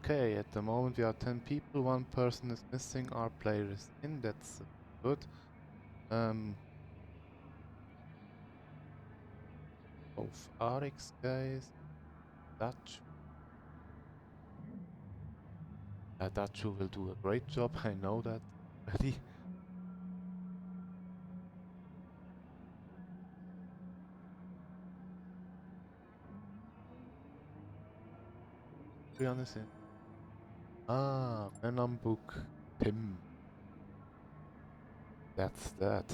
Okay, at the moment we are 10 people, 1 person is missing, our player is in, that's good. Both RX guys, Dachu. Dachu will do a great job, I know that already. To be honest, Menambuk Tim. That's that.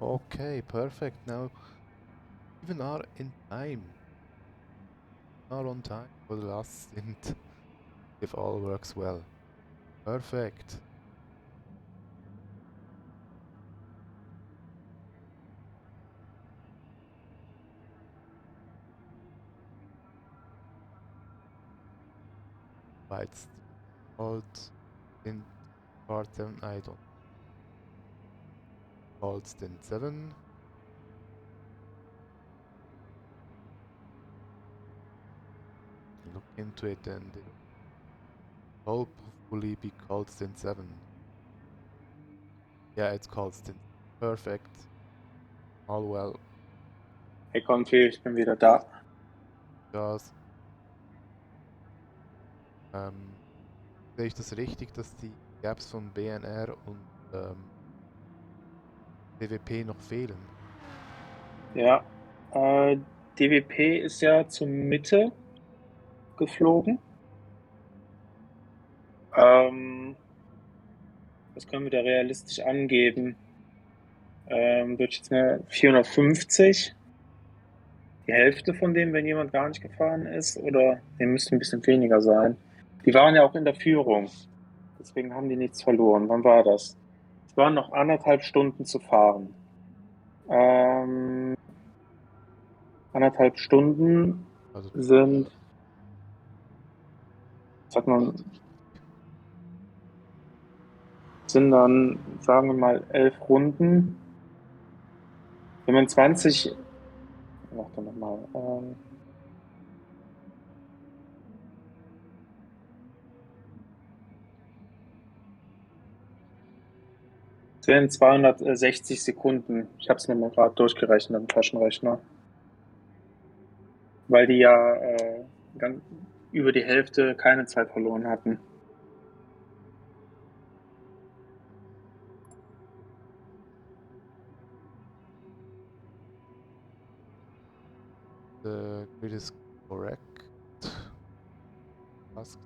Okay, perfect. Now, even are in time. Are on time for the last stint, if all works well. Perfect. Right, called stint part 7, I don't. Called stint 7. Look into it and it will hopefully be called stint 7. Yeah, it's called stint. Perfect. All well. Hey Confi, ich bin wieder da. Just, sehe ich das richtig, dass die Gaps von BNR und DWP noch fehlen? Ja, DWP ist ja zur Mitte geflogen. Was können wir da realistisch angeben? Würde ich jetzt mal 450. Die Hälfte von dem, wenn jemand gar nicht gefahren ist, oder dem müsste ein bisschen weniger sein. Die waren ja auch in der Führung. Deswegen haben die nichts verloren. Wann war das? Es waren noch 1,5 Stunden zu fahren. 1,5 Stunden Also, sind, sag mal, sind dann, sagen wir mal, 11 Runden. Wenn man 20, warte nochmal, es wären 260 Sekunden. Ich habe es mir mal gerade durchgerechnet am Taschenrechner. Weil die ja ganz, über die Hälfte keine Zeit verloren hatten. the grid is correct. Ask.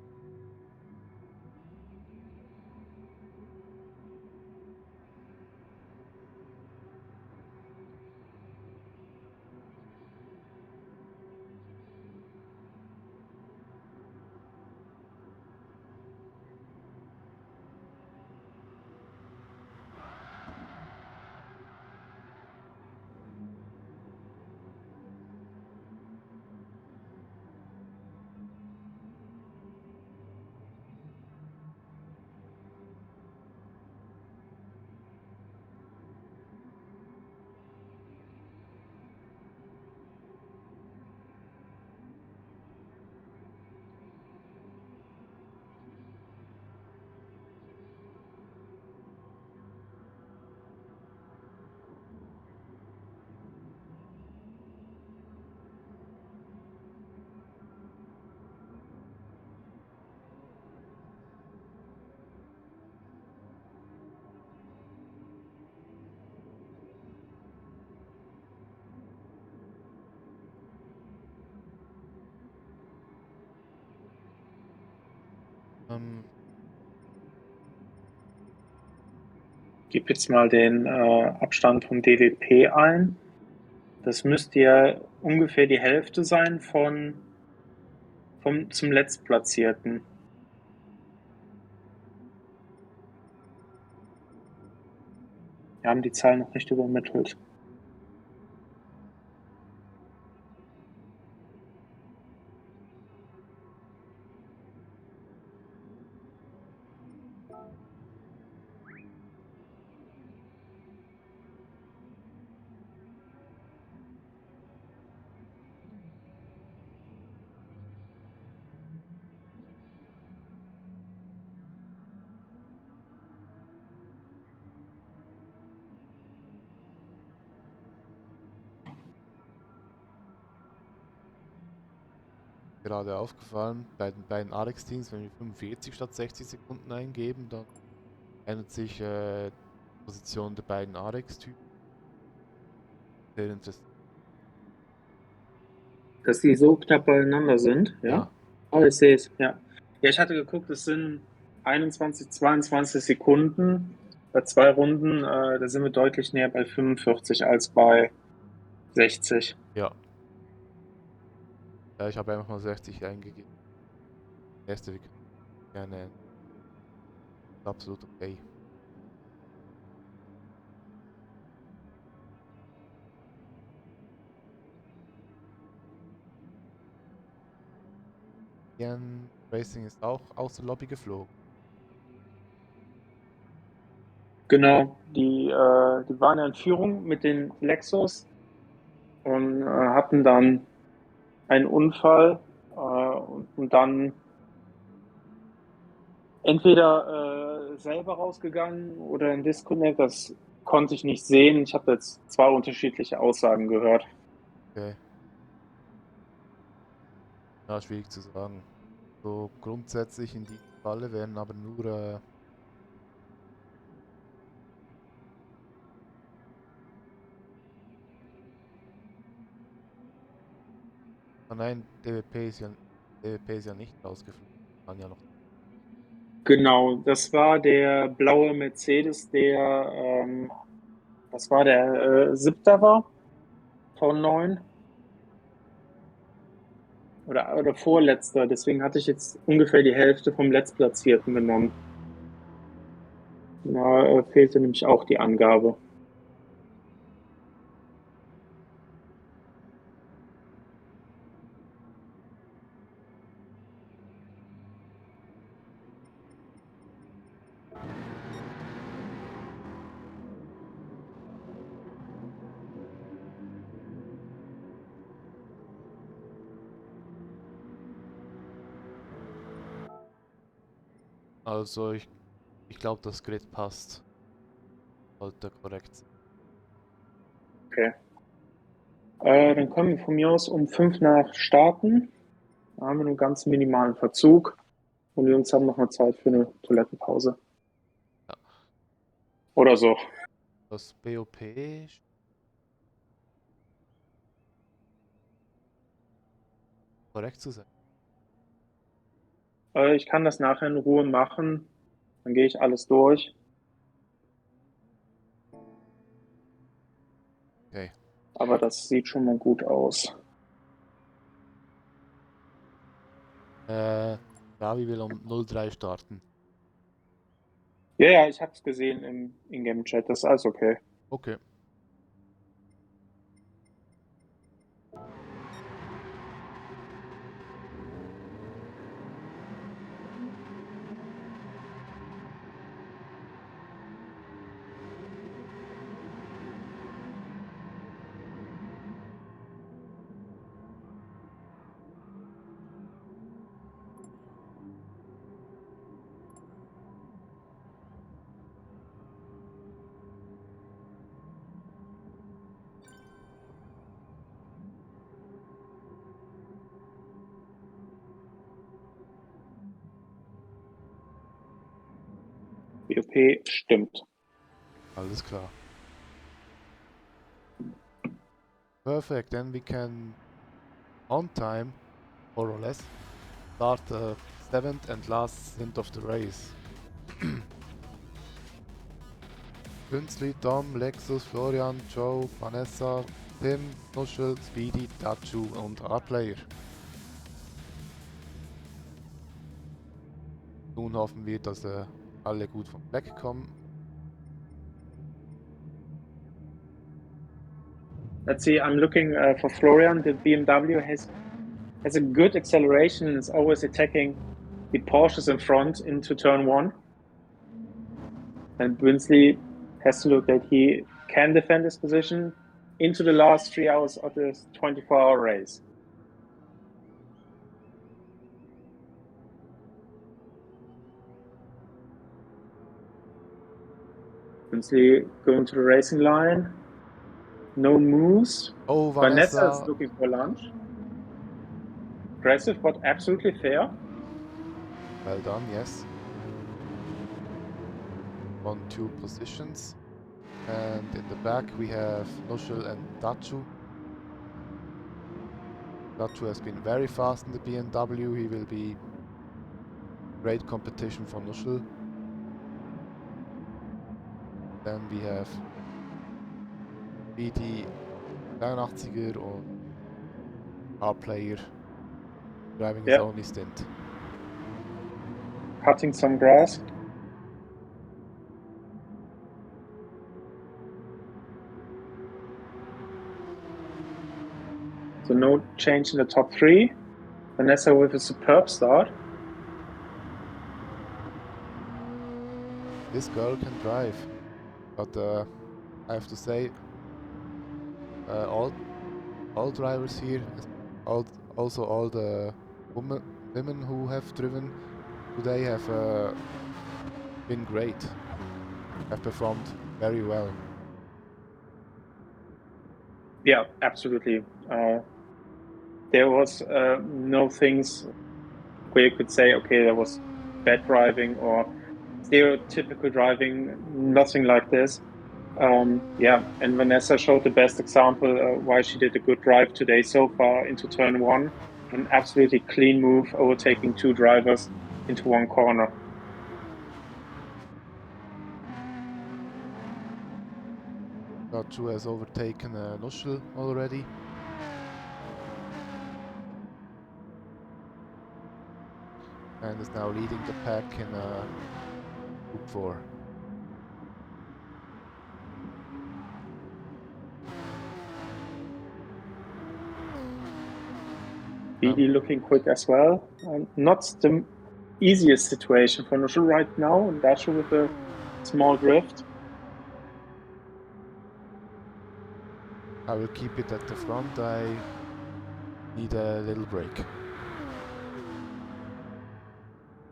Gib jetzt mal den Abstand vom DWP ein. Das müsste ja ungefähr die Hälfte sein zum Letztplatzierten. Wir haben die Zahl noch nicht übermittelt. Gerade aufgefallen, bei den beiden RX-Teams, wenn wir 45 statt 60 Sekunden eingeben, dann ändert sich die Position der beiden RX-Typen. Sehr interessant. Dass die so knapp beieinander sind, ja? Ja, Oh, ich sehe es, ja. Ja, ich hatte geguckt, es sind 21, 22 Sekunden. Bei 2 Runden, da sind wir deutlich näher bei 45 als bei 60. ja. Ja, ich habe einfach mal 60 eingegeben. Erste, wir können gerne ändern. Absolut okay. Ian Racing ist auch aus der Lobby geflogen. Genau, die waren ja in Führung mit den Lexus und hatten dann einen Unfall und dann entweder selber rausgegangen oder ein Disconnect. Das konnte ich nicht sehen. Ich habe jetzt 2 unterschiedliche Aussagen gehört. Okay. Ja, schwierig zu sagen. So grundsätzlich in diesem Falle wären aber nur nein, DWP ist ja nicht rausgeflogen. Kann ja noch. Genau, das war der blaue Mercedes, das war der 7. war von 9 oder vorletzter. Deswegen hatte ich jetzt ungefähr die Hälfte vom Letztplatzierten genommen. Da fehlte nämlich auch die Angabe. Also ich glaube, das Grid passt. Sollte korrekt sein. Okay. Dann können wir von mir aus um 5 nach starten. Da haben wir nur ganz minimalen Verzug und die Jungs haben noch mal Zeit für eine Toilettenpause. Ja. Oder so. Das BOP korrekt zu sein. Ich kann das nachher in Ruhe machen. Dann gehe ich alles durch. Okay. Aber das sieht schon mal gut aus. Ravi will um 03 starten. Ja, ja, ich habe es gesehen im Ingame-Chat. Das ist alles okay. Okay. BOP stimmt. Alles klar. Perfect. Then we can on time, more or less, start the 7th and last stint of the race. Bünzli, Tom, Lexus, Florian, Joe, Vanessa, Tim, Nuschel, Speedy, Dachu und R-Player. Nun hoffen wir, dass alle gut vom Fleck kommen. Let's see, I'm looking for Florian. The BMW has a good acceleration and is always attacking the Porsches in front into turn 1. And Bünzli has to look that he can defend his position into the last 3 hours of this 24-hour race. Bünzli going to the racing line. No moves. Oh, Vanessa Vanessa. is looking for lunch. Aggressive, but absolutely fair. Well done, yes. 1-2 positions. And in the back we have Nuschel and Dachu. Dachu has been very fast in the BMW. He will be great competition for Nuschel. Then we have BD 83er und R-Player driving his only stint. Cutting some grass. So no change in the top 3. Vanessa with a superb start. This girl can drive, but I have to say, all drivers here, also all the women who have driven today have been great, have performed very well. Yeah, absolutely. There was no things where you could say, okay, there was bad driving or stereotypical driving, nothing like this. Yeah, and Vanessa showed the best example why she did a good drive today so far into turn 1. An absolutely clean move, overtaking 2 drivers into 1 corner. Dachu has overtaken Nuschel already. And is now leading the pack in Group 4. BD looking quick as well. Not the easiest situation for Nuschel right now, and Dachu with a small drift. I will keep it at the front. I need a little break.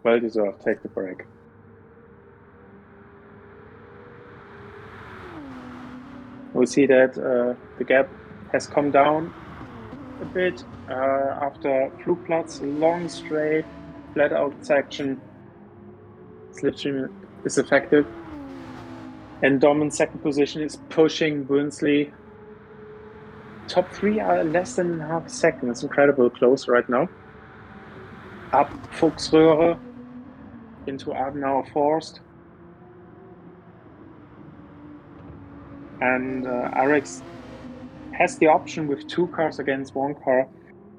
Well deserved. Take the break. We see that the gap has come down a bit after Flugplatz, long straight, flat out section. Slipstream is effective. And Dom in second position is pushing Bünzli. Top 3 are less than half a second. It's incredible close right now. Up Fuchsröhre into Adenauer Forst. And RX has the option with 2 cars against 1 car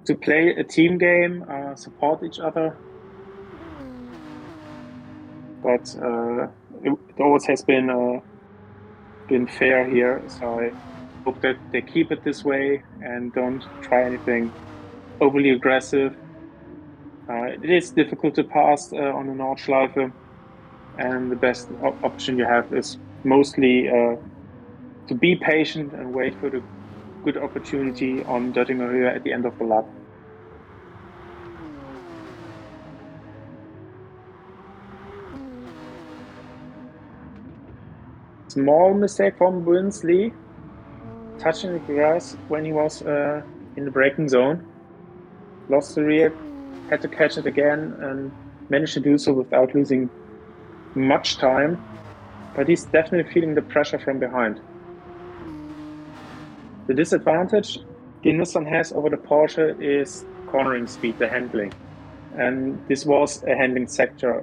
to play a team game, support each other. But it always has been fair here, so I hope that they keep it this way and don't try anything overly aggressive. It is difficult to pass on the Nordschleife, and the best option you have is mostly to be patient and wait for the good opportunity on Döttinger Höhe at the end of the lap. Small mistake from Bünzli, touching the grass when he was in the braking zone. Lost the rear, had to catch it again and managed to do so without losing much time. But he's definitely feeling the pressure from behind. The disadvantage the Nissan has over the Porsche is cornering speed, the handling. And this was a handling sector.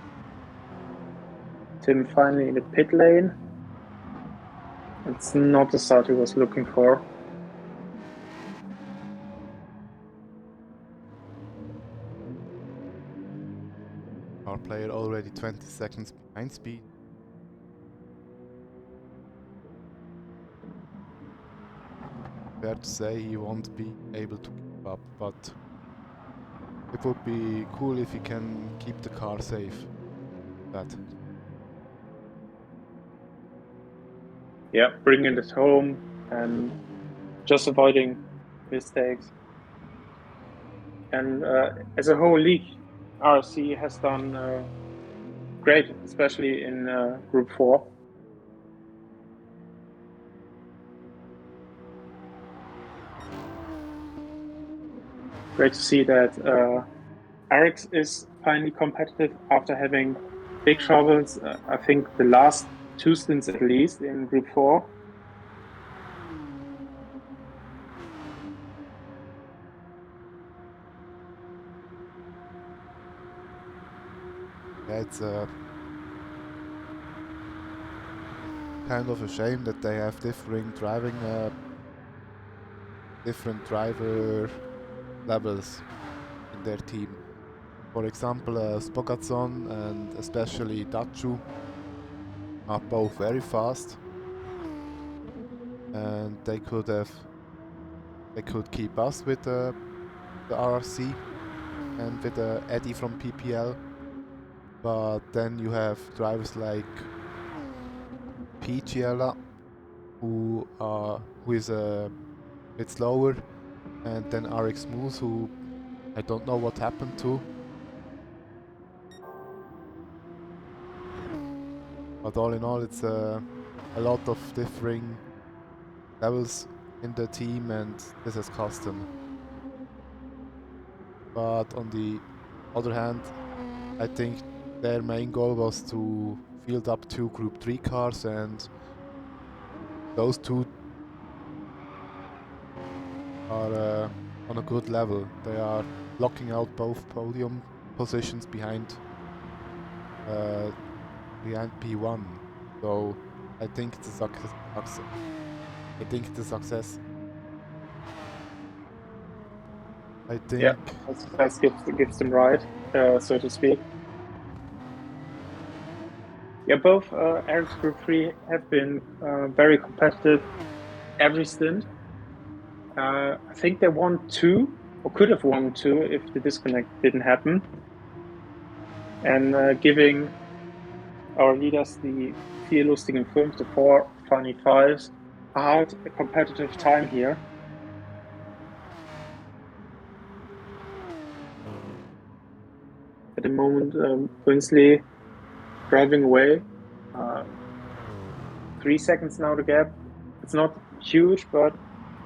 Tim finally in the pit lane. It's not the start he was looking for. Our player already 20 seconds behind speed. Fair to say he won't be able to keep up, but it would be cool if he can keep the car safe. That. Yeah, bringing it home and just avoiding mistakes. And as a whole league, RC has done great, especially in Group 4. Great to see that Arix is finally competitive after having big troubles. I think the last 2 stints at least in Group 4. Yeah, it's kind of a shame that they have different driver levels in their team. For example, Spogatson and especially Dachu are both very fast, and they could keep us with the RRC and with Eddie from PPL. But then you have drivers like Pichiela, who is a bit slower, and then RX Moose, who I don't know what happened to. But all in all, it's a lot of differing levels in the team, and this has cost them. But on the other hand, I think their main goal was to field up 2 Group 3 cars, and those 2 are on a good level. They are blocking out both podium positions behind P1. So I think it's a success. I think it's a success. I think. Yeah, success gives them right, so to speak. Yeah, both Eric's Group 3 have been very competitive every stint. I think they won 2, or could have won 2 if the disconnect didn't happen. And giving our leaders, the 4 Lustigen 5, the 4 Funny Fives, a hard, competitive time here. At the moment, Brinsley driving away. 3 seconds now the gap. It's not huge, but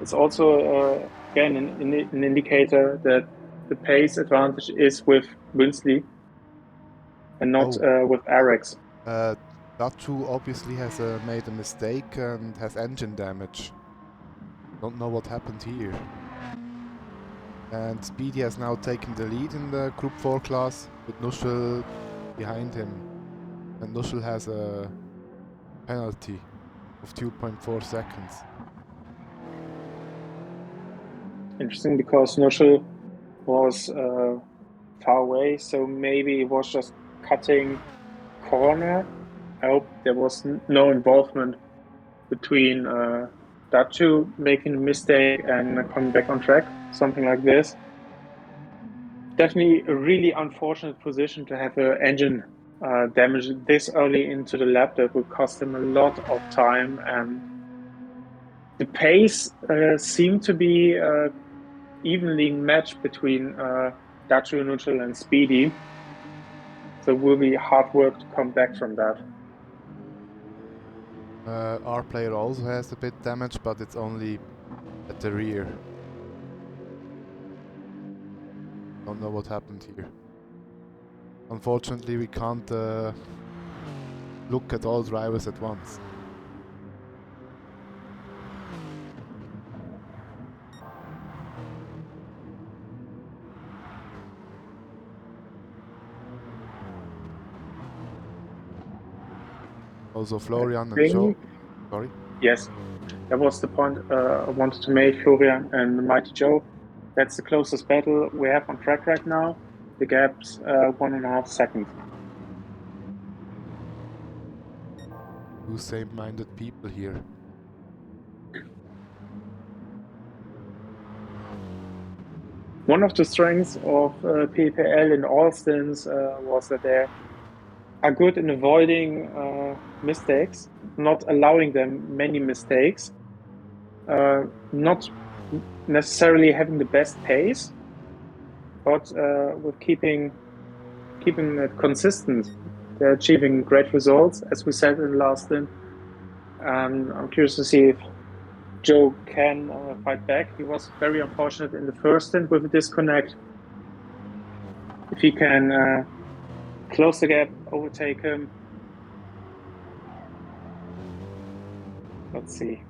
it's also again an indicator that the pace advantage is with Brinsley and not with Arix. Dachu obviously has made a mistake and has engine damage. Don't know what happened here. And Speedy has now taken the lead in the Group 4 class with Nuschel behind him. And Nuschel has a penalty of 2.4 seconds. Interesting, because Nuschel was far away, so maybe it was just cutting corner. I hope there was no involvement between Dachu making a mistake and coming back on track, something like this. Definitely a really unfortunate position to have an engine damage this early into the lap. That would cost him a lot of time, and the pace seemed to be evenly matched between Dachu, Neutral, and Speedy. So it will be hard work to come back from that. Our player also has a bit damage, but it's only at the rear. Don't know what happened here. Unfortunately, we can't look at all drivers at once. Also Florian and Joe. think, Sorry. yes, that was the point I wanted to make, Florian and Mighty Joe. That's the closest battle we have on track right now. The gap's 1.5 seconds. Two same-minded people here. One of the strengths of PPL in all stints was that they are good in avoiding mistakes, not allowing them many mistakes, not necessarily having the best pace, but with keeping it consistent. They're achieving great results, as we said in the last stint. And I'm curious to see if Joe can fight back. He was very unfortunate in the first stint with a disconnect. If he can close the gap, overtake him. Let's see.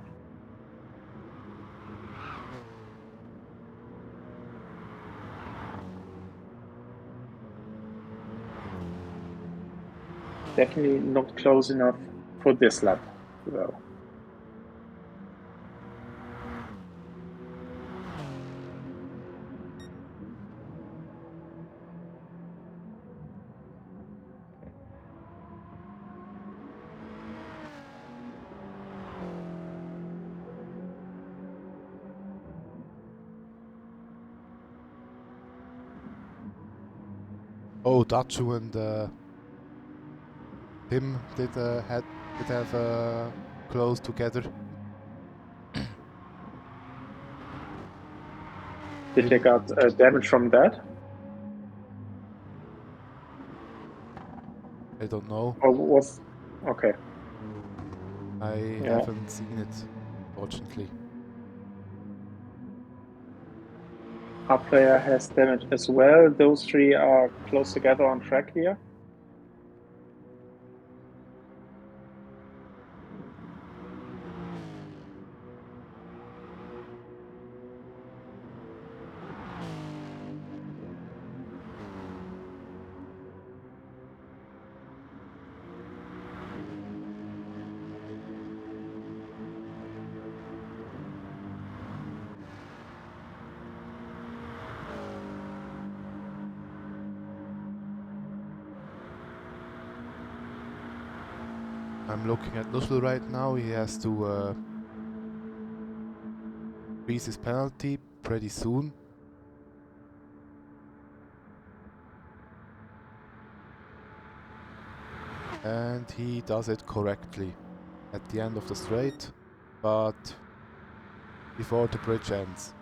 Definitely not close enough for this lap, though. Oh, Dachu and Tim did have close together. Did they got damage from that? I don't know. Or was okay? I Yeah. haven't seen it, fortunately. Our player has damage as well. Those three are close together on track here. I'm looking at Nussel right now. He has to increase his penalty pretty soon. And he does it correctly at the end of the straight, but before the bridge ends.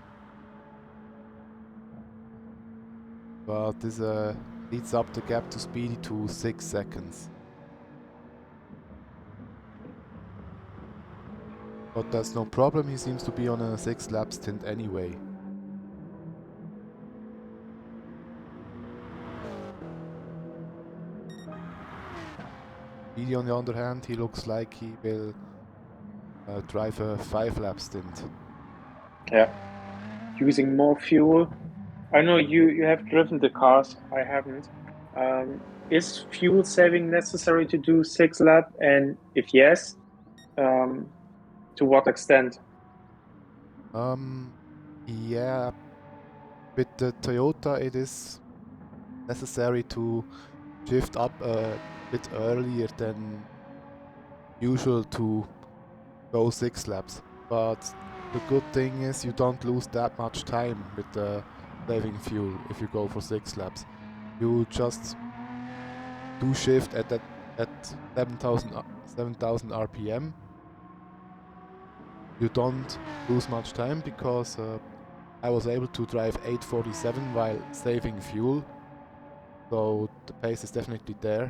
But this leads up the gap to Speedy to 6 seconds. But that's no problem, he seems to be on a 6 lap stint anyway. Speedy on the other hand, he looks like he will drive a 5 lap stint. Yeah. Using more fuel. I know you have driven the cars. I haven't. Is fuel saving necessary to do 6 lap? And if yes, to what extent? Yeah, with the Toyota it is necessary to shift up a bit earlier than usual to go 6 laps. But the good thing is you don't lose that much time with the saving fuel if you go for 6 laps. You just do shift at 7,000 RPM. You don't lose much time because I was able to drive 847 while saving fuel. So the pace is definitely there.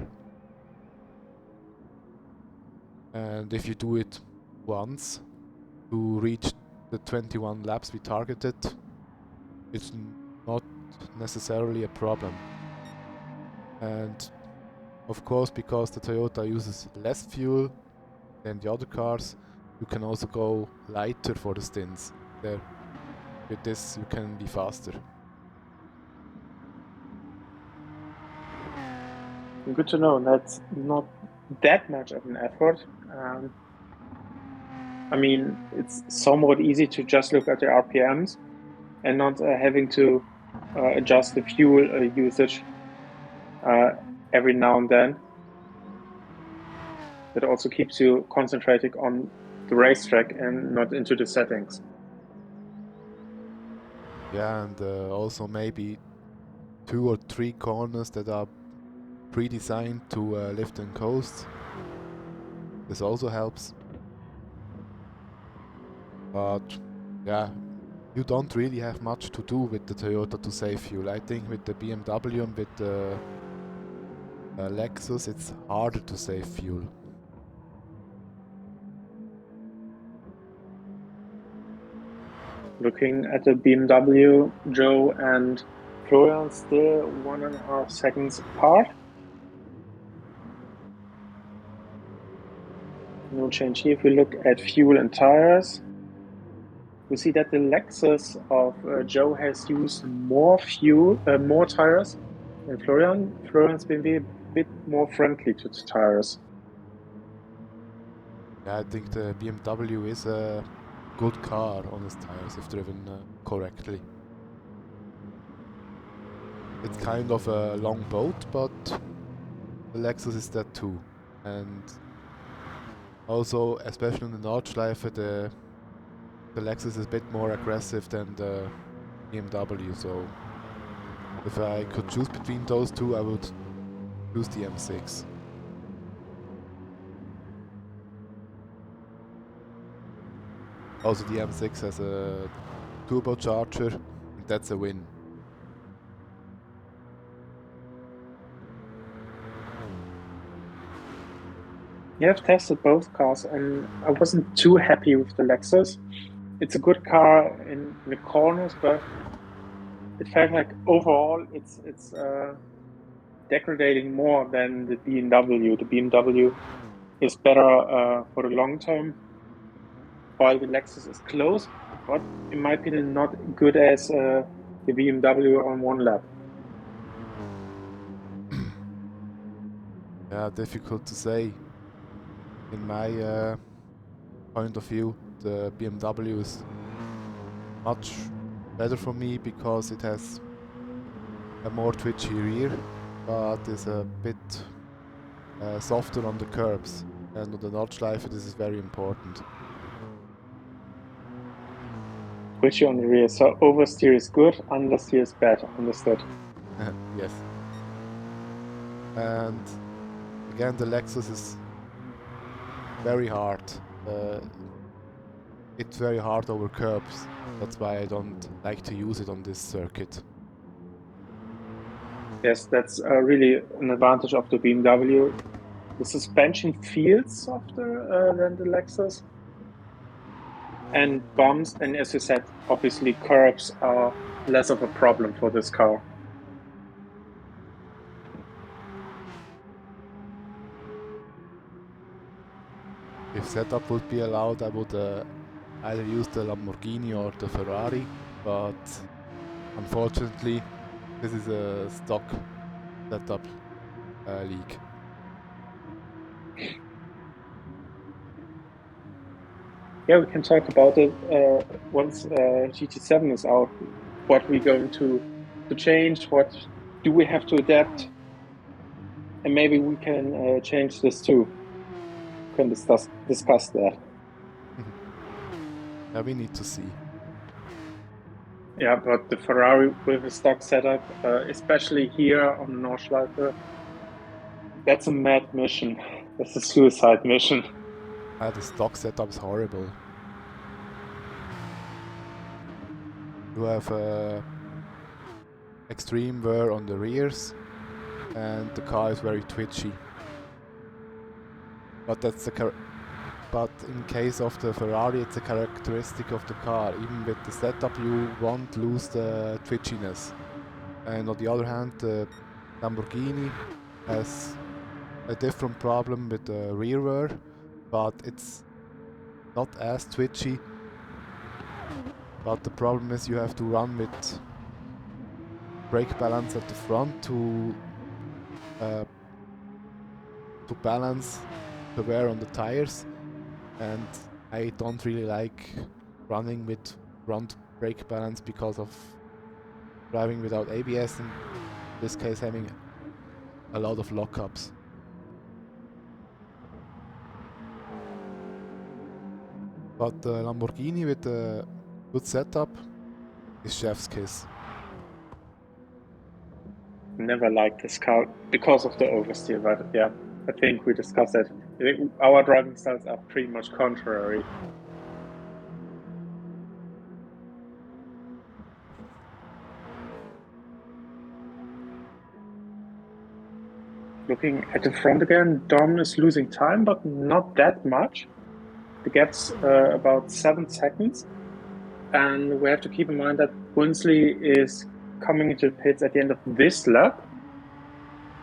And if you do it once to reach the 21 laps we targeted, it's not necessarily a problem. And of course, because the Toyota uses less fuel than the other cars, you can also go lighter for the stints. There, with this you can be faster. Good to know. That's not that much of an effort. I mean, it's somewhat easy to just look at the RPMs and not having to adjust the fuel usage every now and then. That also keeps you concentrating on the racetrack and not into the settings. Yeah, and also maybe 2 or 3 corners that are pre-designed to lift and coast. This also helps. But yeah, you don't really have much to do with the Toyota to save fuel. I think with the BMW and with the Lexus, it's harder to save fuel. Looking at the BMW, Joe and Florian still 1.5 seconds apart. No change here. If we look at fuel and tires, we see that the Lexus of Joe has used more fuel, more tires than Florian. Florian's been a bit more friendly to the tires. Yeah, I think the BMW is a good car on its tires if driven correctly. It's kind of a long boat, but the Lexus is that too. And also, especially in the Nordschleife, the Lexus is a bit more aggressive than the BMW. So if I could choose between those two, I would choose the M6. Also, the M6 has a turbocharger, and that's a win. You have tested both cars, and I wasn't too happy with the Lexus. It's a good car in the corners, but it felt like overall it's degrading more than the BMW. The BMW is better for the long term, while the Lexus is close, but in my opinion, not good as the BMW on one lap. Yeah, difficult to say. In my point of view, the BMW is much better for me because it has a more twitchy rear, but is a bit softer on the curbs. And on the Nordschleife, this is very important. Twitchy on the rear, so oversteer is good, understeer is bad. Understood. Yes. And again, the Lexus is very hard. It's very hard over curbs. That's why I don't like to use it on this circuit. Yes, that's really an advantage of the BMW. The suspension feels softer than the Lexus. And bumps, and as you said, obviously curbs are less of a problem for this car. If setup would be allowed, I would either use the Lamborghini or the Ferrari, but unfortunately, this is a stock setup league. Yeah, we can talk about it once GT7 is out. What we're going to change, what do we have to adapt, and maybe we can change this too. We can discuss that. Yeah, we need to see. Yeah, but the Ferrari with a stock setup, especially here on the Nordschleife, that's a mad mission. That's a suicide mission. The stock setup is horrible. You have extreme wear on the rears, and the car is very twitchy. But but in case of the Ferrari, it's a characteristic of the car. Even with the setup, you won't lose the twitchiness. And on the other hand, the Lamborghini has a different problem with the rear wear, but it's not as twitchy. But the problem is you have to run with brake balance at the front to to balance the wear on the tires, and I don't really like running with front brake balance because of driving without ABS, and in this case having a lot of lockups. But the Lamborghini with a good setup is chef's kiss. Never liked this car because of the oversteer, but yeah, I think we discussed that. I think our driving styles are pretty much contrary. Looking at the front again, Dom is losing time, but not that much. The gap's about 7 seconds. And we have to keep in mind that Winsley is coming into the pits at the end of this lap.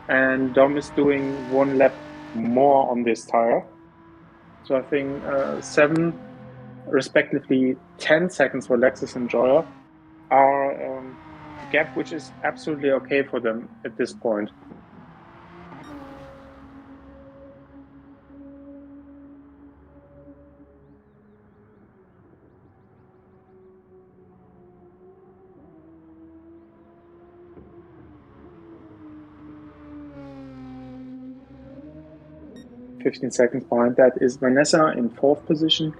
And Dom is doing 1 lap more on this tire. So I think 7, respectively 10 seconds for Lexus and Joya are a gap which is absolutely okay for them at this point. "15 seconds behind that is Vanessa in 4th position,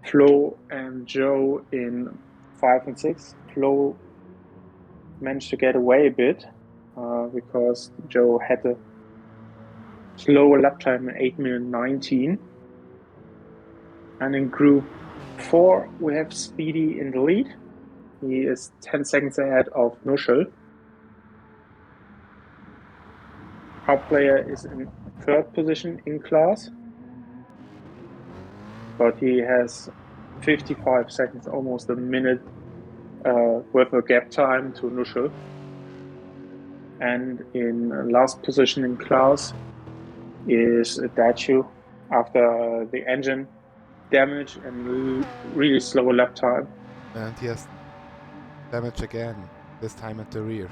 Flo and Joe in 5 and 6. Flo managed to get away a bit because Joe had a slower lap time in 8:19. And in Group 4, we have Speedy in the lead. He is 10 seconds ahead of Nuschel. Our player is in 3rd position in class, but he has 55 seconds, almost a minute worth of gap time to Nuschel. And in last position in class is Dachu after the engine damage and really slow lap time. And he has damage again, this time at the rear.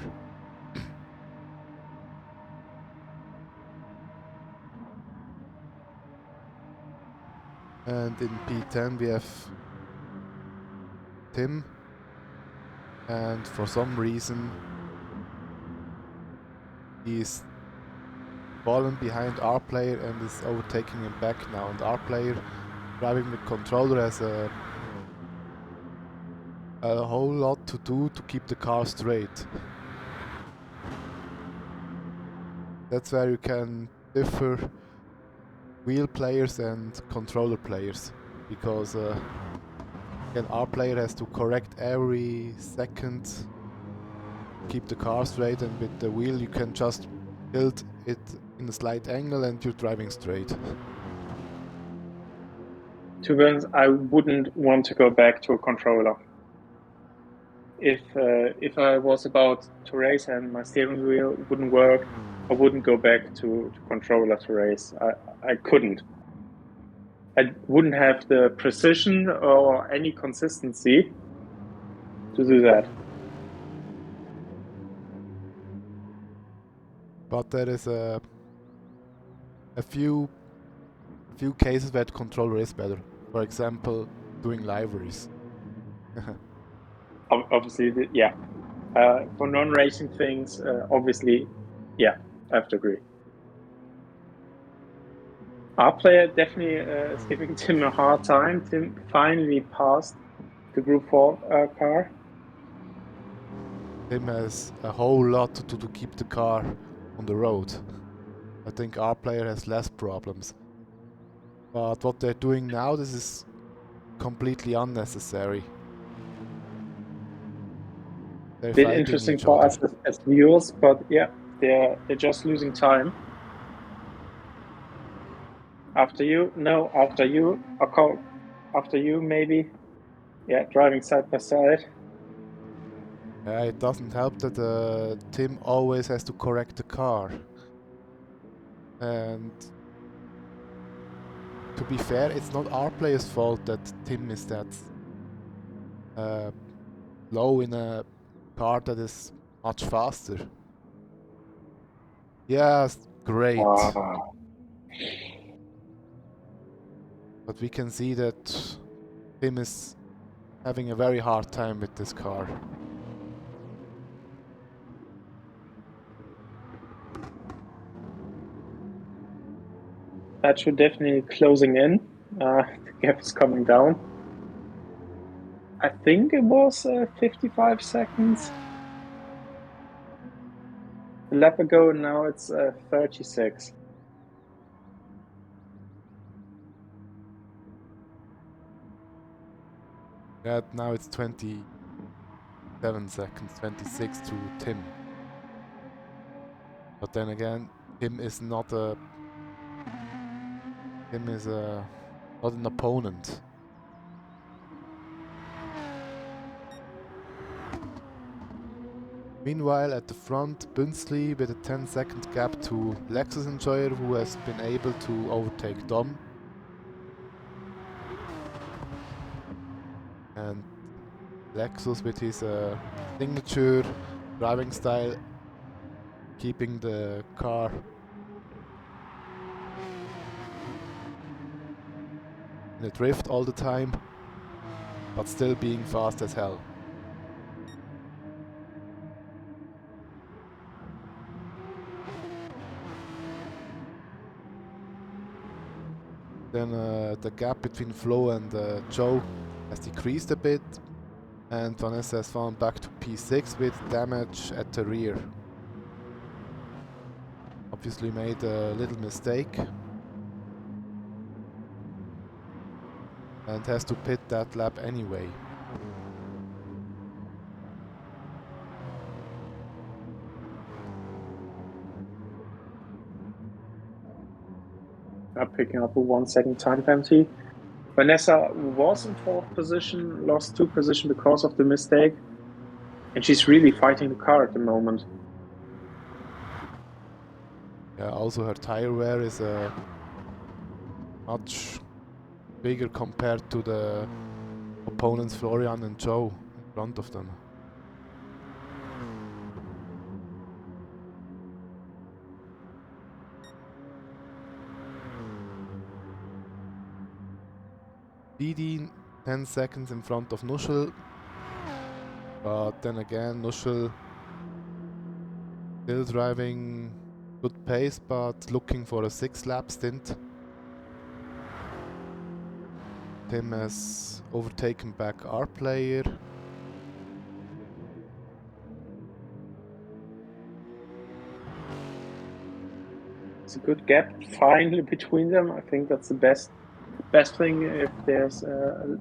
And in P10 we have Tim, and for some reason he's fallen behind our player and is overtaking him back now, and our player driving the controller has a whole lot to do to keep the car straight. That's where you can differ wheel players and controller players, because again, our player has to correct every second, keep the car straight, and with the wheel you can just tilt it in a slight angle and you're driving straight. To be honest, I wouldn't want to go back to a controller. If I was about to race and my steering wheel wouldn't work, I wouldn't go back to controller to race. I couldn't. I wouldn't have the precision or any consistency to do that. But there is a few cases where the controller is better. For example, doing liveries. Obviously, yeah. For non-racing things, obviously, yeah, I have to agree. Our player definitely is giving Tim a hard time. Tim finally passed the Group 4 car. Tim has a whole lot to do to keep the car on the road. I think our player has less problems. But what they're doing now, this is completely unnecessary. They're Bit fighting interesting each for other. us as viewers, but yeah, they're just losing time. After you, no, after you, after you, maybe. Yeah, driving side by side. Yeah, it doesn't help that Tim always has to correct the car. And to be fair, it's not our player's fault that Tim is that low in a car that is much faster. Yeah, great. Wow. But we can see that Tim is having a very hard time with this car. That should definitely closing in. The gap is coming down. I think it was 55 seconds a lap ago. Now it's 36. Yeah, now it's 27 seconds, 26 to Tim. But then again, Tim is not a... Tim is not an opponent. Meanwhile, at the front, Bünzli with a 10-second gap to Lexus Enjoyer, who has been able to overtake Dom. And Lexus with his signature driving style, keeping the car in a drift all the time, but still being fast as hell. Then the gap between Flo and Joe has decreased a bit, and Vanessa has found back to P6 with damage at the rear. Obviously made a little mistake and has to pit that lap anyway. Picking up a 1 second time penalty. Vanessa was in 4th position, lost 2 positions because of the mistake, and she's really fighting the car at the moment. Yeah, also her tire wear is much bigger compared to the opponents Florian and Joe in front of them. Didi 10 seconds in front of Nuschel, but then again Nuschel still driving good pace, but looking for a 6-lap stint. Tim has overtaken back our player. It's a good gap finally between them. I think that's the best thing, if there's a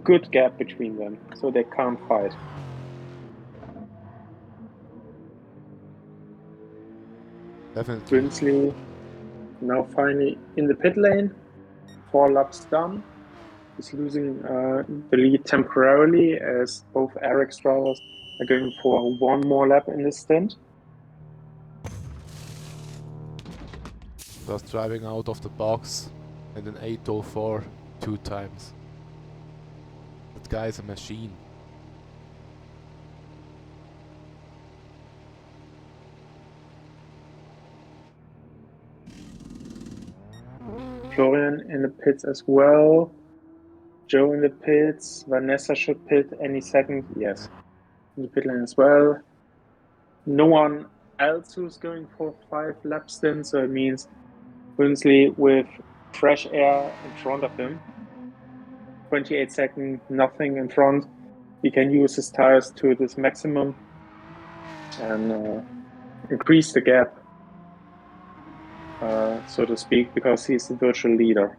good gap between them, so they can't fight. Definitely. Brinsley now finally in the pit lane. 4 laps done. He's losing the lead temporarily, as both Eric's drivers are going for 1 more lap in this stint. Just driving out of the box and an 804 2 times. That guy's a machine. Florian in the pits as well. Joe in the pits. Vanessa should pit any second. Yes. In the pit lane as well. No one else who's going for 5 lap stints, so it means Brinsley with fresh air in front of him. 28 seconds, nothing in front. He can use his tires to this maximum and increase the gap, so to speak, because he's the virtual leader.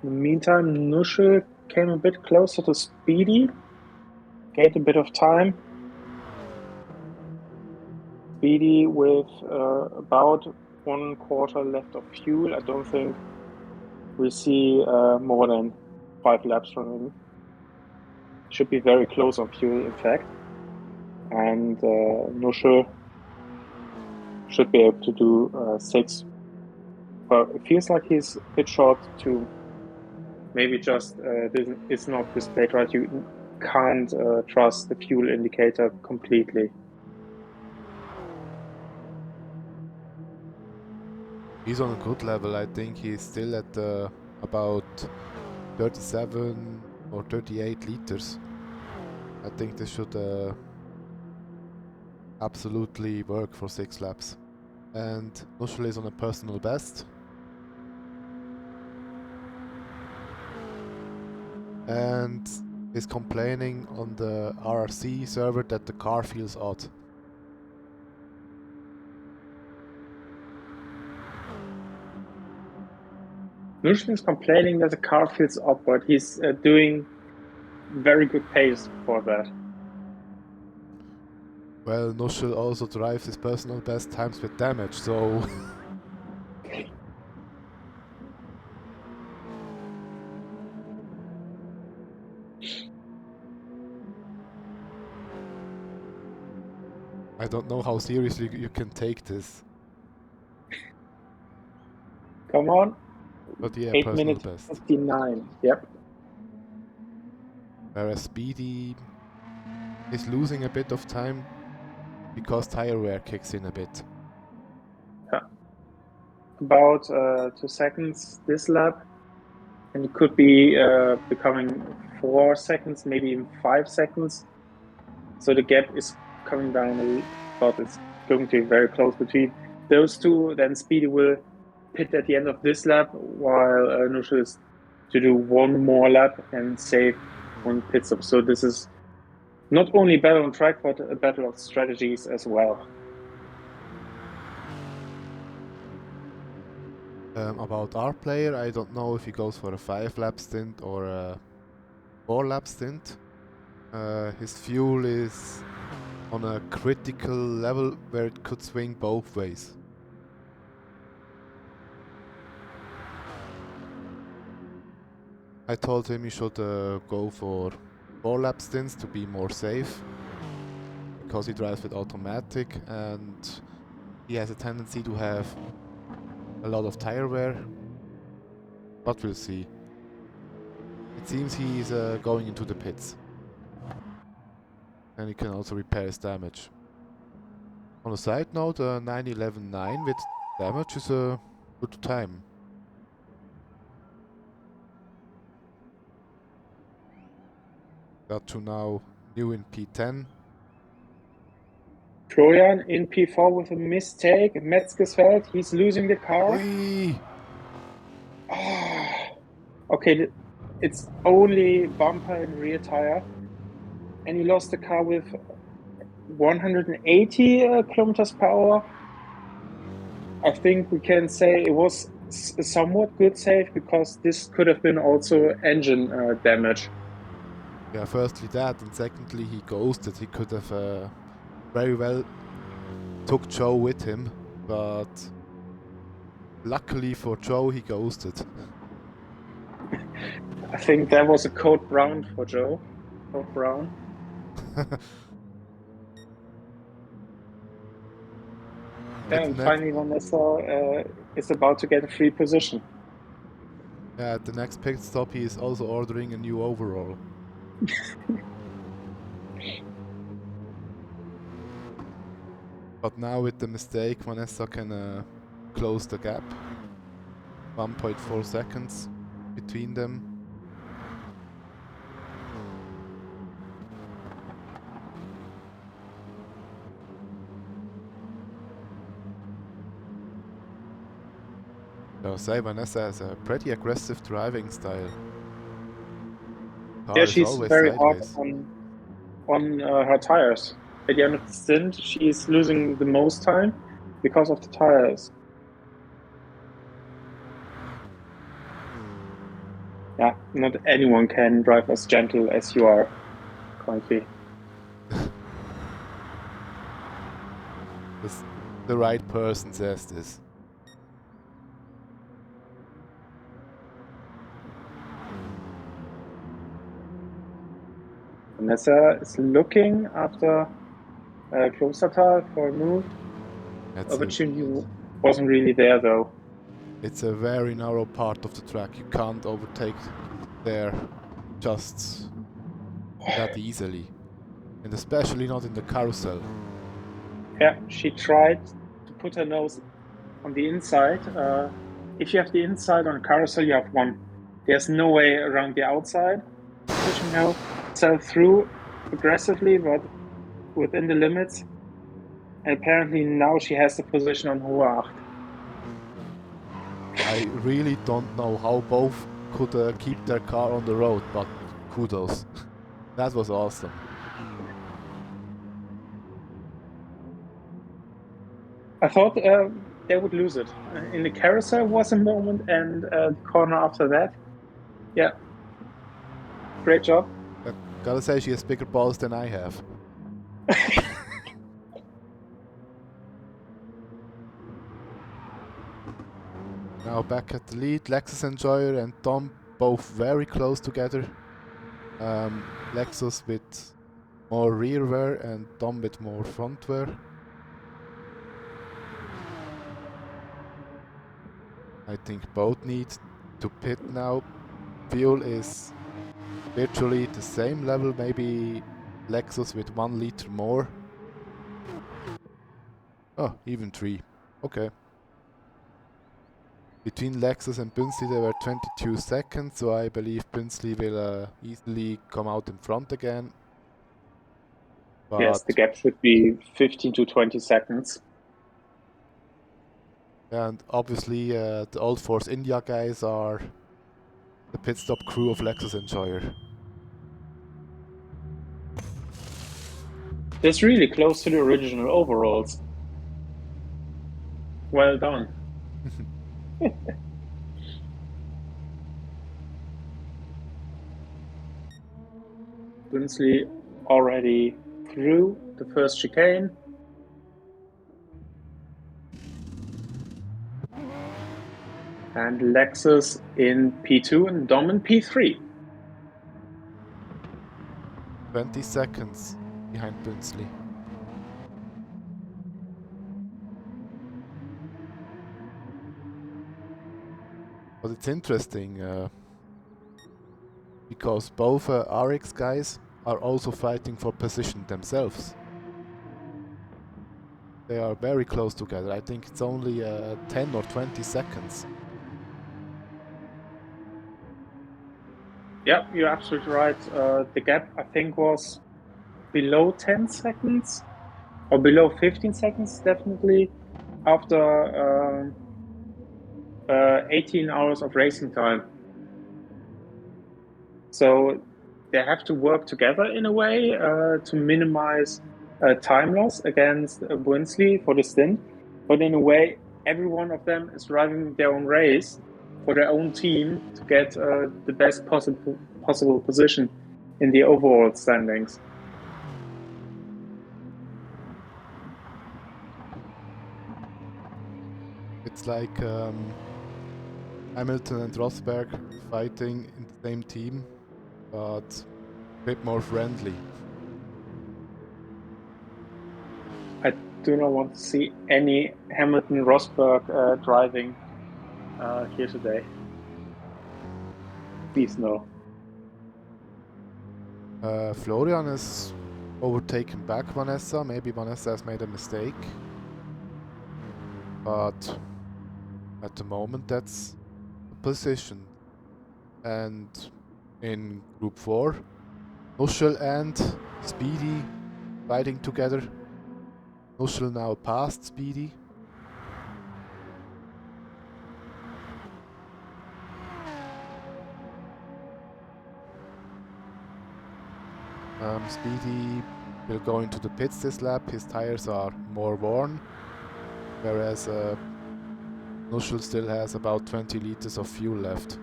In the meantime, Nuschel came a bit closer to Speedy, gained a bit of time. Speedy with about 1/4 left of fuel. I don't think we see more than 5 laps from him. Should be very close on fuel, in fact. And Nuschel should be able to do 6 but it feels like he's a bit short too. Maybe just this is not displayed right. You can't trust the fuel indicator completely. He's on a good level. I think he's still at about 37 or 38 liters. I think this should absolutely work for 6 laps. And Nordschleife is on a personal best. And is complaining on the RRC server that the car feels odd. Nordschleife is complaining that the car feels odd, but he's doing very good pace for that. Well, Nordschleife also drives his personal best times with damage, so... I don't know how seriously you can take this. Come on. But yeah, 8 personal minutes best. 59. Yep. Whereas Speedy is losing a bit of time because tire wear kicks in a bit. Yeah. About 2 seconds this lap, and it could be becoming 4 seconds, maybe even 5 seconds. So the gap is coming down a lot. It's going to be very close between those two. Then Speedy will pit at the end of this lap, while Nushu is to do one more lap and save one pit stop. So this is not only a battle on track, but a battle of strategies as well. About our player, I don't know if he goes for a 5-lap stint or a 4-lap stint. His fuel is on a critical level where it could swing both ways. I told him he should go for 4-lap stints to be more safe, because he drives with automatic and he has a tendency to have a lot of tire wear, but we'll see. It seems he's going into the pits, and he can also repair his damage. On a side note, 9:11.9 with damage is a good time. Got to now new in P10. Florian in P4 with a mistake. Metzgesfeld, he's losing the car. Whee! Oh. Okay, it's only bumper and rear tire. And he lost the car with 180 kilometers per hour. I think we can say it was a somewhat good save, because this could have been also engine damage. Yeah, firstly that, and secondly he ghosted. He could have very well took Joe with him, but luckily for Joe he ghosted. I think that was a code brown for Joe. Code brown. And finally Vanessa is about to get a free position. Yeah, at the next pit stop he is also ordering a new overall. But now with the mistake, Vanessa can close the gap. 1.4 seconds between them. I would say Vanessa has a pretty aggressive driving style. Car Yeah, is she's always very hard sideways. on her tires. At the end of the stint, she's losing the most time because of the tires. Yeah, not anyone can drive as gentle as you are currently. The right person says this. Vanessa is looking after closer tire for a move. That's Opportunity wasn't really there though. It's a very narrow part of the track. You can't overtake there just that easily. And especially not in the carousel. Yeah, she tried to put her nose on the inside. If you have the inside on a carousel, you have one. There's no way around the outside. Pushing herself through aggressively, but within the limits. And apparently now she has the position on Hohe 8. I really don't know how both could keep their car on the road, but kudos. That was awesome. I thought they would lose it. In the carousel was a moment, and the corner after that. Yeah, great job. I gotta say, she has bigger balls than I have. Now back at the lead, Lexus Enjoyer and Tom both very close together. Lexus with more rear wear and Tom with more front wear. I think both need to pit now. Fuel is virtually the same level, maybe Lexus with 1 liter more. Oh, even 3. Okay. Between Lexus and Bünzli there were 22 seconds, so I believe Bünzli will easily come out in front again. Yes, the But gap should be 15 to 20 seconds. and obviously the Old Force India guys are the pit stop crew of Lexus Enjoyer. That's really close to the original overalls. Well done. Brinsley already through the first chicane. And Lexus in P2 and Dom in P3. 20 seconds behind Bünzli. But it's interesting because both RX guys are also fighting for position themselves. They are very close together. I think it's only 10 or 20 seconds. Yeah, you're absolutely right. The gap, I think, was below 10 seconds or below 15 seconds, definitely, after 18 hours of racing time. So they have to work together in a way to minimize time loss against Brinsley for the stint. But in a way, every one of them is driving their own race for their own team to get the best possible position in the overall standings. It's like Hamilton and Rosberg fighting in the same team, but a bit more friendly. I do not want to see any Hamilton Rosberg driving here today. Please no. Florian is overtaken back Vanessa. Maybe Vanessa has made a mistake. But at the moment that's the position. And in Group 4, Nuschel and Speedy fighting together. Nuschel now past Speedy. Speedy will go into the pits this lap. His tires are more worn, whereas Nuschel still has about 20 liters of fuel left.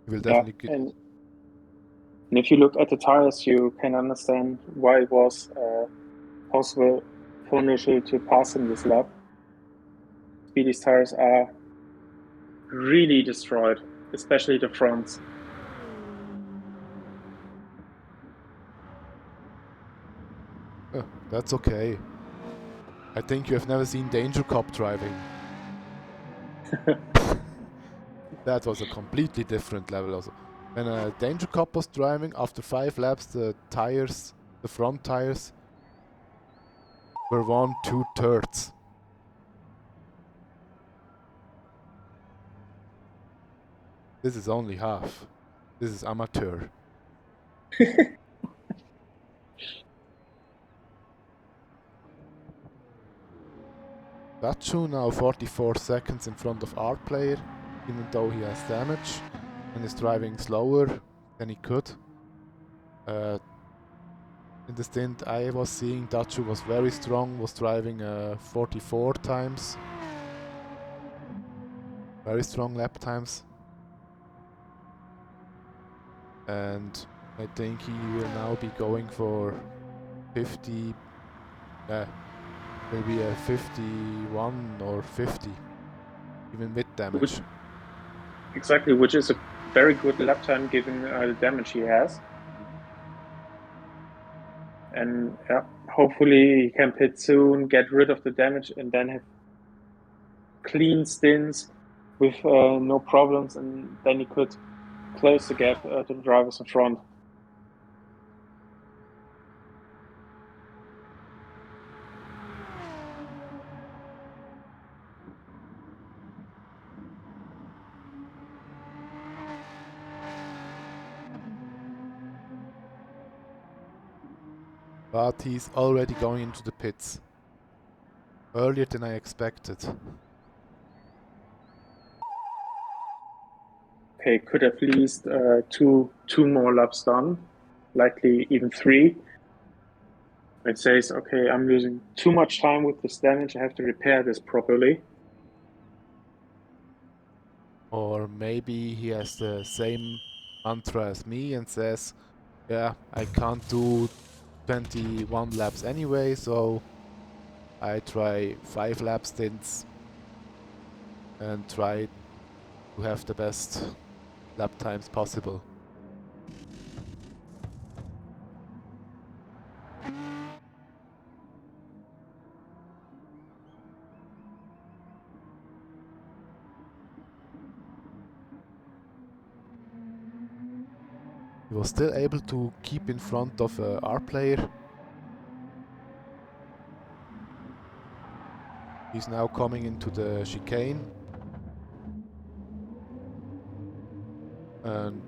He will definitely get... And if you look at the tires, you can understand why it was possible for Nuschel to pass him this lap. Speedy's tires are really destroyed, especially the fronts. Oh, that's okay. I think you have never seen Danger Cop driving. That was a completely different level also. When a Danger Cup was driving, after 5 laps, the front tires, were 1/2 thirds. This is only half. This is amateur. Dachu now 44 seconds in front of our player, even though he has damage and is driving slower than he could. In the stint I was seeing, Dachu was very strong, was driving 44 times. Very strong lap times. And I think he will now be going for 50, maybe a 51 or 50, even with damage. Exactly, which is a very good lap time given the damage he has. And yeah, hopefully he can pit soon, get rid of the damage, and then have clean stints with no problems, and then he could close the gap to the drivers in front. But he's already going into the pits. Earlier than I expected. Okay, could at least two more laps done, likely even 3. It says, okay, I'm losing too much time with this damage. I have to repair this properly. Or maybe he has the same mantra as me and says, yeah, I can't do 21 laps anyway, so I try 5 lap stints and try to have the best lap times possible. He was still able to keep in front of our player. He's now coming into the chicane. And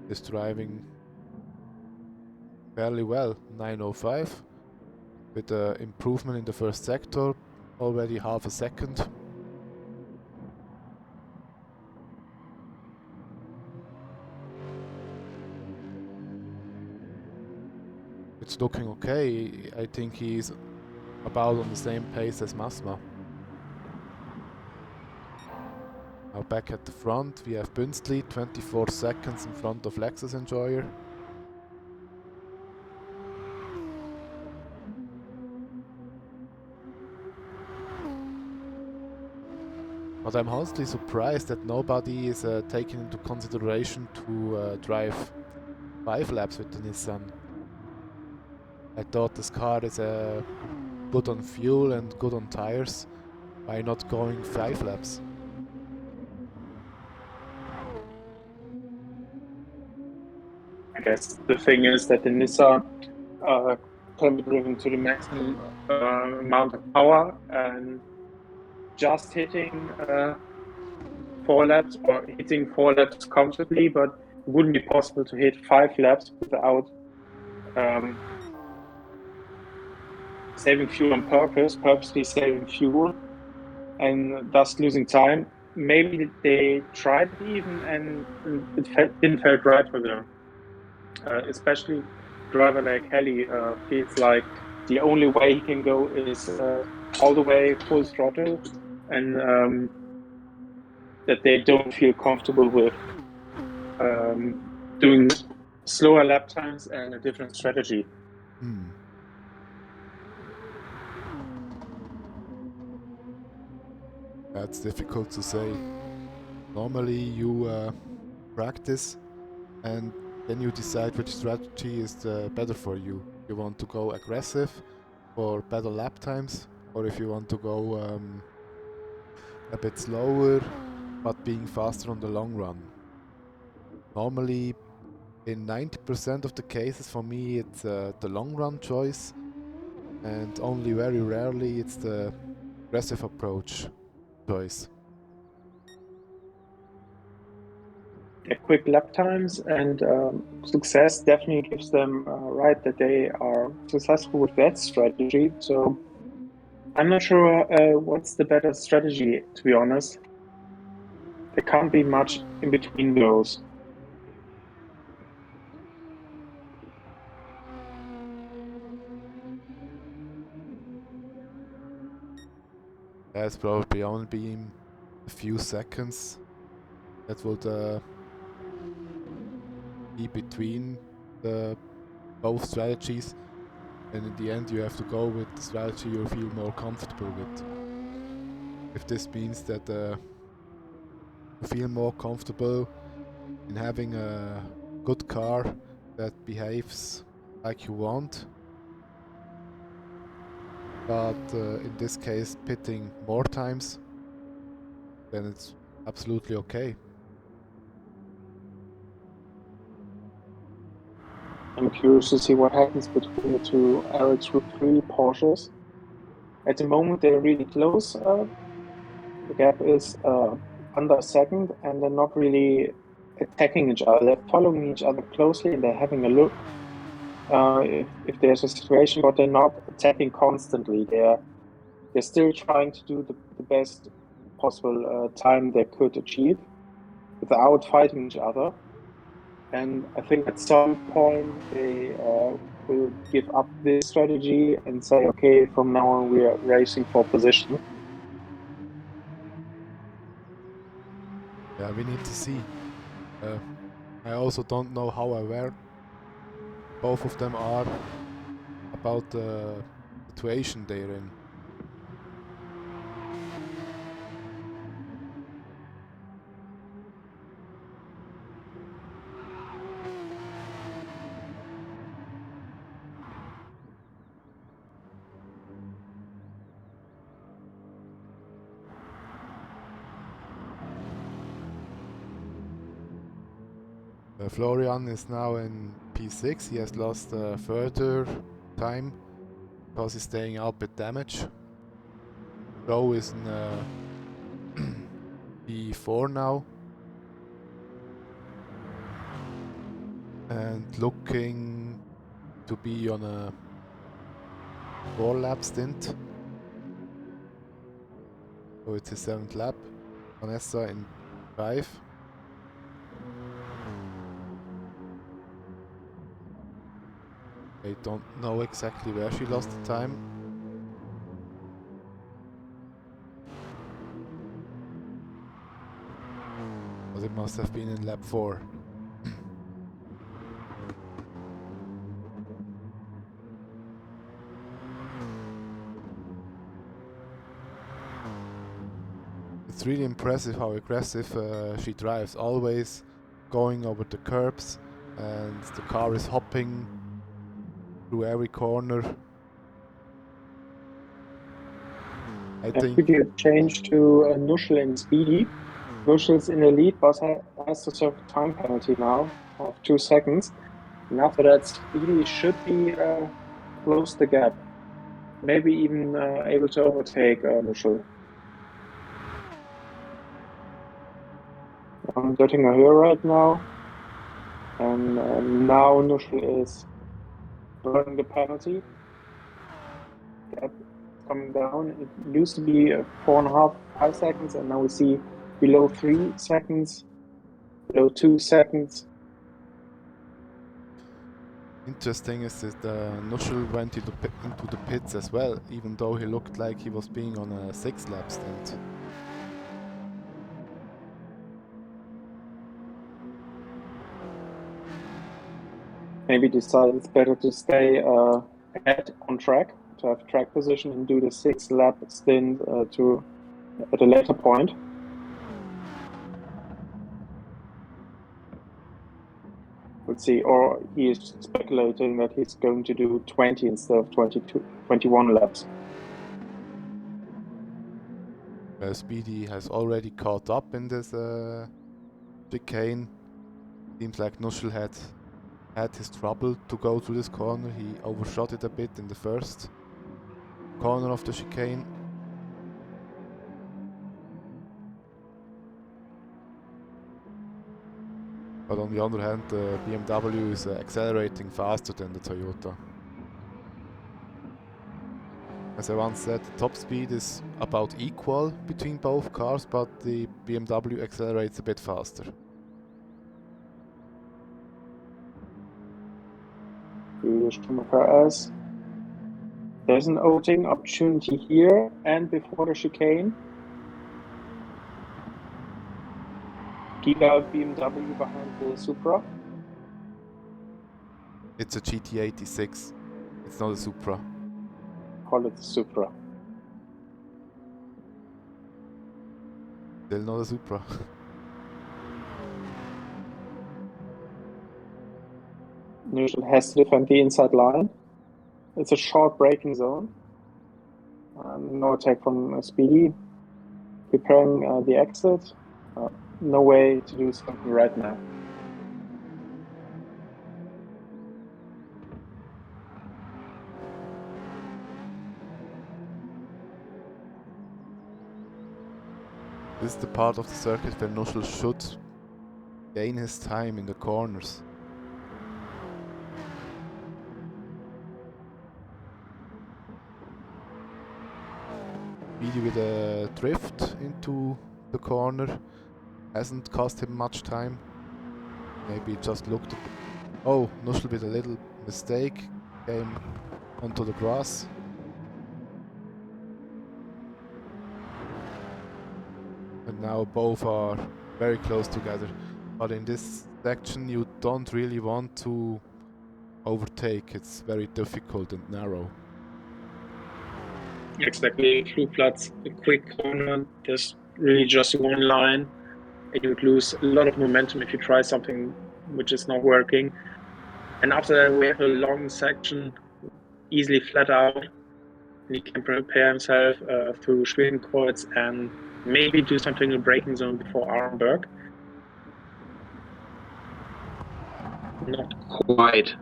is driving fairly well, 905, with an improvement in the first sector, already half a second. It's looking okay. I think he's about on the same pace as Masma. Now back at the front, we have Bünstli, 24 seconds in front of Lexus Enjoyer. But I'm honestly surprised that nobody is taking into consideration to drive 5 laps with the Nissan. I thought this car is good on fuel and good on tires. Why not going 5 laps? I guess the thing is that the Nissan can be driven to the maximum amount of power, and just hitting 4 laps or hitting 4 laps comfortably, but it wouldn't be possible to hit 5 laps without saving fuel on purpose, purposely saving fuel, and thus losing time. Maybe they tried it even, and it didn't feel right for them. Especially driver like Helly feels like the only way he can go is all the way full throttle, and that they don't feel comfortable with doing slower lap times and a different strategy. That's difficult to say. Normally you practice and then you decide which strategy is better for you. You want to go aggressive for better lap times, or if you want to go a bit slower, but being faster on the long run. Normally, in 90% of the cases for me, it's the long run choice, and only very rarely it's the aggressive approach choice. Their quick lap times and success definitely gives them right that they are successful with that strategy. So I'm not sure what's the better strategy, to be honest. There can't be much in between those. That's probably only been a few seconds that would be between the both strategies, and in the end you have to go with the strategy you feel more comfortable with. If this means that you feel more comfortable in having a good car that behaves like you want, but in this case pitting more times, then it's absolutely okay. I'm curious to see what happens between the two RX Group 3 Porsches. At the moment, they're really close. The gap is under a second, and they're not really attacking each other. They're following each other closely, and they're having a look if there's a situation, but they're not attacking constantly. They're still trying to do the best possible time they could achieve without fighting each other. And I think at some point they will give up this strategy and say, okay, from now on we are racing for position. Yeah, we need to see. I also don't know how aware both of them are about the situation they're in. Florian is now in P6. He has lost further time because he's staying out with damage. Joe is in P4 now and looking to be on a 4-lap stint. So it's his 7th lap. Vanessa in 5. I don't know exactly where she lost the time. But it must have been in lap 4. It's really impressive how aggressive she drives, always going over the curbs, and the car is hopping through every corner. I think If you change to Nuschel and Speedy, Nuschel's in the lead, but has to serve a time penalty now of 2 seconds. And after that, Speedy should be close the gap, maybe even able to overtake Nuschel. I'm getting a here right now, and now Nuschel is burning the penalty. Gap coming down. It used to be 4.5, 5 seconds, and now we see below 3 seconds, below 2 seconds. interesting is that Nuschel went into the pits as well, even though he looked like he was being on a 6-lap stint. Maybe decided it's better to stay ahead on track, to have track position and do the 6-lap stint at a later point. Let's see, or he is speculating that he's going to do 20 instead of 21 laps. Speedy has already caught up in this chicane. Seems like Nuschel had his trouble to go through this corner. He overshot it a bit in the first corner of the chicane. But on the other hand, the BMW is accelerating faster than the Toyota. As I once said, the top speed is about equal between both cars, but the BMW accelerates a bit faster. Schumacher. There's an overtaking opportunity here and before the chicane. Giga BMW behind the Supra. It's a GT86. It's not a Supra. Call it the Supra. Still not a Supra. Nürburgring has to defend the inside line. It's a short braking zone. No attack from Speedy. Preparing the exit. No way to do something right now. This is the part of the circuit where Nuschel should gain his time in the corners. Speedy with a drift into the corner hasn't cost him much time. Maybe he just looked at... Oh, Nuschel with a little mistake came onto the grass. And now both are very close together. But in this section you don't really want to overtake. It's very difficult and narrow. Exactly. Flugplatz, a quick corner. There's really just one line. And you would lose a lot of momentum if you try something which is not working. And after that, we have a long section, easily flat out. He can prepare himself through Schwedenkreuz and maybe do something in the braking zone before Arenberg. Not quite.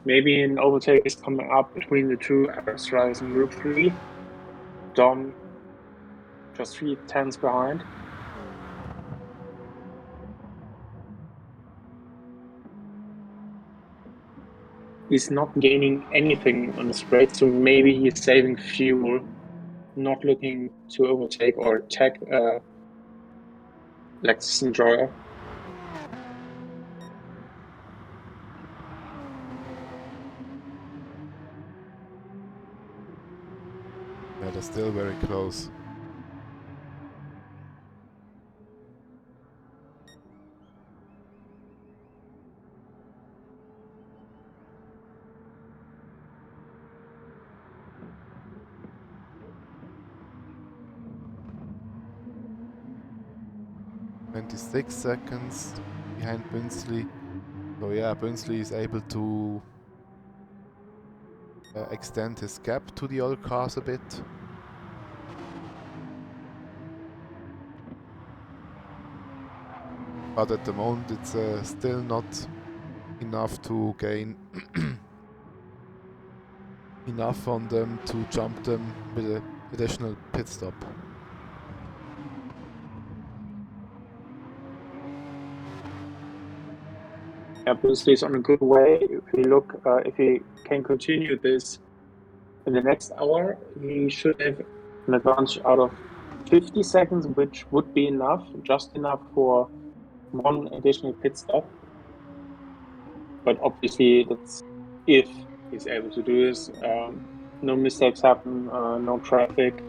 Maybe an overtake is coming up between the two Race in Group 3. Dom just 3 tenths behind. He's not gaining anything on the straight, so maybe he's saving fuel, not looking to overtake or attack Lexus Enjoyer. Yeah, they're still very close. "26 seconds behind Bünzli." So yeah, Bünzli is able to extend his gap to the other cars a bit. But at the moment it's still not enough to gain enough on them to jump them with an additional pit stop. Yeah, Bünzli is on a good way. If you look, if he can continue this in the next hour, he should have an advantage out of 50 seconds, which would be enough, just enough for one additional pit stop. But obviously, that's if he's able to do this. No mistakes happen, no traffic.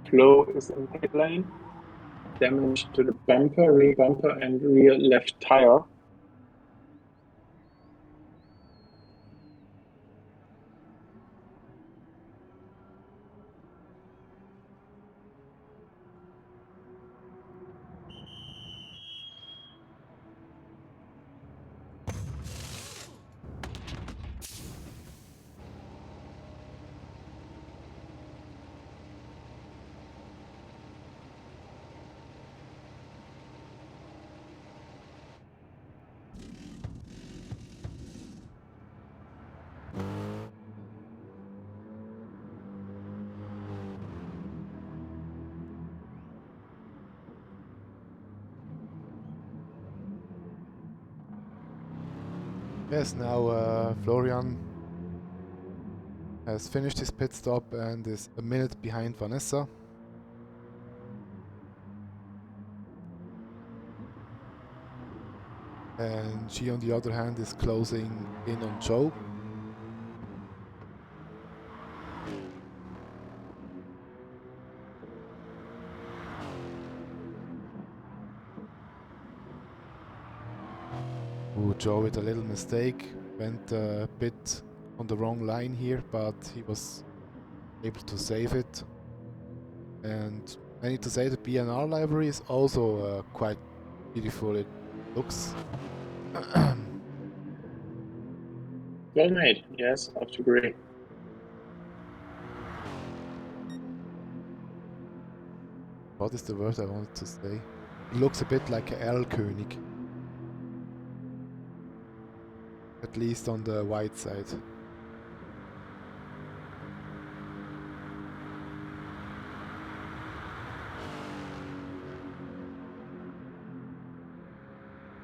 Flo is in pit lane. damage to the bumper, rear bumper, and rear left tire. Yes, now Florian has finished his pit stop and is a minute behind Vanessa. And she, on the other hand, is closing in on Joe. Ooh, Joe with a little mistake, went a bit on the wrong line here, but he was able to save it. And I need to say the BNR library is also quite beautiful. It looks Well made, yes, I have to agree. what is the word I wanted to say? It looks a bit like a Erlkönig. At least on the white side.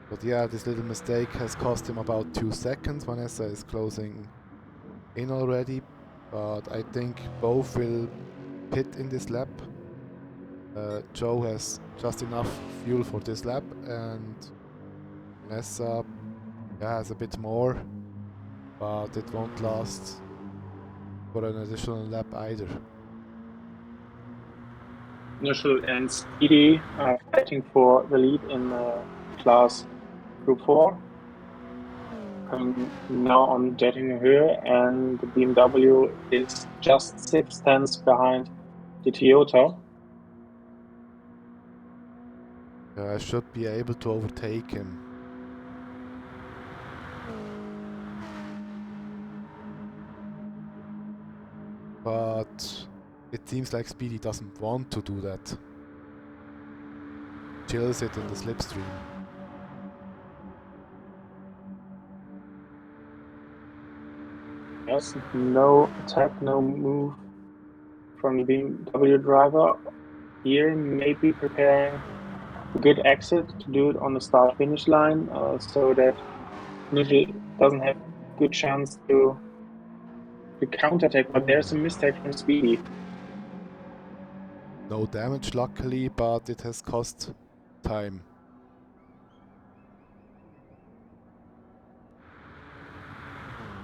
But yeah, this little mistake has cost him about 2 seconds. Vanessa is closing in already, but I think both will pit in this lap. Joe has just enough fuel for this lap, and Vanessa has a bit more, but it won't last for an additional lap either. Nordschleife and Speedy are fighting for the lead in class Group 4. Coming now on Jettinghöhe, and the BMW is just 6 tenths behind the Toyota. I should be able to overtake him. But it seems like Speedy doesn't want to do that. Chills it in the slipstream. Yes, no attack, no move from the BMW driver. Here, maybe preparing a good exit to do it on the start-finish line, so that Nigel doesn't have a good chance to counterattack, but there's a mistake from Speedy. No damage luckily, but it has cost time.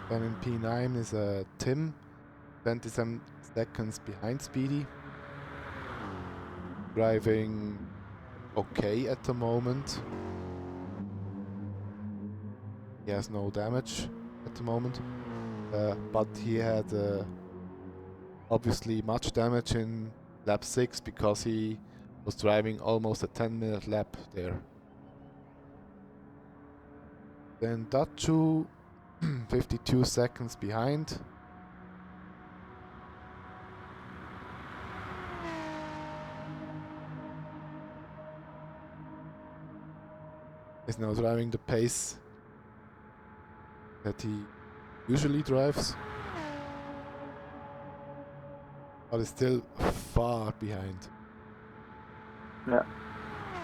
Then in P9 is Tim, 27 seconds behind Speedy. Driving okay at the moment. He has no damage at the moment. But he had obviously much damage in lap 6 because he was driving almost a 10-minute lap there. Then Dachu, 52 seconds behind. Is now driving the pace that he usually drives, but is still far behind. Yeah.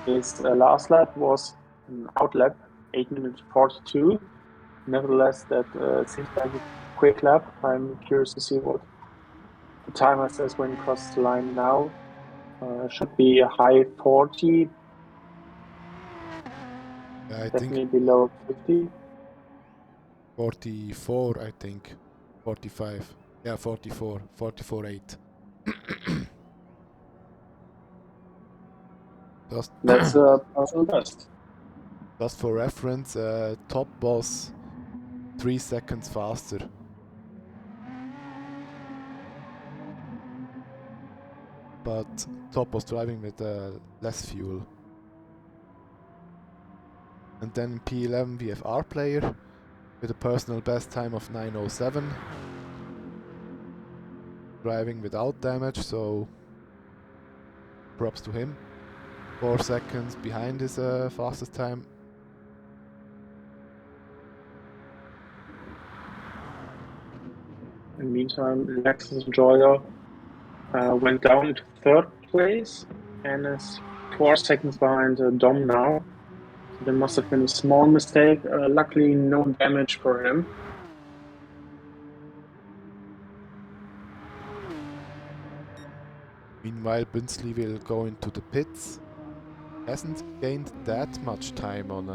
His last lap was an out lap, 8 minutes 42. Nevertheless, that seems like a quick lap. I'm curious to see what the timer says when he crosses the line now. Should be a high 40, I definitely think below 50. 44, I think. 45. Yeah, 44. 44.8. Just, That's personal best. just for reference, Top was 3 seconds faster. But Top was driving with less fuel. And then in P11 we have our player with a personal best time of 9:07. Driving without damage, so props to him. 4 seconds behind his fastest time. In the meantime, Lexus Enjoyer went down to third place and is 4 seconds behind Dom now. So there must have been a small mistake. Luckily, no damage for him. Meanwhile, Bünzli will go into the pits. Hasn't gained that much time on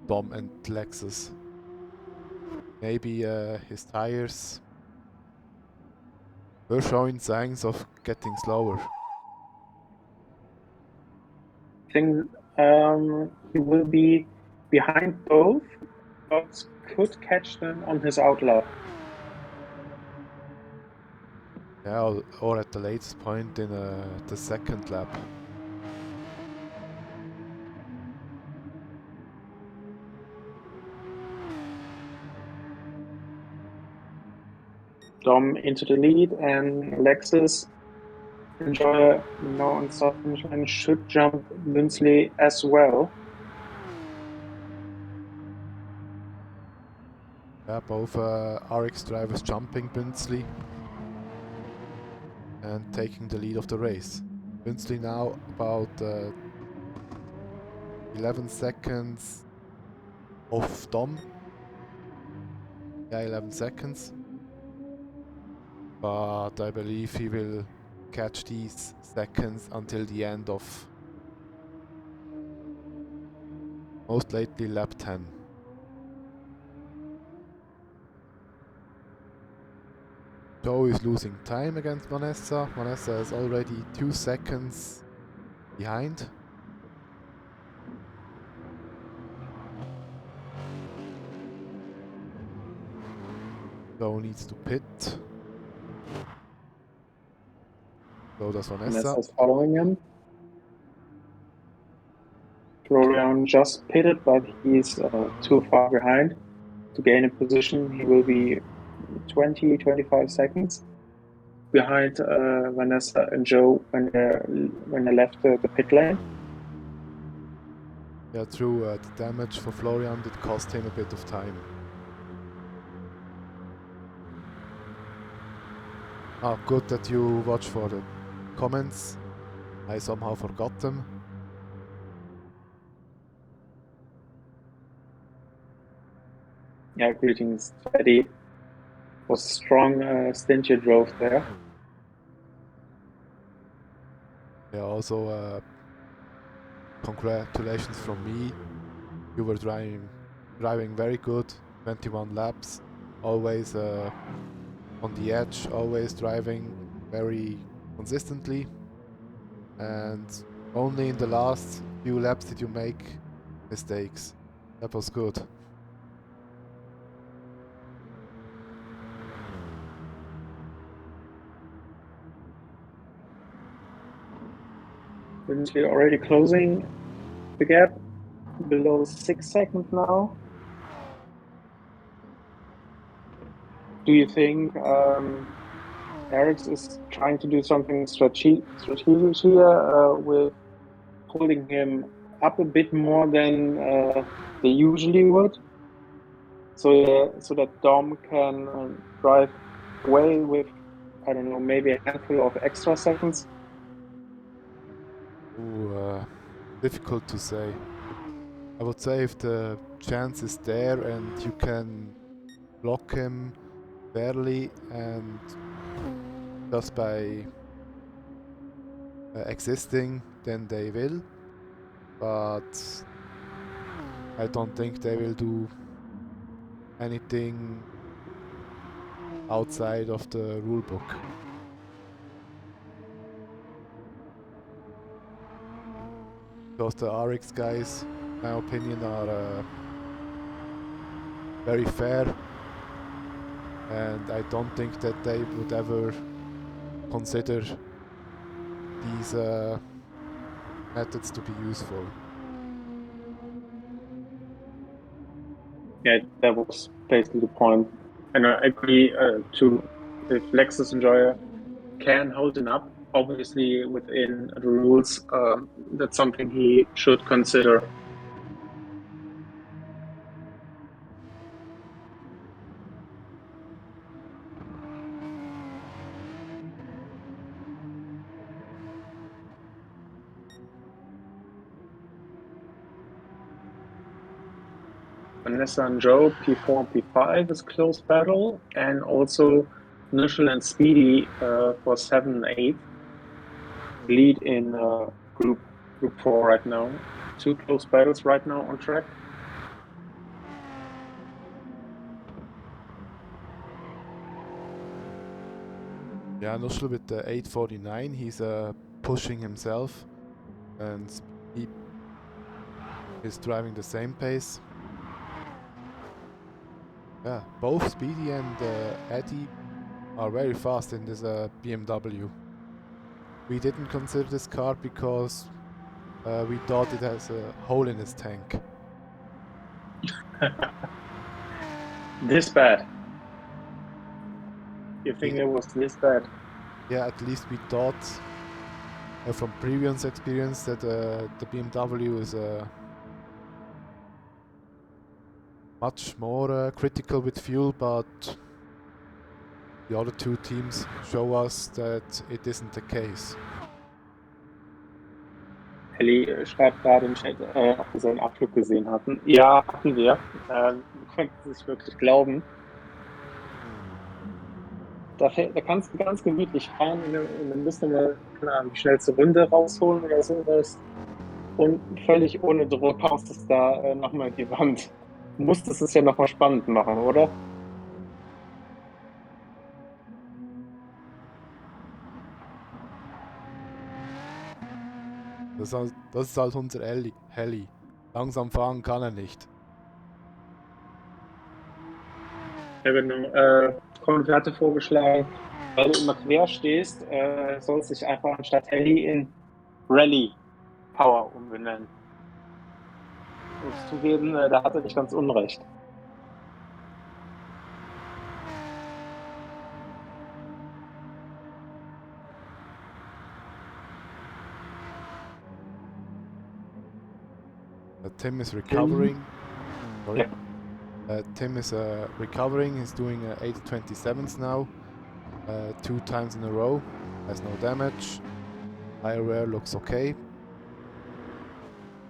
Dom and Lexus. Maybe his tires were showing signs of getting slower. I think he will be behind both, but could catch them on his outlap. Yeah, or at the latest point in the second lap. Dom into the lead, and Lexus Enjoyer now on start finish line should jump Bünzli as well. Yeah, both RX drivers jumping Bünzli and taking the lead of the race. Bünzli now about 11 seconds off Dom. Yeah, 11 seconds. But I believe he will catch these seconds until the end of most likely lap 10. Joe is losing time against Vanessa. Vanessa is already 2 seconds behind. Joe needs to pit. So does Vanessa. Vanessa's following him. Florian just pitted, but he's too far behind to gain a position. He will be 20-25 seconds behind Vanessa and Joe when they left the pit lane. Yeah, through the damage for Florian did cost him a bit of time. Ah, good that you watch for the comments. I somehow forgot them. Yeah, greetings, Eddie. Was a strong stint you drove there. Yeah, also congratulations from me. You were driving very good, 21 laps, always on the edge, always driving very consistently, and only in the last few laps did you make mistakes. That was good. Bünzli already closing the gap, below 6 seconds now. Do you think Erics is trying to do something strategic here with holding him up a bit more than they usually would, so that Dom can drive away with, I don't know, maybe a handful of extra seconds? Ooh, difficult to say. I would say if the chance is there and you can block him barely and just by existing, then they will. But I don't think they will do anything outside of the rulebook. because the RX guys, in my opinion, are very fair, and I don't think that they would ever consider these methods to be useful. Yeah, that was basically the point. And I agree too. If Lexus Enjoyer can hold it up, obviously within the rules, that's something he should consider. Vanessa and Joe, P4 and P5 is close battle, and also Nishal and Speedy for 7 and 8 lead in group 4 right now. 2 close battles right now on track. Yeah, Nuschel with the 849, he's pushing himself, and he is driving the same pace. Yeah, both Speedy and Eddie are very fast in this BMW. We didn't consider this car because we thought it has a hole in its tank. This bad? You think it was this bad? Yeah, at least we thought from previous experience that the BMW is much more critical with fuel, but the other two teams show us that it isn't the case. Ellie schreibt gerade im Chat, ob wir seinen Abflug gesehen hatten. Ja, hatten wir. Wir konnten es nicht wirklich glauben. Da kannst du ganz gemütlich fahren und dann musst du mal, keine Ahnung, die schnellste Runde rausholen oder sowas. Und völlig ohne Druck haust es da nochmal in die Wand. Du musstest es ja nochmal spannend machen, oder? Das ist halt unser Heli. Langsam fahren kann er nicht. Ja, genau. Colin hatte vorgeschlagen, weil du immer quer stehst, sollst du dich einfach anstatt Heli in Rally Power umbenennen. Ich muss zugeben, da hat er nicht ganz unrecht. Tim is recovering. Sorry. Yeah. Tim is recovering. He's doing 827s now. 2 times in a row. Has no damage. Higher wear looks okay.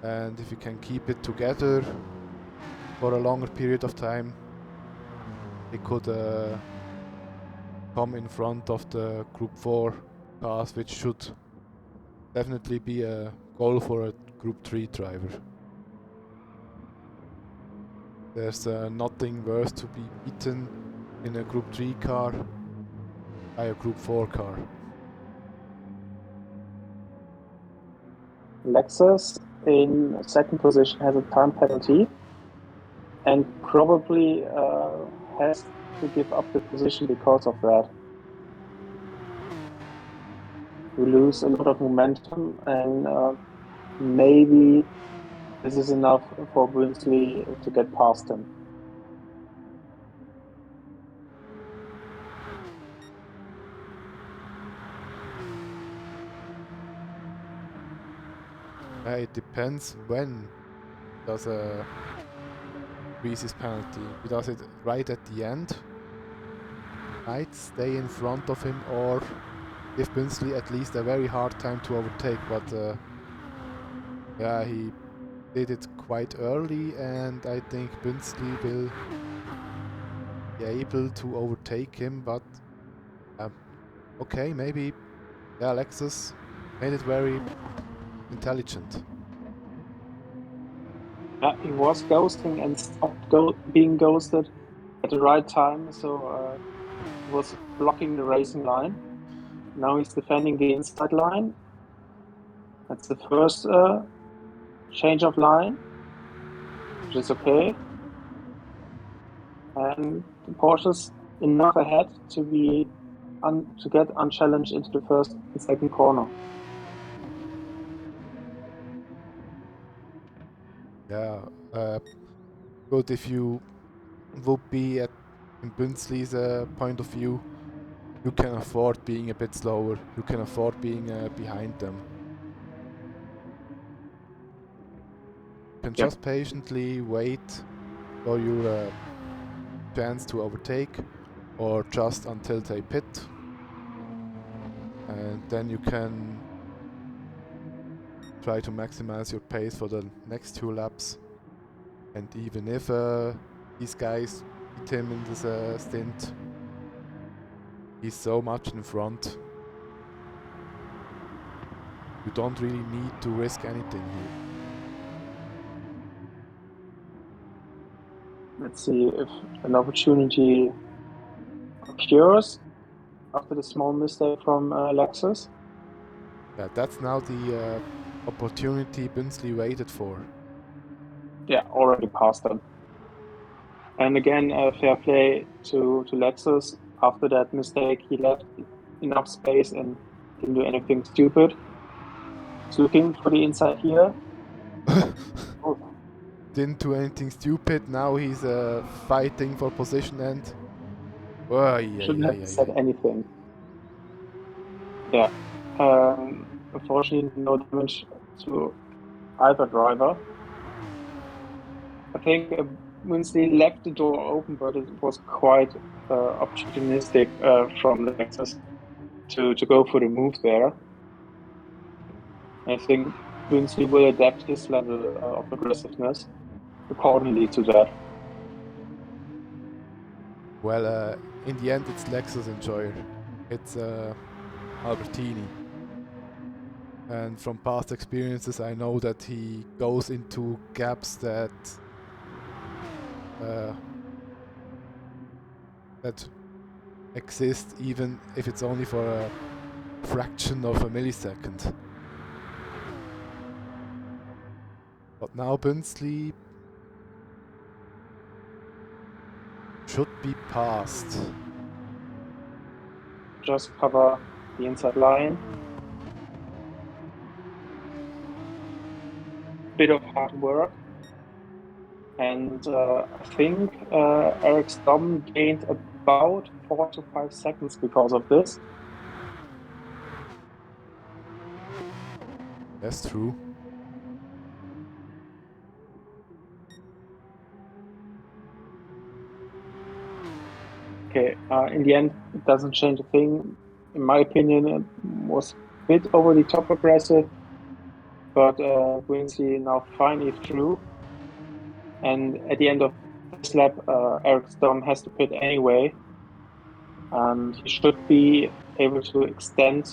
And if you can keep it together for a longer period of time, he could come in front of the Group 4 cars, which should definitely be a goal for a Group 3 driver. There's nothing worse to be beaten in a Group 3 car by a Group 4 car. Lexus in second position has a time penalty and probably has to give up the position because of that. We lose a lot of momentum, and maybe this is enough for Brinsley to get past him. It depends when does Reese's penalty. If he does it right at the end, might stay in front of him, or give Brinsley at least a very hard time to overtake. But yeah, he did it quite early, and I think Brinsley will be able to overtake him. But okay, maybe Lexus made it very intelligent. He was ghosting and stopped being ghosted at the right time, so he was blocking the racing line. Now he's defending the inside line. That's the first change of line, which is okay. And the Porsche's enough ahead to get unchallenged into the first and second corner. Yeah, good if you would be in Bünzli's point of view. You can afford being a bit slower. You can afford being behind them. You can just patiently wait for your chance to overtake, or just until they pit, and then you can try to maximize your pace for the next 2 laps. And even if these guys beat him in this stint, he's so much in front. You don't really need to risk anything here. Let's see if an opportunity occurs after the small mistake from Lexus. Yeah, that's now the opportunity Bünzli waited for. Yeah, already passed them. And again, fair play to Lexus. After that mistake, he left enough space and didn't do anything stupid. He's looking for the inside here. Oh. Didn't do anything stupid. Now he's fighting for position and... Oh, Shouldn't have said anything. Yeah. Unfortunately, no damage to either driver. I think Winsley left the door open, but it was quite opportunistic from Lexus to go for the move there. I think Winsley will adapt his level of aggressiveness accordingly to that. Well, in the end, it's Lexus enjoyer. It's Albertini. And from past experiences, I know that he goes into gaps that exist, even if it's only for a fraction of a millisecond. But now Bünzli should be passed. Just cover the inside line. Bit of hard work. And I think Eric Stom gained about 4 to 5 seconds because of this. That's true. Okay, in the end, it doesn't change a thing. In my opinion, it was a bit over the top aggressive, but Winsley now finally through. And at the end of this lap, Eric Stom has to pit anyway. And he should be able to extend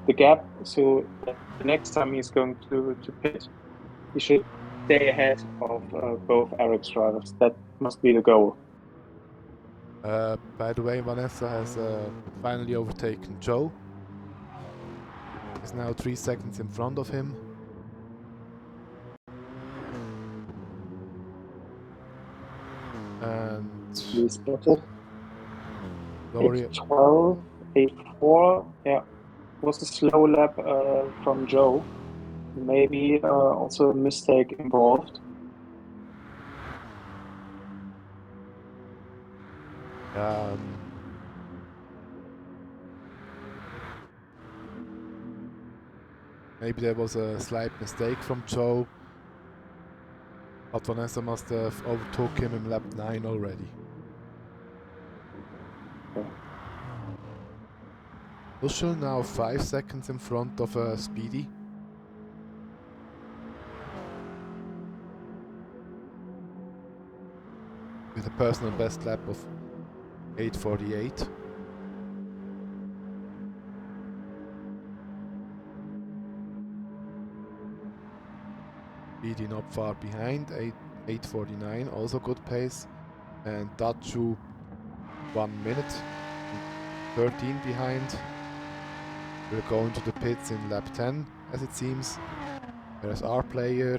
the gap, so that the next time he's going to pit, he should stay ahead of both Eric's drivers. That must be the goal. By the way, Vanessa has finally overtaken Joe. He's now 3 seconds in front of him. And He spotted. Gloria 8:12, 8:4. Yeah, was a slow lap from Joe. Maybe also a mistake involved. Maybe there was a slight mistake from Joe, but Vanessa must have overtook him in lap 9 already. Okay. Bushel now 5 seconds in front of Speedy. With a personal best lap of 8:48. Speedy not far behind, 8:49, also good pace. And Dachu 1 minute, 13 behind. We'll go into the pits in lap 10, as it seems. Whereas our player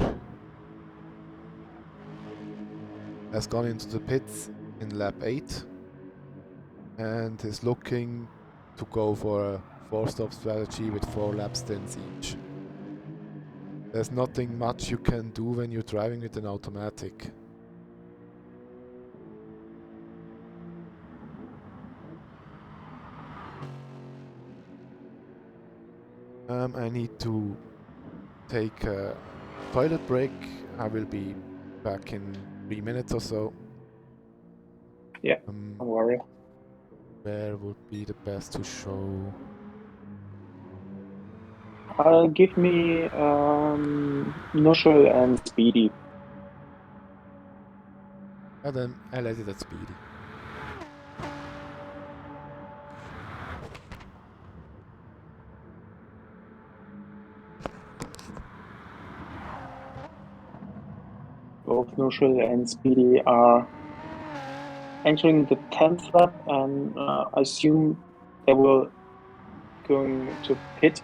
has gone into the pits in lap 8 and is looking to go for a 4-stop strategy with 4 lap stints each. There's nothing much you can do when you're driving with an automatic. I need to take a toilet break. I will be back in 3 minutes or so. Yeah, don't worry. Where would be the best to show? Give me Nuschel and Speedy. And then I let it at Speedy. Both Nuschel and Speedy are entering the 10th lap, and I assume they will going to pit.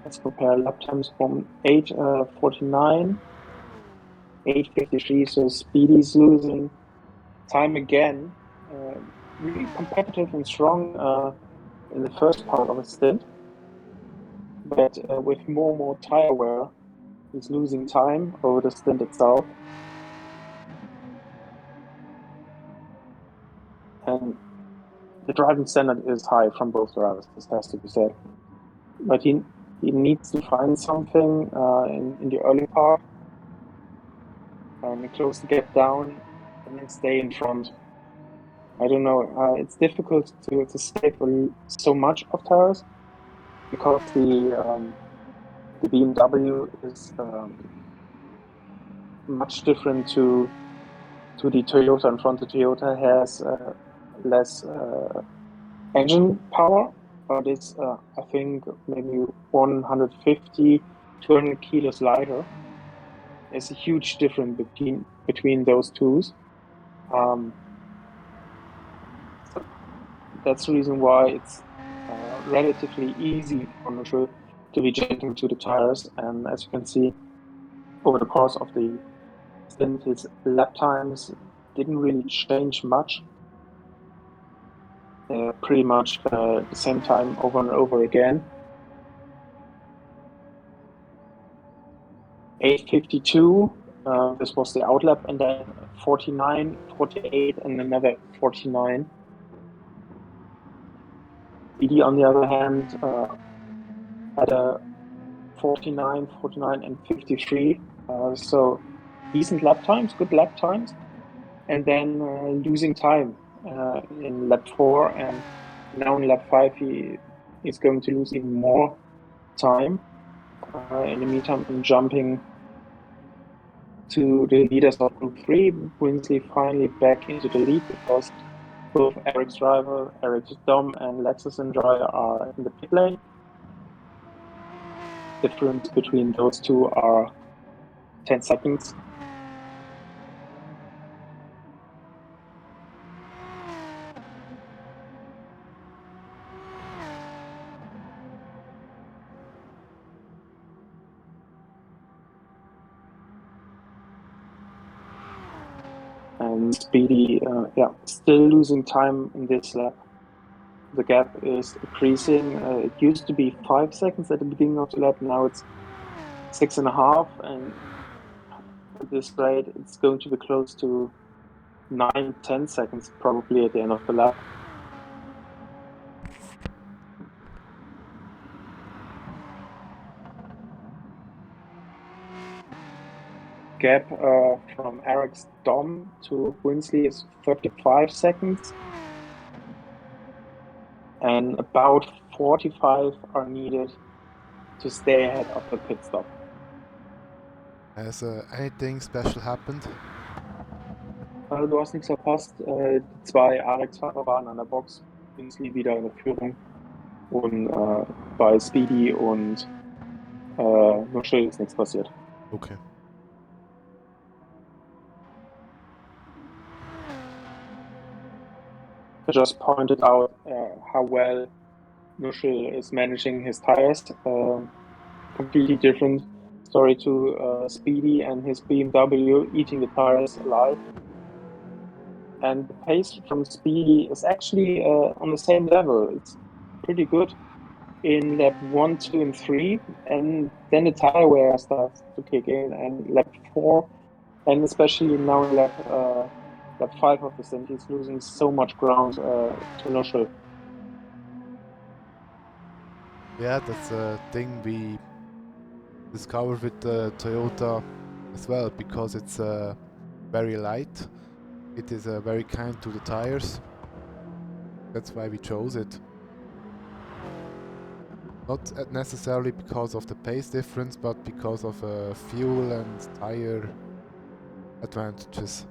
Let's compare lap times from 8:49, 8:53. So Speedy's losing time again. Really competitive and strong in the first part of his stint, but with more and more tire wear, he's losing time over the stint itself. And the driving standard is high from both drivers, this has to be said. But he needs to find something in the early part and close the gap down and then stay in front. I don't know. It's difficult to save so much of tires because the BMW is much different to the Toyota in front. The Toyota has less engine power, but it's I think maybe 150, 200 kilos lighter. There's a huge difference between those two. So that's the reason why it's relatively easy for Nordschleife to be gentle to the tires. And as you can see, over the course of the stint, his lap times didn't really change much. Pretty much the same time over and over again. 8:52, this was the outlap, and then 49, 48, and another 49. BD, on the other hand, had a 49, 49, and 53. So decent lap times, good lap times, and then losing time in lap 4, and now in lap 5 he is going to lose even more time. In the meantime, I'm jumping to the leaders of Group 3. Winsley finally back into the lead because both Eric's driver, Eric's Dom, and Lexus Enjoy are in the pit lane. Difference between those two are 10 seconds. And Speedy, still losing time in this lap. The gap is increasing. It used to be 5 seconds at the beginning of the lap. Now it's 6.5, and at this rate, it's going to be close to 9-10 seconds probably at the end of the lap. Gap from Eric's Dom to Winsley is 35 seconds, and about 45 are needed to stay ahead of the pit stop. Has anything special happened? Du hast nichts verpasst. Die 2 Alex-Fahrer waren an der Box, Winsley wieder in der Führung, und bei Speedy und Nuschel ist nichts passiert. Okay. I just pointed out how well Nuschel is managing his tires. Completely different Story to Speedy and his BMW eating the tires alive. And the pace from Speedy is actually on the same level. It's pretty good in lap 1, 2, and 3, and then the tire wear starts to kick in, and lap 4, and especially now in lap 5 of the stint, he's losing so much ground to Nuschel. Yeah, that's a thing we discovered with the Toyota as well, because it's very light. It is very kind to the tires. That's why we chose it. Not necessarily because of the pace difference, but because of fuel and tire advantages.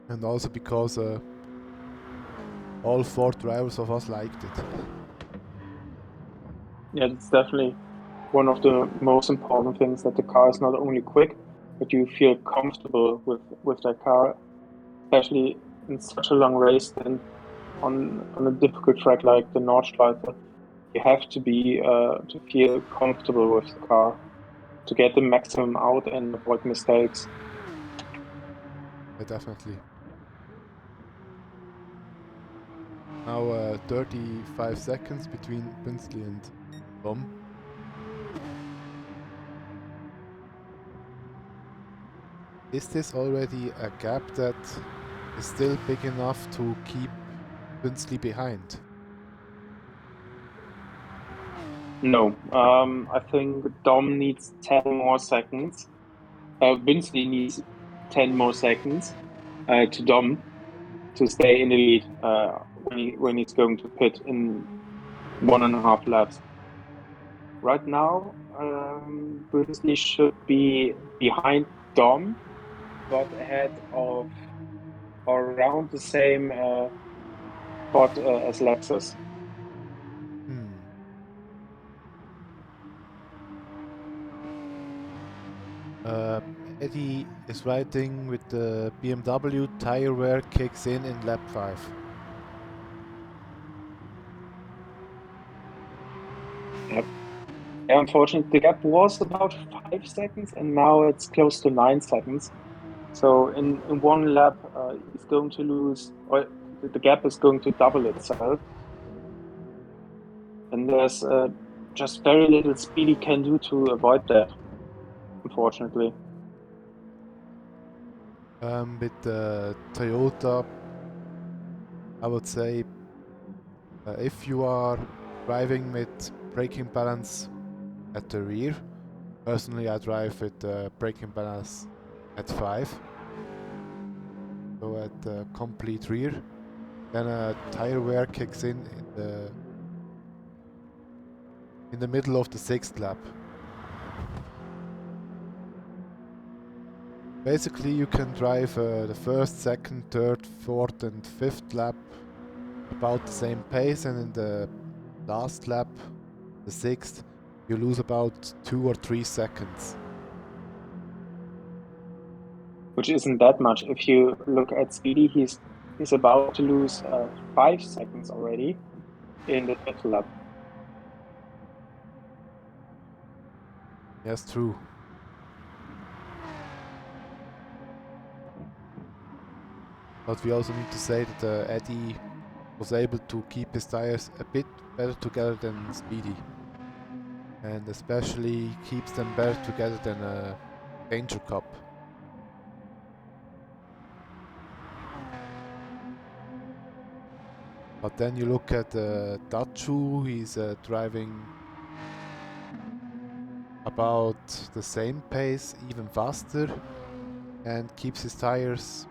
And also because all 4 drivers of us liked it. Yeah, it's definitely one of the most important things, that the car is not only quick, but you feel comfortable with that car, especially in such a long race and on a difficult track like the Nordschleife. You have to be to feel comfortable with the car to get the maximum out and avoid mistakes. Yeah, definitely. Now 35 seconds between Bünzli and Tom. Is this already a gap that is still big enough to keep Bünzli behind? No, I think Dom needs 10 more seconds. Winsley needs 10 more seconds to Dom to stay in the lead when he's going to pit in 1.5 laps. Right now, Winsley should be behind Dom, but ahead of around the same spot as Lexus. Hmm. Uh, Eddie is riding with the BMW. Tire wear kicks in lap 5. Yep. Yeah, unfortunately, the gap was about 5 seconds, and now it's close to 9 seconds. So in one lap, he's going to lose, or the gap is going to double itself. And there's just very little Speedy can do to avoid that, unfortunately. With the Toyota, I would say if you are driving with braking balance at the rear, personally I drive with braking balance at 5, so at the complete rear, then a tire wear kicks in the middle of the 6th lap. Basically you can drive the 1st, 2nd, 3rd, 4th and 5th lap about the same pace, and in the last lap, the 6th, you lose about 2 or 3 seconds. Which isn't that much. If you look at Speedy, he's about to lose 5 seconds already in the 5th lap. Yes, true. But we also need to say that Eddie was able to keep his tires a bit better together than Speedy. And especially keeps them better together than a Danger Cup. But then you look at Dachu, he's driving about the same pace, even faster, and keeps his tires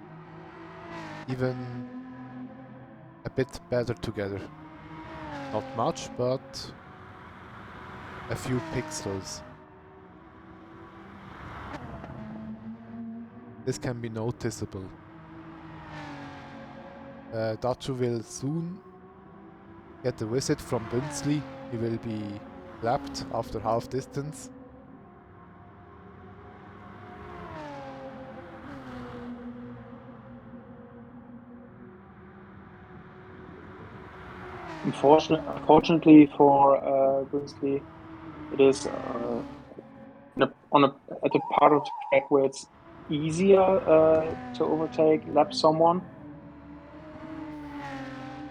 even a bit better together. Not much, but a few pixels. This can be noticeable. Dachu will soon get a visit from Bünzli. He will be lapped after half distance. Unfortunately for Winsley, it is at a part of the track where it's easier to overtake, lap someone.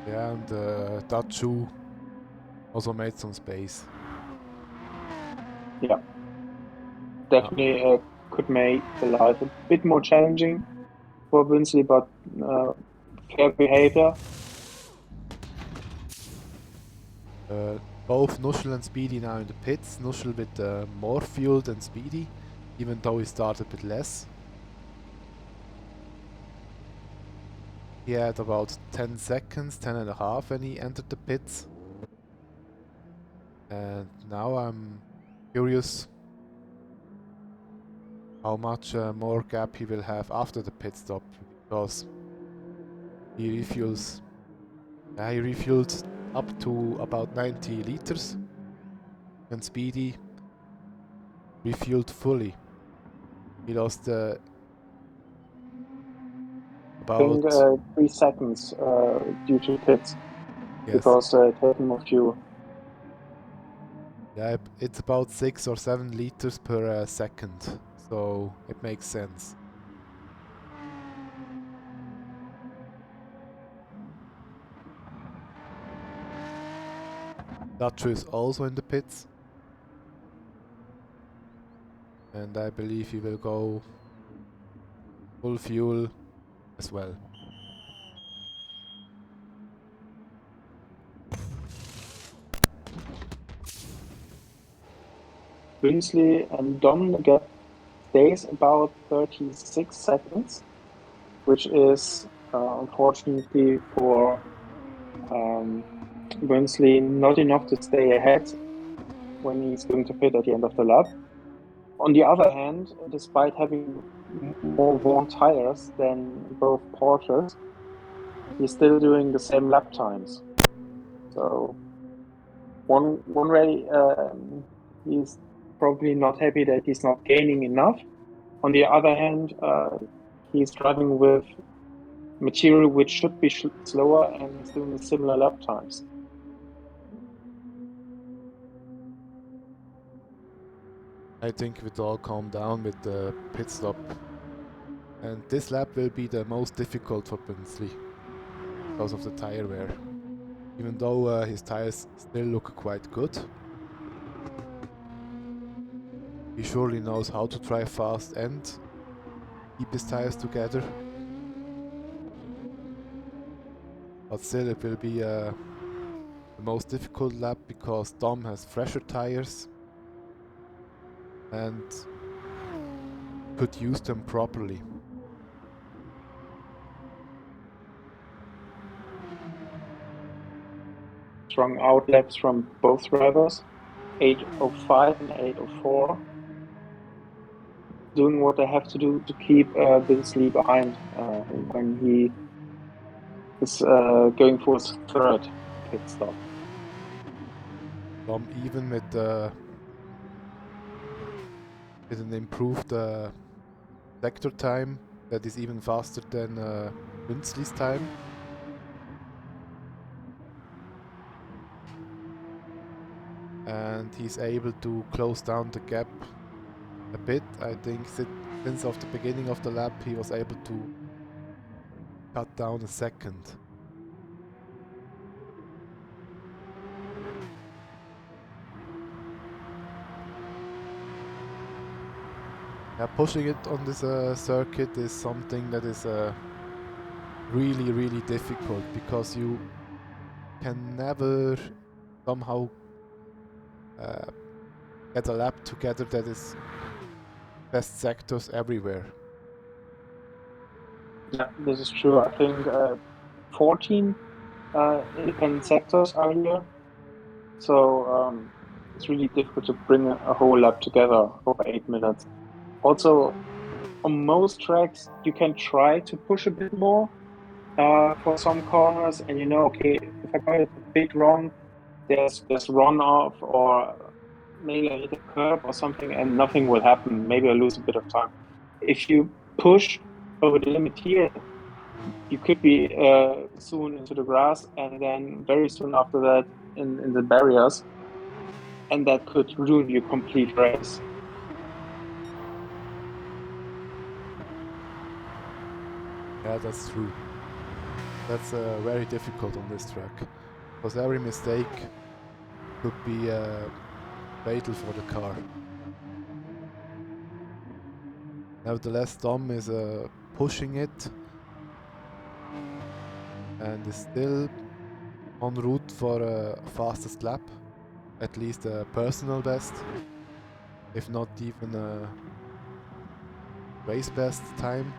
Yeah, and that shoe also made some space. Yeah, definitely could make the life a bit more challenging for Winsley, but fair behavior. Both Nuschel and Speedy now in the pits. Nuschel with more fuel than Speedy, even though he started with less. He had about 10 seconds, 10 and a half when he entered the pits. And now I'm curious how much more gap he will have after the pit stop, because he refuels. He refueled up to about 90 liters, and Speedy refueled fully. He lost I about think 3 seconds due to pits yes, because taking more fuel. yeah, it's about 6 or 7 liters per second, so it makes sense. Dutcher is also in the pits, and I believe he will go full fuel as well. Winsley and Dom stays about 36 seconds, which is unfortunately for Winsley not enough to stay ahead when he's going to pit at the end of the lap. On the other hand, despite having more worn tires than both Porsches, he's still doing the same lap times. So one way he's probably not happy that he's not gaining enough. On the other hand, he's driving with material which should be slower, and he's doing similar lap times. I think it will all calm down with the pit stop. And this lap will be the most difficult for Winsley because of the tire wear. Even though his tires still look quite good, he surely knows how to drive fast and keep his tires together. But still, it will be the most difficult lap because Dom has fresher tires and could use them properly. Strong outlaps from both drivers, 8:05 and 8:04, doing what they have to do to keep Winsley behind when he is going for his third pit stop. Dom even with an improved sector time that is even faster than Winsley's time. And he's able to close down the gap a bit. I think since of the beginning of the lap he was able to cut down a second. Yeah, pushing it on this circuit is something that is really, really difficult because you can never somehow get a lap together that is best sectors everywhere. Yeah, this is true. I think 14 independent sectors are here. So it's really difficult to bring a whole lap together over 8 minutes. Also, on most tracks, you can try to push a bit more for some corners, and okay, if I got it a bit wrong, there's runoff, or maybe I hit a curb or something, and nothing will happen. Maybe I lose a bit of time. If you push over the limit here, you could be soon into the grass, and then very soon after that in the barriers. and that could ruin your complete race. Yeah, that's true. That's very difficult on this track, because every mistake could be fatal for the car. Nevertheless, Dom is pushing it and is still en route for fastest lap, at least a personal best, if not even a race best time.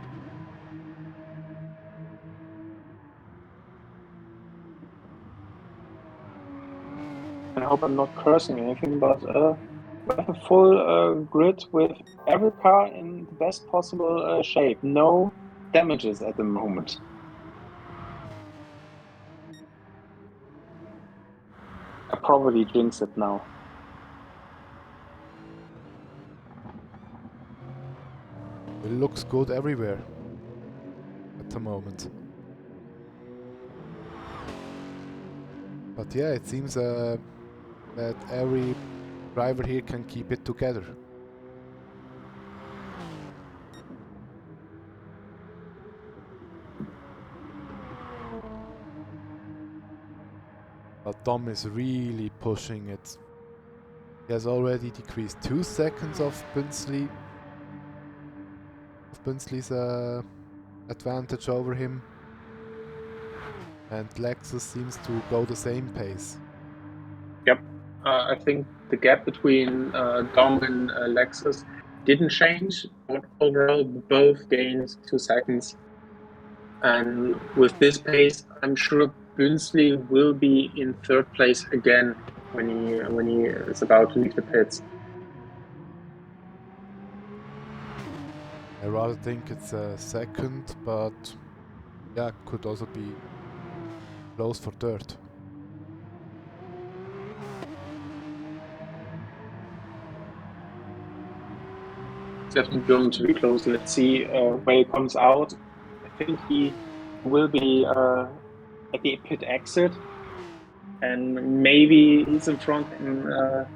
I hope I'm not cursing anything, but we have a full grid with every car in the best possible shape. No damages at the moment. I probably jinx it now. It looks good everywhere at the moment. But yeah, it seems that every driver here can keep it together. But Dom is really pushing it. He has already decreased 2 seconds of Bunsley's advantage over him. And Lexus seems to go the same pace. Yep. I think the gap between Dom and Lexus didn't change, but overall both gained 2 seconds. And with this pace, I'm sure Bunsley will be in third place again when he is about to leave the pits. I rather think it's a second, but yeah, could also be close for third. It's definitely going to be close. Let's see where he comes out. I think he will be at the pit exit, and maybe he's in front and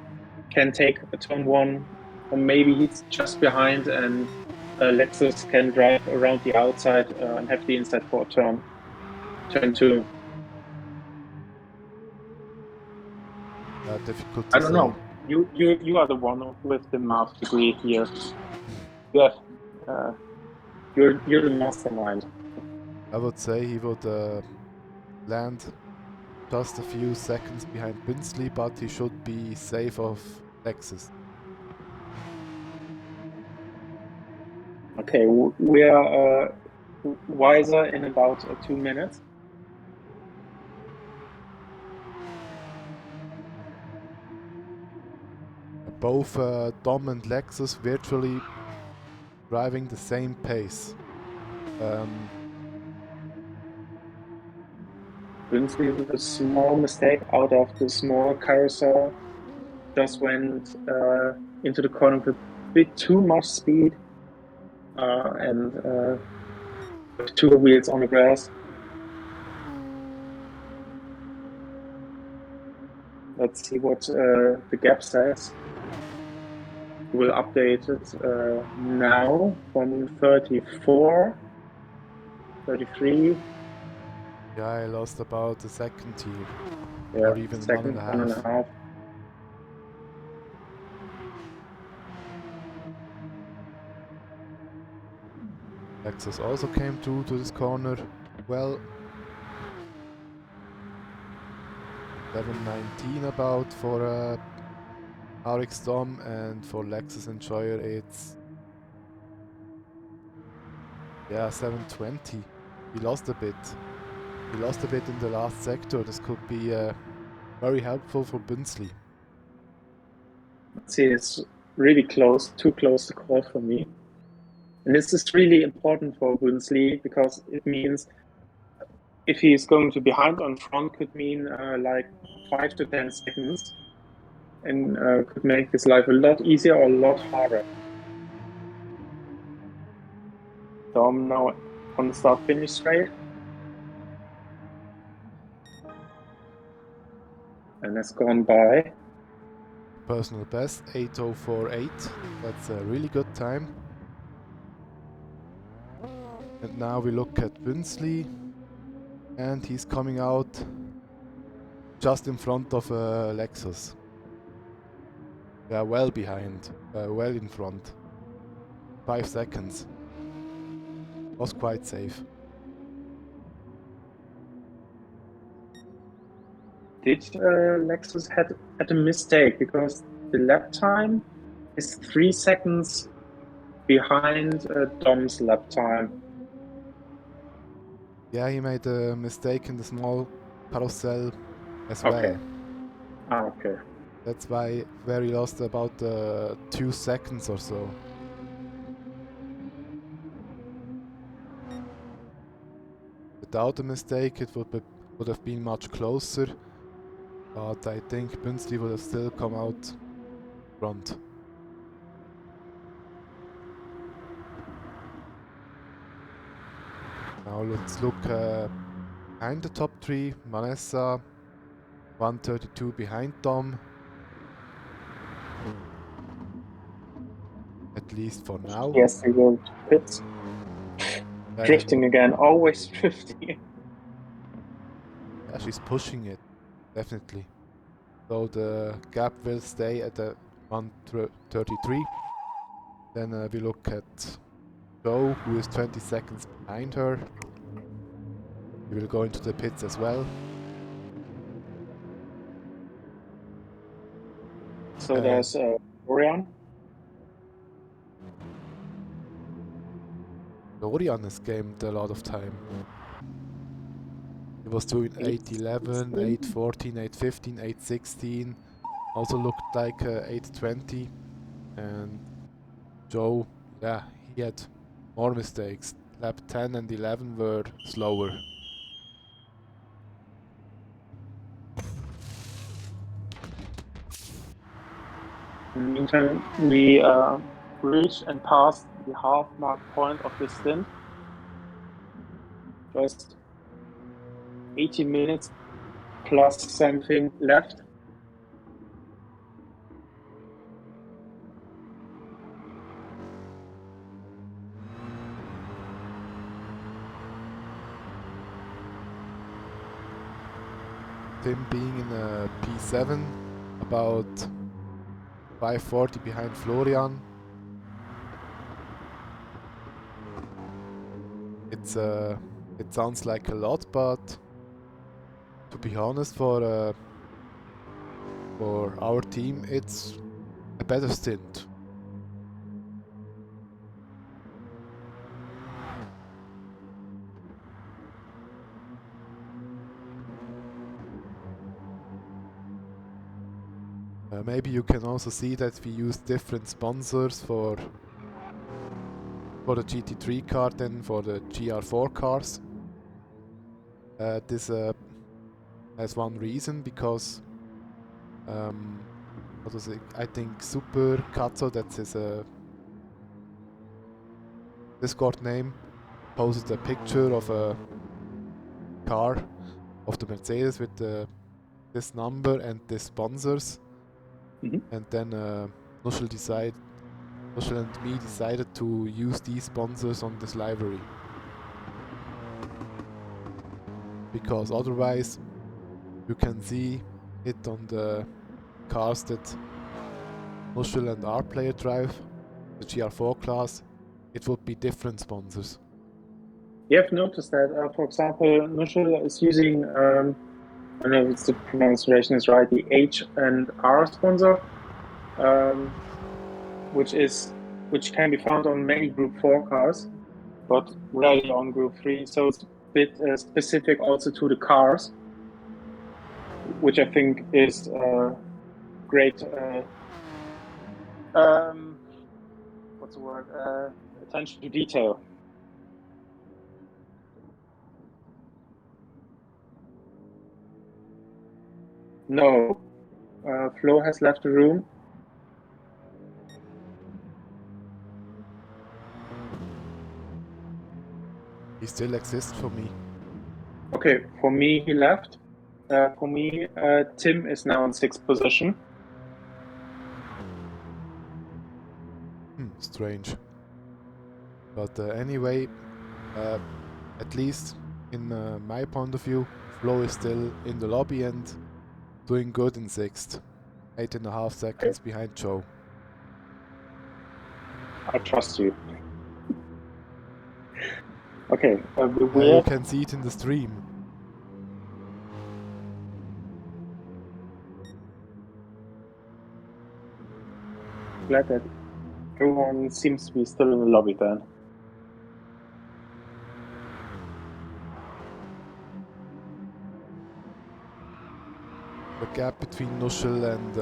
can take a turn 1, or maybe he's just behind and Lexus can drive around the outside and have the inside for a turn 2. Difficult to I don't say. know. You are the one with the math degree here. You have, you're the mastermind. I would say he would land just a few seconds behind Bunsley, but he should be safe of Lexus. Okay, we are wiser in about 2 minutes. Both Dom and Lexus virtually driving the same pace. Bunsley with a small mistake out of the small carousel just went into the corner with a bit too much speed and with 2 wheels on the grass. Let's see what the gap says. We'll update it now from 34, 33. Yeah, I lost about a second here. Yeah, Or even second, 1.5. Lexus also came through to this corner. Well, 7:19 about for RX Dom, and for Lexus Enjoyer it's 7:20. We lost a bit. We lost a bit in the last sector. This could be very helpful for Bunsley. See, it's really close, too close to call for me. And this is really important for Bunsley because it means if he's going to behind on front, could mean like 5 to 10 seconds, and could make his life a lot easier or a lot harder. Dom now on the start finish straight. And that's gone by. personal best, 8:04.8. That's a really good time. And now we look at Bünzli, and he's coming out just in front of Lexus. Yeah, well behind, well in front. 5 seconds. Was quite safe. Did Lexus had a mistake because the lap time is 3 seconds behind Dom's lap time. Yeah, he made a mistake in the small carousel as Okay. well. Okay. That's why he lost about 2 seconds or so. Without a mistake, it would have been much closer, but I think Bünzli would have still come out front. Now let's look behind the top 3. Vanessa, 1:32 behind Tom. At least for now. Yes, they go to pits. Drifting again, always drifting. Yeah, she's pushing it, definitely. So the gap will stay at 1:33. Then we look at Joe, who is 20 seconds behind her. He will go into the pits as well. So there's Florian. Florian has gained a lot of time. He was doing 8:11, 8:14, 8:15, 8:16. Also looked like 8:20. And Joe, yeah, he had more mistakes. Lap 10 and 11 were slower. In the meantime, we reached and passed the half mark point of the stint. Just 80 minutes plus something left. Tim being in a P7, about 5:40 behind Florian. It sounds like a lot, but to be honest, for our team, it's a better stint. Maybe you can also see that we use different sponsors for the GT3 car than for the GR4 cars. This has one reason, because what was it? I think Super Cazzo, that's his Discord name, posted a picture of a car of the Mercedes with this number and the sponsors. And then Nuschel and me decided to use these sponsors on this livery. Because otherwise, you can see it on the cars that Nuschel and our player drive, the GR4 class. It would be different sponsors. You have noticed that, for example, Nuschel is using, I don't know if the pronunciation is right, the H and R sponsor, which can be found on many Group 4 cars, but rarely on Group 3. So it's a bit specific also to the cars, which I think is great. What's the word? Attention to detail. No, Flo has left the room. He still exists for me. Okay, for me he left. For me, Tim is now in 6th position. strange. But anyway, at least in my point of view, Flo is still in the lobby and doing good in 6th. 8.5 seconds behind Joe. I trust you. Okay, You can see it in the stream. Glad that everyone seems to be still in the lobby then. The gap between Nuschel and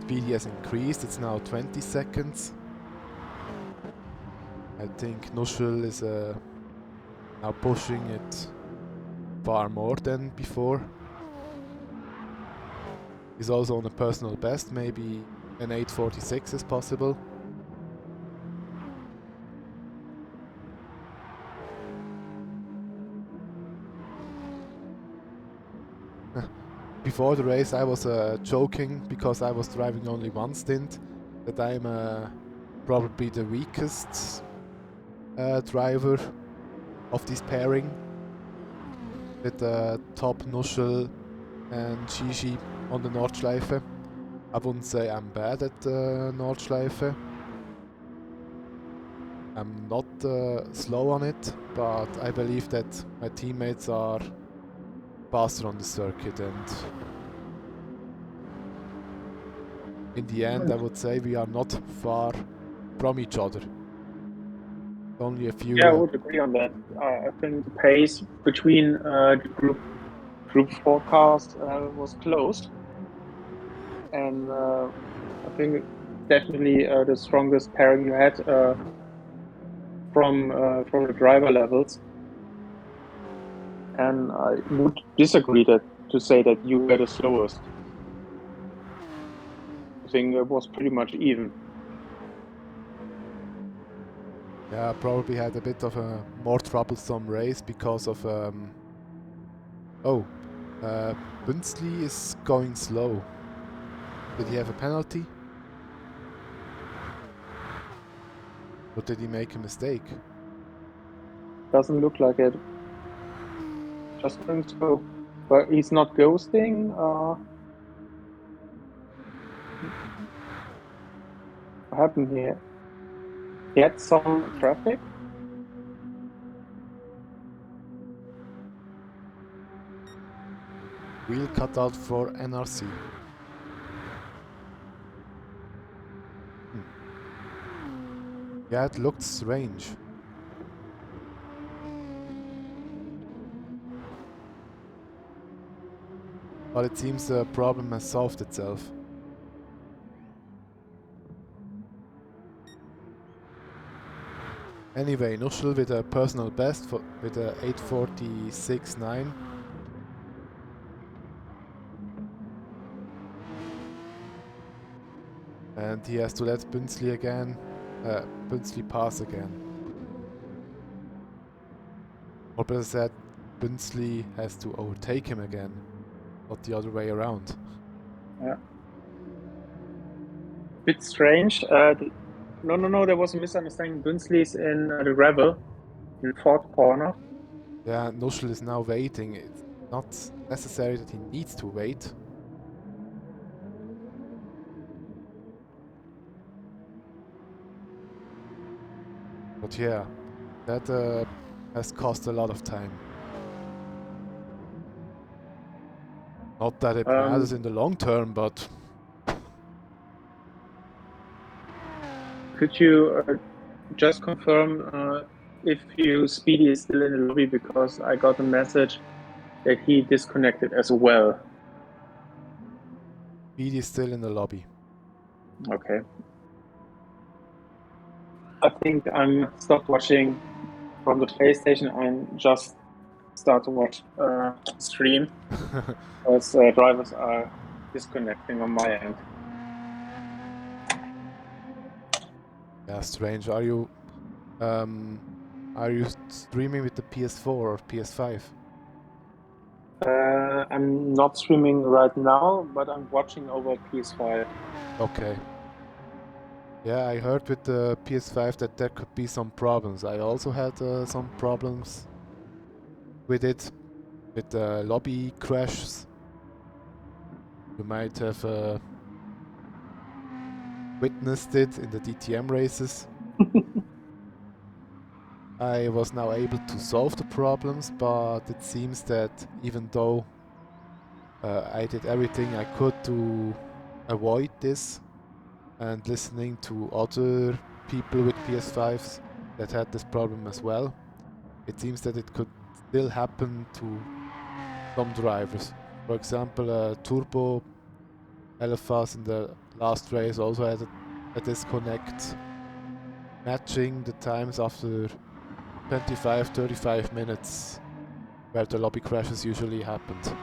Speedy has increased. It's now 20 seconds. I think Nuschel is now pushing it far more than before. He's also on a personal best, maybe an 8:46 is possible. Before the race I was joking, because I was driving only one stint, that I'm probably the weakest driver of this pairing, with top Nuschel and Gigi on the Nordschleife. I wouldn't say I'm bad at Nordschleife. I'm not slow on it, but I believe that my teammates are faster on the circuit, and in the end I would say we are not far from each other. Only a few... Yeah, I would agree on that. I think the pace between the group 4 cars was close, and I think definitely the strongest pairing you had from the driver levels. And I would disagree to say that you were the slowest. I think it was pretty much even. Yeah, I probably had a bit of a more troublesome race because of... Bünzli is going slow. Did he have a penalty? Or did he make a mistake? Doesn't look like it. Just going slow. But he's not ghosting. What happened here? He had some traffic. Wheel cut out for NRC. Yeah, it looked strange. But it seems the problem has solved itself. Anyway, Nuschel with a personal best with a 8:46.9. And he has to let Bünzli pass again. Or better said, Bünzli has to overtake him again, not the other way around. Yeah. Bit strange. No, there was a misunderstanding. Bünzli's in the gravel, in 4th corner. Yeah, Nuschel is now waiting. It's not necessary that he needs to wait. But yeah, that has cost a lot of time. Not that it matters in the long term, but... Could you just confirm if Speedy is still in the lobby, because I got a message that he disconnected as well. Speedy is still in the lobby. Okay. I think I'm stopped watching from the PlayStation and just start to watch stream, as drivers are disconnecting on my end. Yeah, strange. Are you streaming with the PS4 or PS5? I'm not streaming right now, but I'm watching over PS5. Okay. Yeah, I heard with the PS5 that there could be some problems. I also had some problems with it, with lobby crashes. You might have witnessed it in the DTM races. I was now able to solve the problems, but it seems that even though I did everything I could to avoid this, and listening to other people with PS5s that had this problem as well, it seems that it could still happen to some drivers. For example, Turbo LFAs in the last race also had a disconnect, matching the times after 25-35 minutes where the lobby crashes usually happened.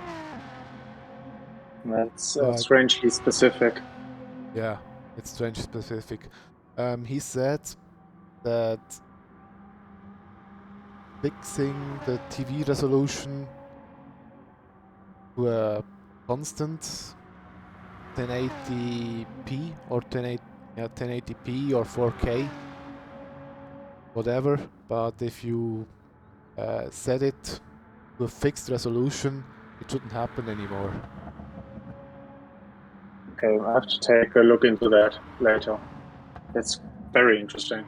That's But strangely specific. yeah, it's strange specific. He said that fixing the TV resolution to a constant 1080p or 1080p or 4K, whatever. But if you set it to a fixed resolution, it shouldn't happen anymore. Okay, I have to take a look into that later. That's very interesting.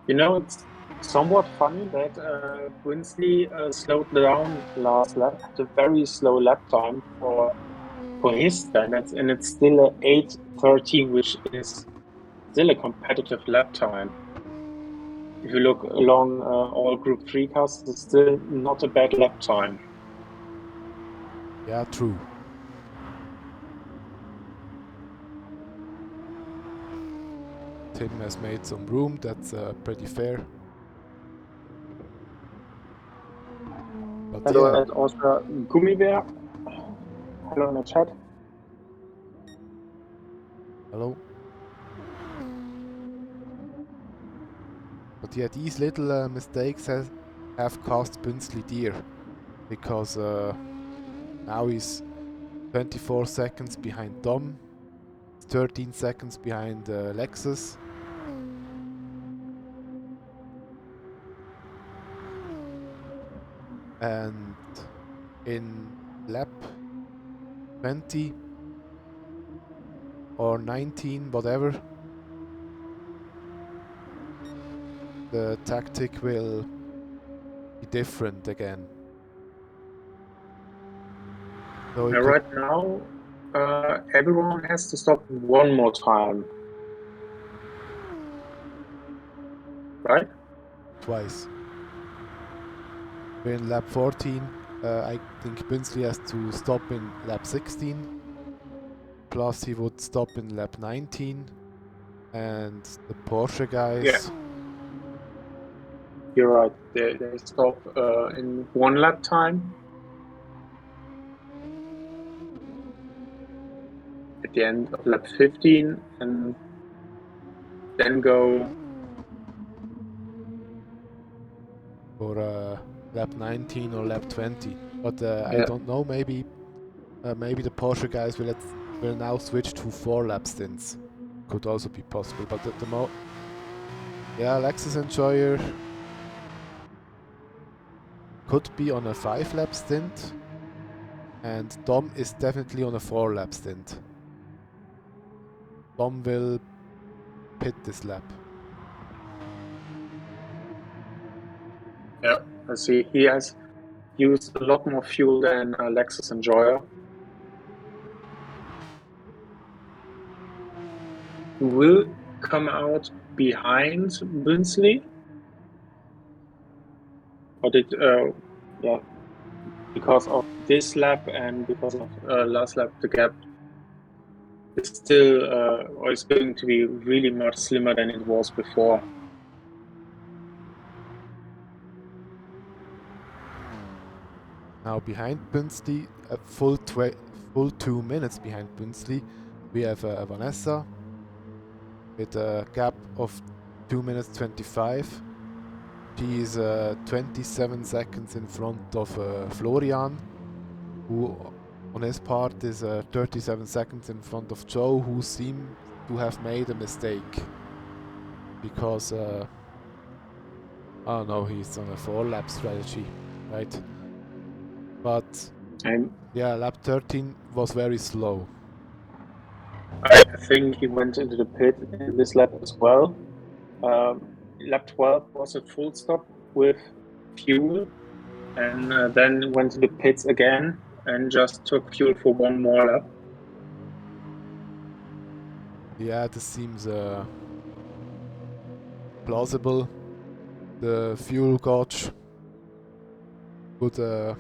You know, it's somewhat funny that Brinsley slowed down last lap, had a very slow lap time for his standards, and it's still a 8:13, which is still a competitive lap time. If you look along all Group 3 cars, it's still not a bad lap time. Yeah, true. Tim has made some room, that's pretty fair. But Hello, yeah, and also Gummibear. Hello in the chat. hello. But yeah, these little mistakes have cost Bünzli dear, because now he's 24 seconds behind Dom, 13 seconds behind Lexus. And in lap 20 or 19, whatever, the tactic will be different again. So Right now, everyone has to stop one more time. Right? Twice. We're in lap 14. I think Bünzli has to stop in lap 16. Plus he would stop in lap 19. And the Porsche guys... Yeah. You're right. They stop in one lap time. At the end of lap 15, and then go for lap 19 or lap 20. But I yeah. don't know, maybe the Porsche guys will now switch to 4 lap stints. Could also be possible, but at the yeah, Lexus Enjoyer could be on a 5 lap stint, and Dom is definitely on a 4 lap stint. Dom will pit this lap. Yeah, I see. He has used a lot more fuel than Lexus Enjoyer. He will come out behind Bünzli, but yeah, because of this lap and because of last lap, the gap is still or is going to be really much slimmer than it was before. Now behind Bünzli, a full 2 minutes behind Bünzli, we have Vanessa with a gap of 2 minutes 25. He is 27 seconds in front of Florian, who on his part is 37 seconds in front of Joe, who seems to have made a mistake. Because, oh no, he's on a 4-lap strategy, right? But, yeah, lap 13 was very slow. I think he went into the pit in this lap as well. Lap 12 was a full stop with fuel, and then went to the pits again and just took fuel for one more lap. Yeah, this seems plausible. The fuel gauge would the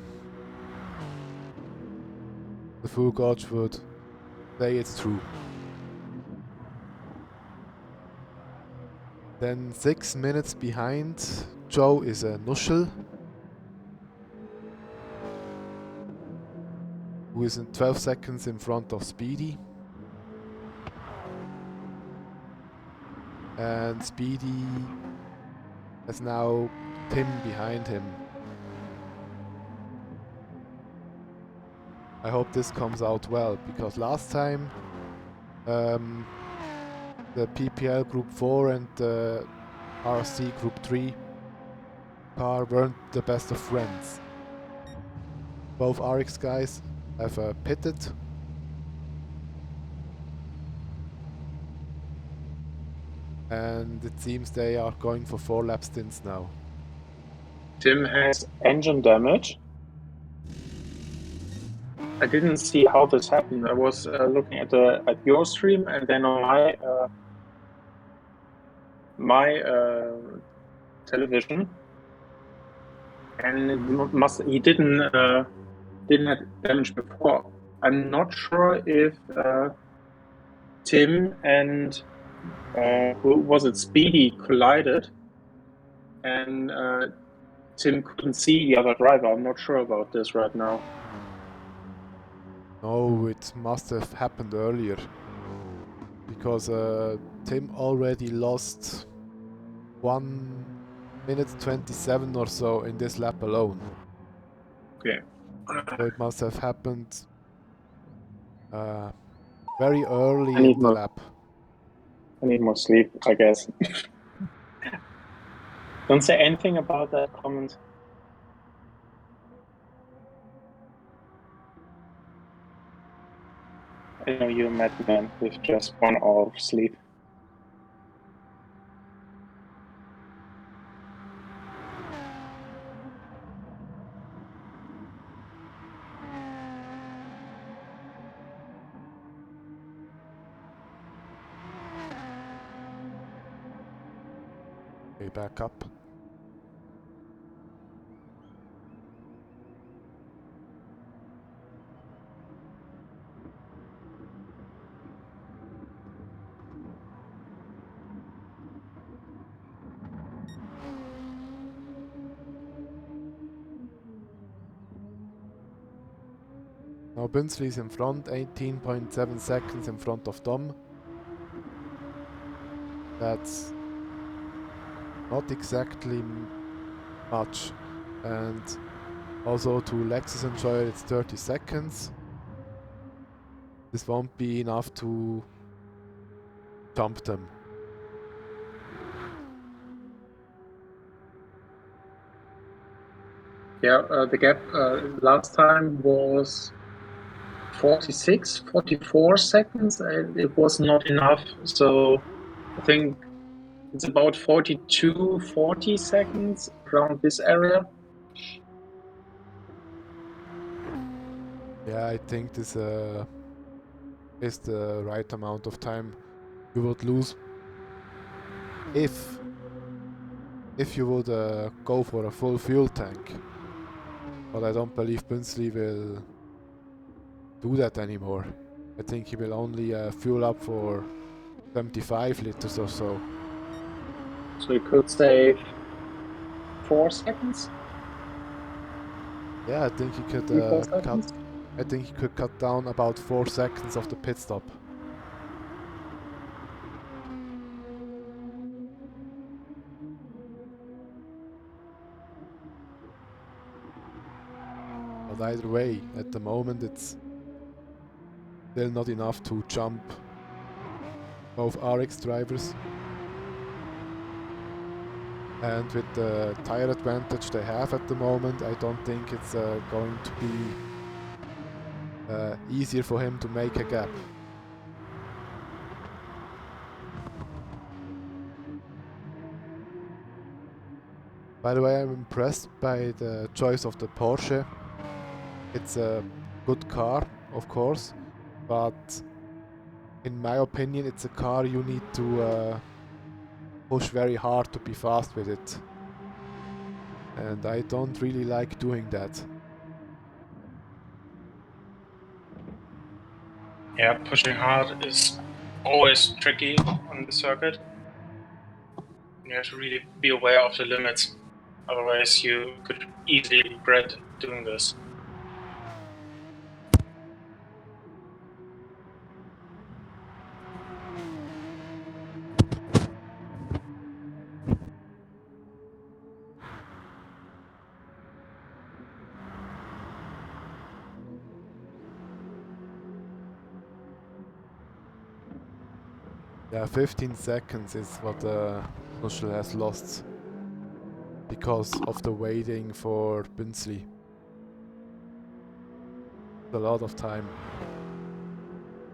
fuel gauge would say it's true. Then 6 minutes behind Joe is a Nuschel, who is in 12 seconds in front of Speedy. And Speedy has now Tim behind him. I hope this comes out well, because last time the PPL Group 4 and the RC Group 3 car weren't the best of friends. Both RX guys have pitted. And it seems they are going for 4-lap stints now. Tim has engine damage. I didn't see how this happened. I was looking at your stream, and then on my television, and he didn't have damage before. I'm not sure if Tim and who was it, Speedy, collided, and Tim couldn't see the other driver. I'm not sure about this right now. No, it must have happened earlier, because Tim already lost 1 minute 27 or so in this lap alone. Okay. So it must have happened very early in the lap. I need more sleep, I guess. Don't say anything about that comment. I know you're a madman with just 1 hour of sleep. Okay, back up. Now Binsley's in front, 18.7 seconds in front of Dom. That's not exactly much. And also to Lexus Enjoyer it's 30 seconds. This won't be enough to jump them. Yeah, the gap last time was 46, 44 seconds, and it was not enough. So I think it's about 42, 40 seconds around this area. Yeah, I think this is the right amount of time you would lose if you would go for a full fuel tank. But I don't believe Binsley will do that anymore. I think he will only fuel up for 75 liters or so. So you could save 4 seconds? Yeah, I think he could cut. I think he could cut down about 4 seconds of the pit stop. And either way, at the moment it's still not enough to jump both RX drivers. And with the tire advantage they have at the moment, I don't think it's going to be easier for him to make a gap. By the way, I'm impressed by the choice of the Porsche. It's a good car, of course, but in my opinion it's a car you need to push very hard to be fast with it. And I don't really like doing that. Yeah, pushing hard is always tricky on the circuit. You have to really be aware of the limits. Otherwise, you could easily regret doing this. Yeah, 15 seconds is what Nordschleife has lost because of the waiting for Bünzli. A lot of time.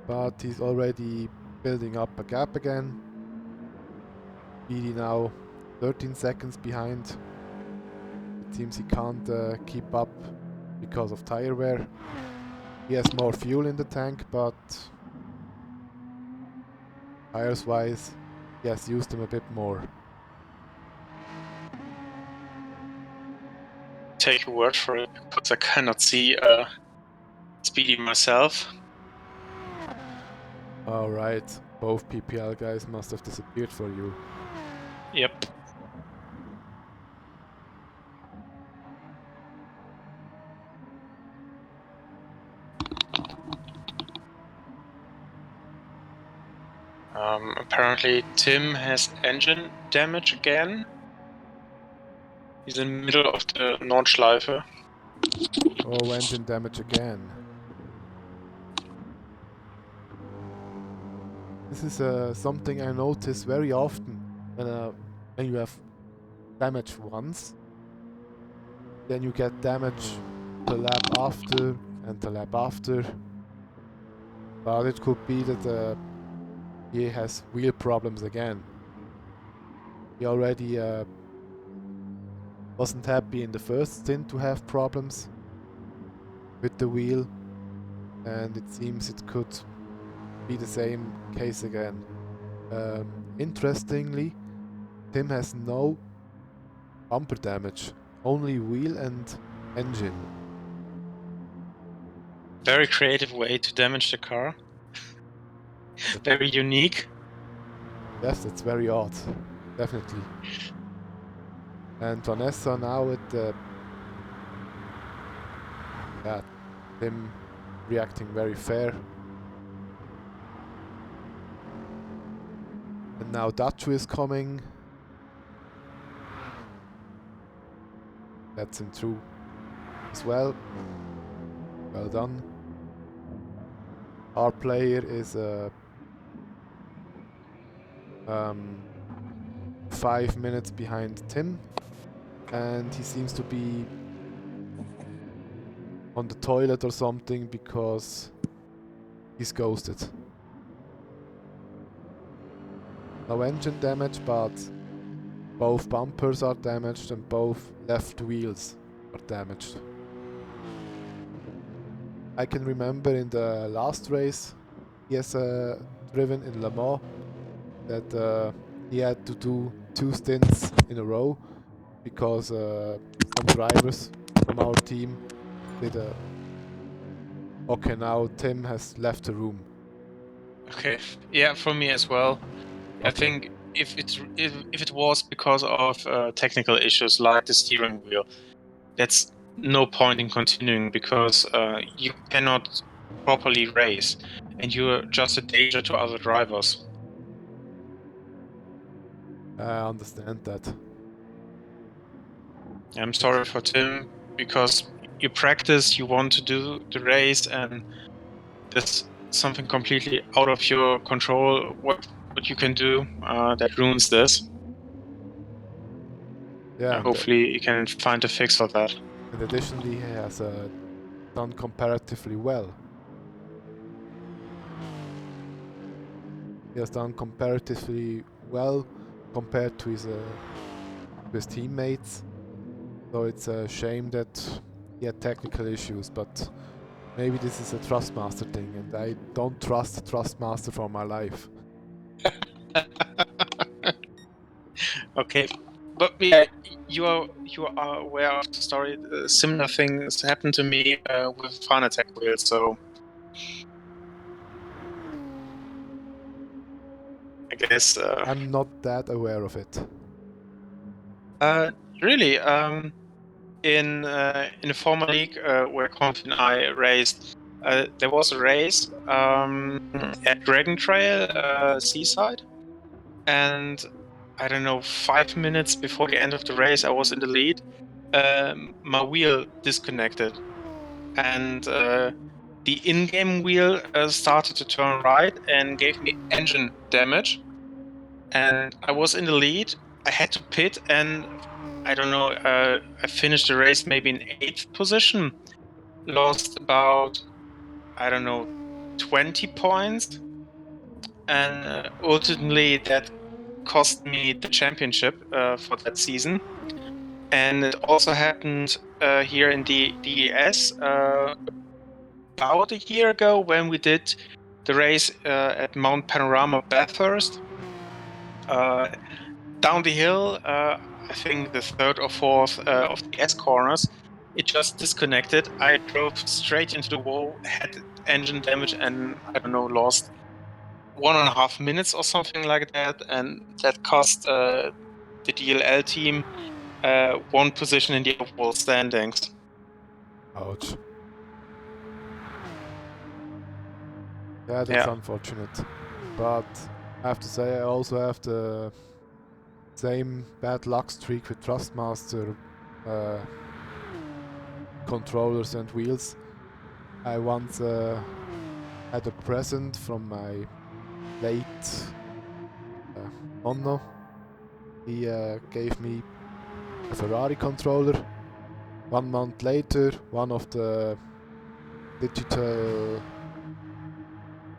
But he's already building up a gap again. BD now 13 seconds behind. It seems he can't keep up because of tire wear. He has more fuel in the tank, but tires wise, he has used them a bit more. Take your word for it, because I cannot see Speedy myself. Alright, both PPL guys must have disappeared for you. Yep. Apparently Tim has engine damage again. He's in the middle of the Nordschleife. Oh, engine damage again. This is something I notice very often when you have damage once, then you get damage the lap after and the lap after. But it could be that he has wheel problems again. He already wasn't happy in the first stint to have problems with the wheel, and it seems it could be the same case again. Interestingly, Tim has no bumper damage, only wheel and engine. Very creative way to damage the car. Very unique. Yes, that's very odd, definitely. And Vanessa now with the Tim reacting very fair. And now Dachu is coming. That's him through as well. Well done. Our player is 5 minutes behind Tim, and he seems to be on the toilet or something because he's ghosted. No engine damage, but both bumpers are damaged and both left wheels are damaged. I can remember in the last race he has driven in Le Mans that he had to do 2 stints in a row because some drivers from our team did a... Okay, now Tim has left the room. Okay, yeah, for me as well. I think if it was because of technical issues like the steering wheel, that's no point in continuing, because you cannot properly race, and you're just a danger to other drivers. I understand that. I'm sorry for Tim, because you practice, you want to do the race, and there's something completely out of your control. What you can do that ruins this. Yeah, and hopefully you can find a fix for that. and additionally, he has done comparatively well. He has done comparatively well compared to his teammates. So it's a shame that he had technical issues, but maybe this is a Trustmaster thing, and I don't trust the Trustmaster for my life. Okay, but yeah, you are aware of the story. Similar things happened to me with Fanatec wheels, so I guess I'm not that aware of it. really, in the former league where Conf and I raced, there was a race at Dragon Trail Seaside, and I don't know, 5 minutes before the end of the race, I was in the lead. My wheel disconnected, and the in-game wheel started to turn right and gave me engine damage. And I was in the lead. I had to pit, and I don't know. I finished the race maybe in 8th position. Lost about, I don't know, 20 points, and ultimately that cost me the championship for that season. And it also happened here in the DES about a year ago when we did the race at Mount Panorama Bathurst. Down the hill, I think the 3rd or 4th of the S corners, it just disconnected. I drove straight into the wall, had engine damage, and I don't know, lost 1.5 minutes or something like that. And that cost the DLL team 1 position in the overall standings. Ouch. Yeah, that's unfortunate. But I have to say, I also have the same bad luck streak with Trustmaster controllers and wheels. I once had a present from my late nonno. He gave me a Ferrari controller. 1 month later, one of the digital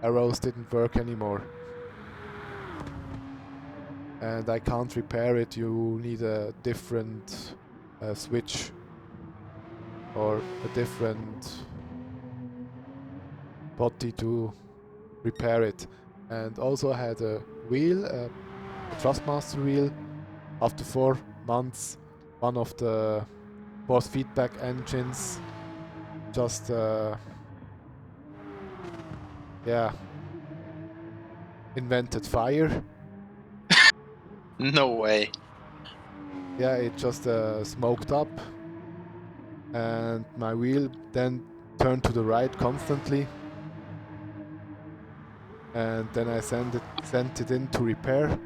arrows didn't work anymore. And I can't repair it. You need a different switch or a different body to repair it. And also I had a wheel, a Trustmaster wheel. After 4 months, one of the force feedback engines just invented fire. No way. Yeah, it just smoked up, and my wheel then turned to the right constantly. And then I sent it in to repair,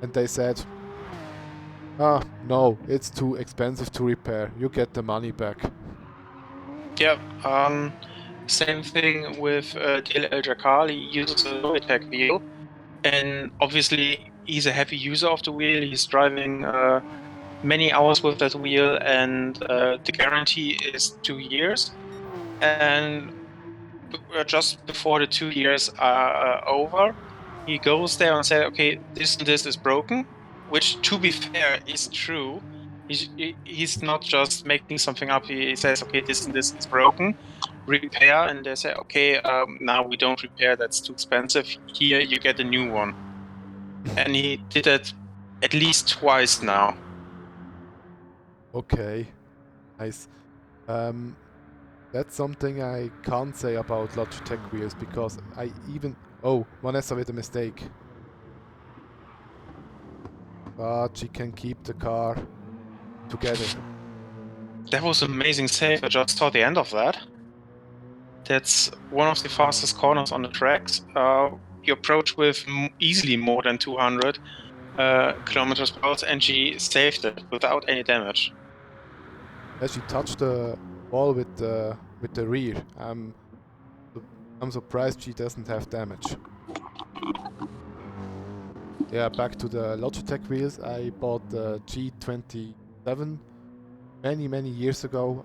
and they said, no, it's too expensive to repair. You get the money back. Yeah, same thing with DLL Jakal. He uses a Logitech wheel, and obviously he's a heavy user of the wheel. He's driving many hours with that wheel, and the guarantee is 2 years. And just before the 2 years are over, he goes there and says, okay, this and this is broken, which, to be fair, is true. He's not just making something up. He says, okay, this and this is broken, repair, and they say, okay, now we don't repair, that's too expensive. Here you get a new one. And he did it at least twice now. Okay, nice. That's something I can't say about Logitech wheels, because I even... Oh, Vanessa with a mistake. But she can keep the car together. That was an amazing save. I just saw the end of that. That's one of the fastest corners on the tracks. You approach with easily more than 200 kilometers per hour, and she saved it without any damage. Yeah, she touched the wall with the rear. I'm surprised she doesn't have damage. Yeah, back to the Logitech wheels. I bought the G27 many years ago.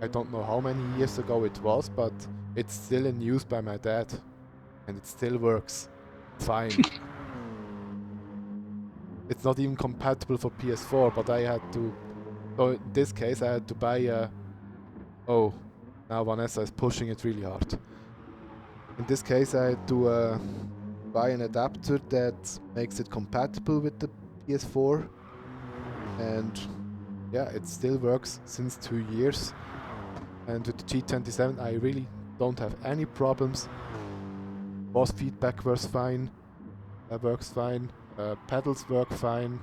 I don't know how many years ago it was, but it's still in use by my dad, and it still works fine. It's not even compatible for PS4, but I had to. So in this case, I had to buy a. Oh, now Vanessa is pushing it really hard. In this case, I had to buy an adapter that makes it compatible with the PS4, and yeah, it still works since 2 years. And with the G27, I really don't have any problems. Boss feedback works fine. Pedals work fine.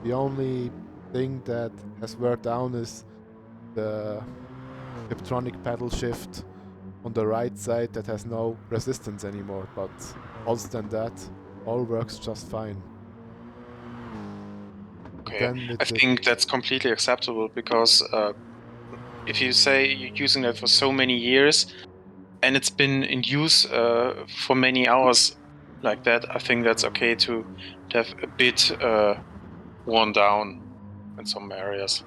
The only thing that has worked down is the Tiptronic pedal shift on the right side that has no resistance anymore. But other than that, all works just fine. Okay, I think that's completely acceptable because if you say you're using that for so many years and it's been in use for many hours like that, I think that's okay to have a bit worn down in some areas.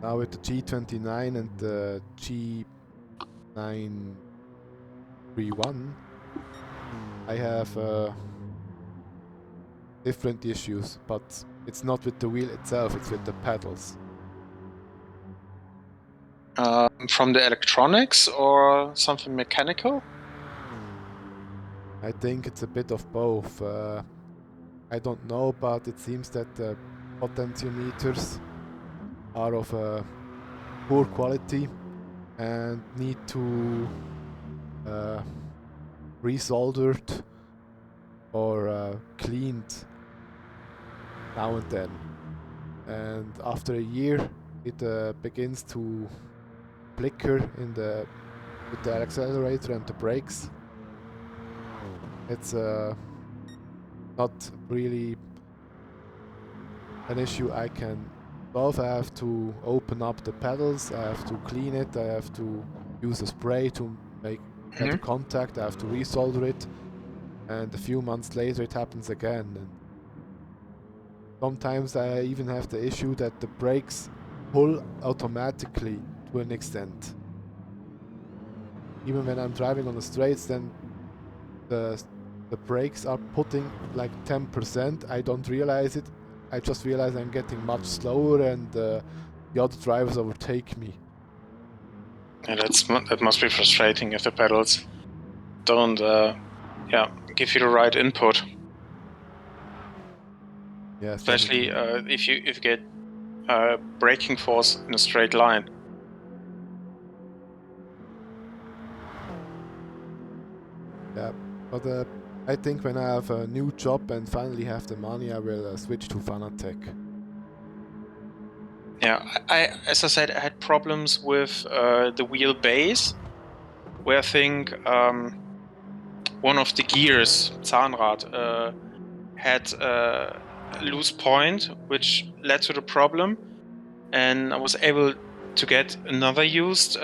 Now with the G29 and the G931, I have different issues, but it's not with the wheel itself, it's with the pedals. From the electronics or something mechanical? I think it's a bit of both. I don't know, but it seems that the potentiometers are of poor quality and need to resoldered or cleaned now and then. And after a year, it begins to flicker with the accelerator and the brakes. It's not really an issue I can solve. I have to open up the pedals, I have to clean it, I have to use a spray to make better contact, I have to resolder it, and a few months later it happens again. And sometimes I even have the issue that the brakes pull automatically to an extent. Even when I'm driving on the straights, then the brakes are putting like 10%. I don't realize it. I just realize I'm getting much slower and the other drivers overtake me. Yeah, that must be frustrating if the pedals don't give you the right input. Yeah, especially if you get braking force in a straight line. Yeah, but I think when I have a new job and finally have the money, I will switch to Fanatec. Yeah, as I said, I had problems with the wheelbase, where I think one of the gears, Zahnrad, had a loose point, which led to the problem, and I was able to get another used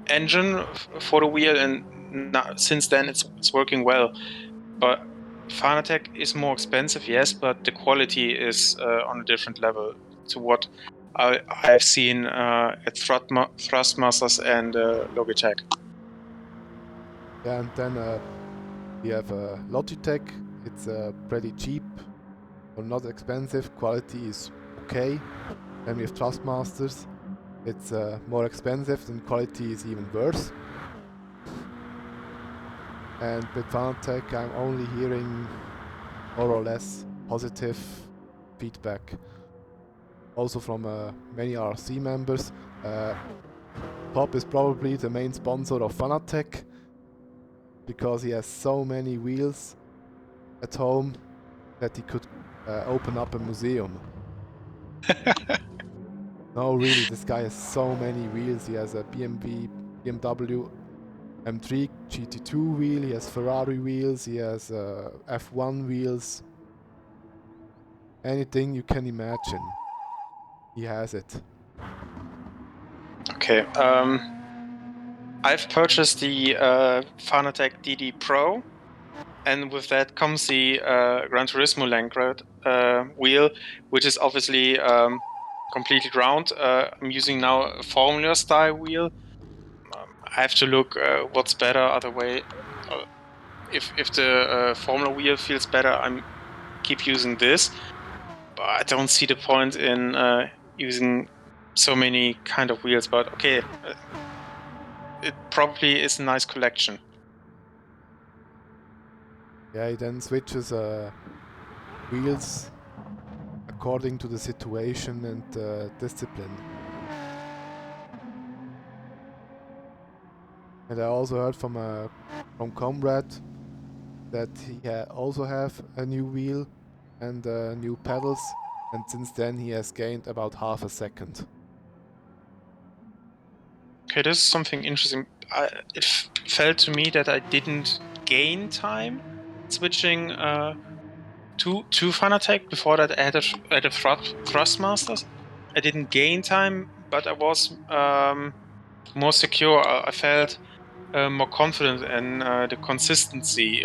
engine for the wheel, and since then it's working well. But Fanatec is more expensive, yes, but the quality is on a different level to what I've seen at Thrustmasters and Logitech. Yeah, and then we have Logitech. It's pretty cheap or not expensive. Quality is okay. Then we have Trustmasters. It's more expensive and quality is even worse. And with Fanatec, I'm only hearing more or less positive feedback. Also from many RC members. Pop is probably the main sponsor of Fanatec because he has so many wheels at home that he could open up a museum. No, really, this guy has so many wheels. He has a BMW M3 GT2 wheel, he has Ferrari wheels, he has F1 wheels. Anything you can imagine, he has it. Okay. I've purchased the Fanatec DD Pro, and with that comes the Gran Turismo Langrad wheel, which is obviously completely round. I'm using now a Formula style wheel. I have to look what's better. Other way, if the Formula wheel feels better, I'm keep using this. But I don't see the point in using so many kind of wheels. But okay, it probably is a nice collection. Yeah, he then switches wheels according to the situation and discipline. And I also heard from Comrade that he also have a new wheel and new pedals, and since then he has gained about half a second. Okay, this is something interesting. It felt to me that I didn't gain time switching to Fanatec. Before that, I had a Thrustmasters. I didn't gain time, but I was more secure. I felt more confident, and the consistency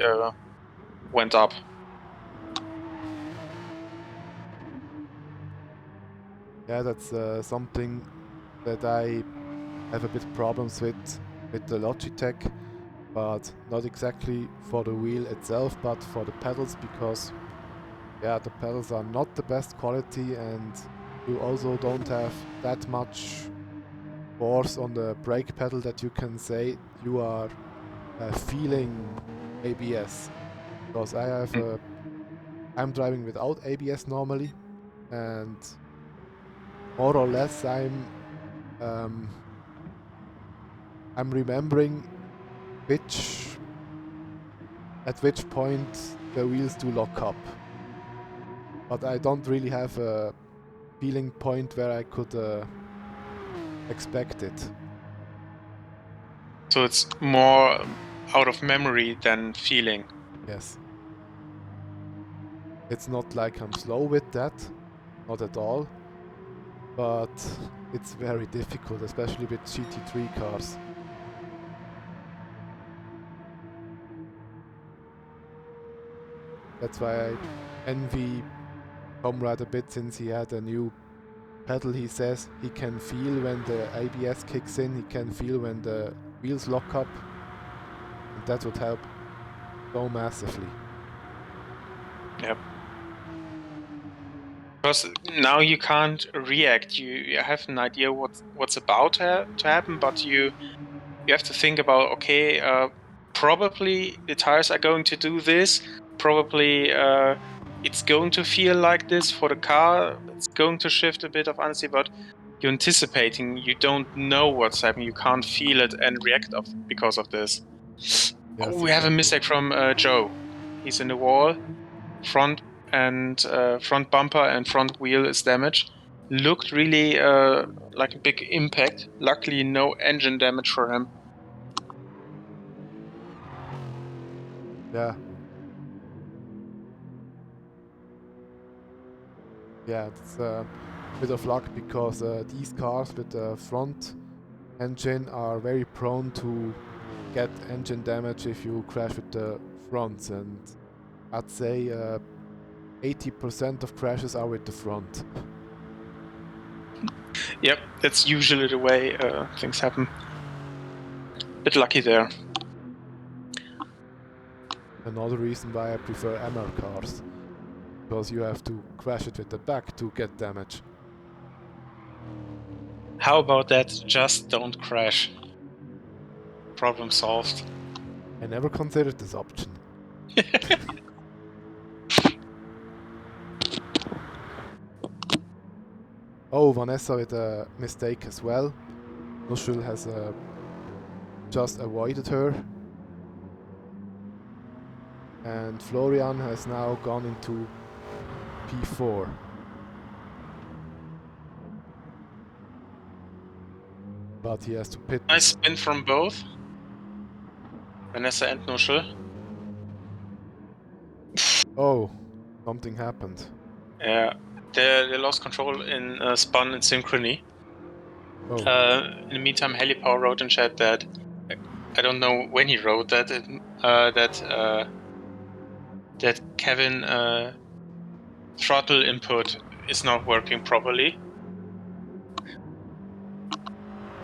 went up. Yeah, that's something that I have a bit problems with the Logitech, but not exactly for the wheel itself, but for the pedals, because yeah, the pedals are not the best quality, and you also don't have that much force on the brake pedal that you can say you are feeling ABS. Because I'm driving without ABS normally, and more or less um, I'm remembering at which point the wheels do lock up. But I don't really have a feeling point where I could expect it. So it's more out of memory than feeling. Yes. It's not like I'm slow with that, not at all. But it's very difficult, especially with GT3 cars. That's why I envy Comrade a bit, since he had a new pedal. He says he can feel when the ABS kicks in, he can feel when the wheels lock up, and that would help so massively. Yep. Because now you can't react. You have an idea what's about to happen, but you have to think about, okay, probably the tires are going to do this. Probably it's going to feel like this for the car. It's going to shift a bit of honesty, but you're anticipating. You don't know what's happening. You can't feel it and react because of this. Yes, We have a exactly. mistake from Joe. He's in the wall. Front bumper and front wheel is damaged. Looked really like a big impact. Luckily, no engine damage for him. Yeah. Yeah, it's a bit of luck, because these cars with the front engine are very prone to get engine damage if you crash with the fronts, and I'd say 80% of crashes are with the front. Yep, that's usually the way things happen. Bit lucky there. Another reason why I prefer MR cars, because you have to crash it with the back to get damage. How about that? Just don't crash. Problem solved. I never considered this option. Oh, Vanessa with a mistake as well. Nuschel has just avoided her. And Florian has now gone into P4. But he has to pit. Nice spin from both. Vanessa and Nuschel. Oh, something happened. Yeah, they lost control in spun and synchrony. Oh. In the meantime, Helipower wrote in chat that I don't know when he wrote that that Kevin throttle input is not working properly.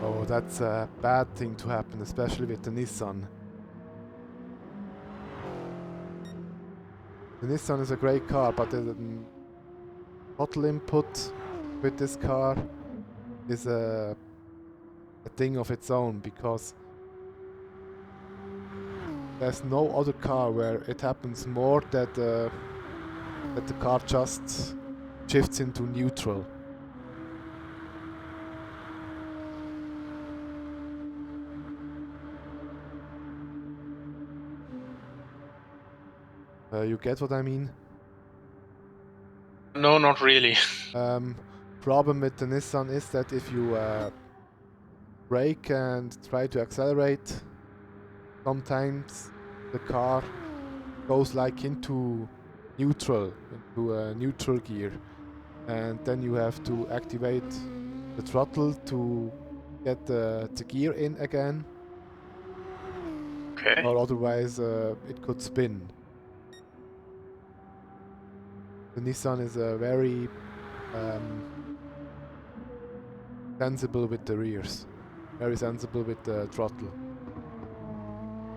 Oh, that's a bad thing to happen, especially with the Nissan. The Nissan is a great car, but the throttle input with this car is a thing of its own, because there's no other car where it happens more that the car just shifts into neutral. You get what I mean? No, not really. Problem with the Nissan is that if you brake and try to accelerate, sometimes the car goes like into neutral gear, and then you have to activate the throttle to get the gear in again, Okay. or otherwise it could spin. The Nissan is very sensible with the rears, very sensible with the throttle.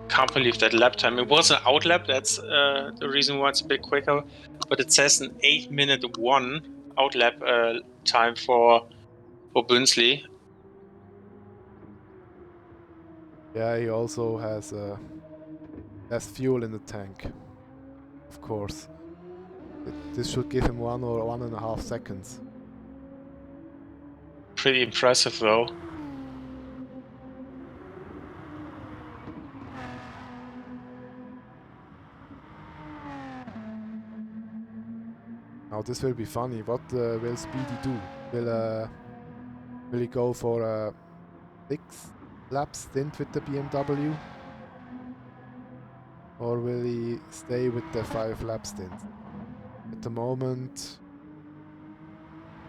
Can't believe that lap time. It was an outlap, that's the reason why it's a bit quicker, but it says an 8:01 outlap time for Bünzli. Yeah, he also has less fuel in the tank, of course. This should give him 1 or 1.5 seconds. Pretty impressive though. Now this will be funny. What will Speedy do? Will he go for a 6 lap stint with the BMW? Or will he stay with the 5 lap stint? At the moment,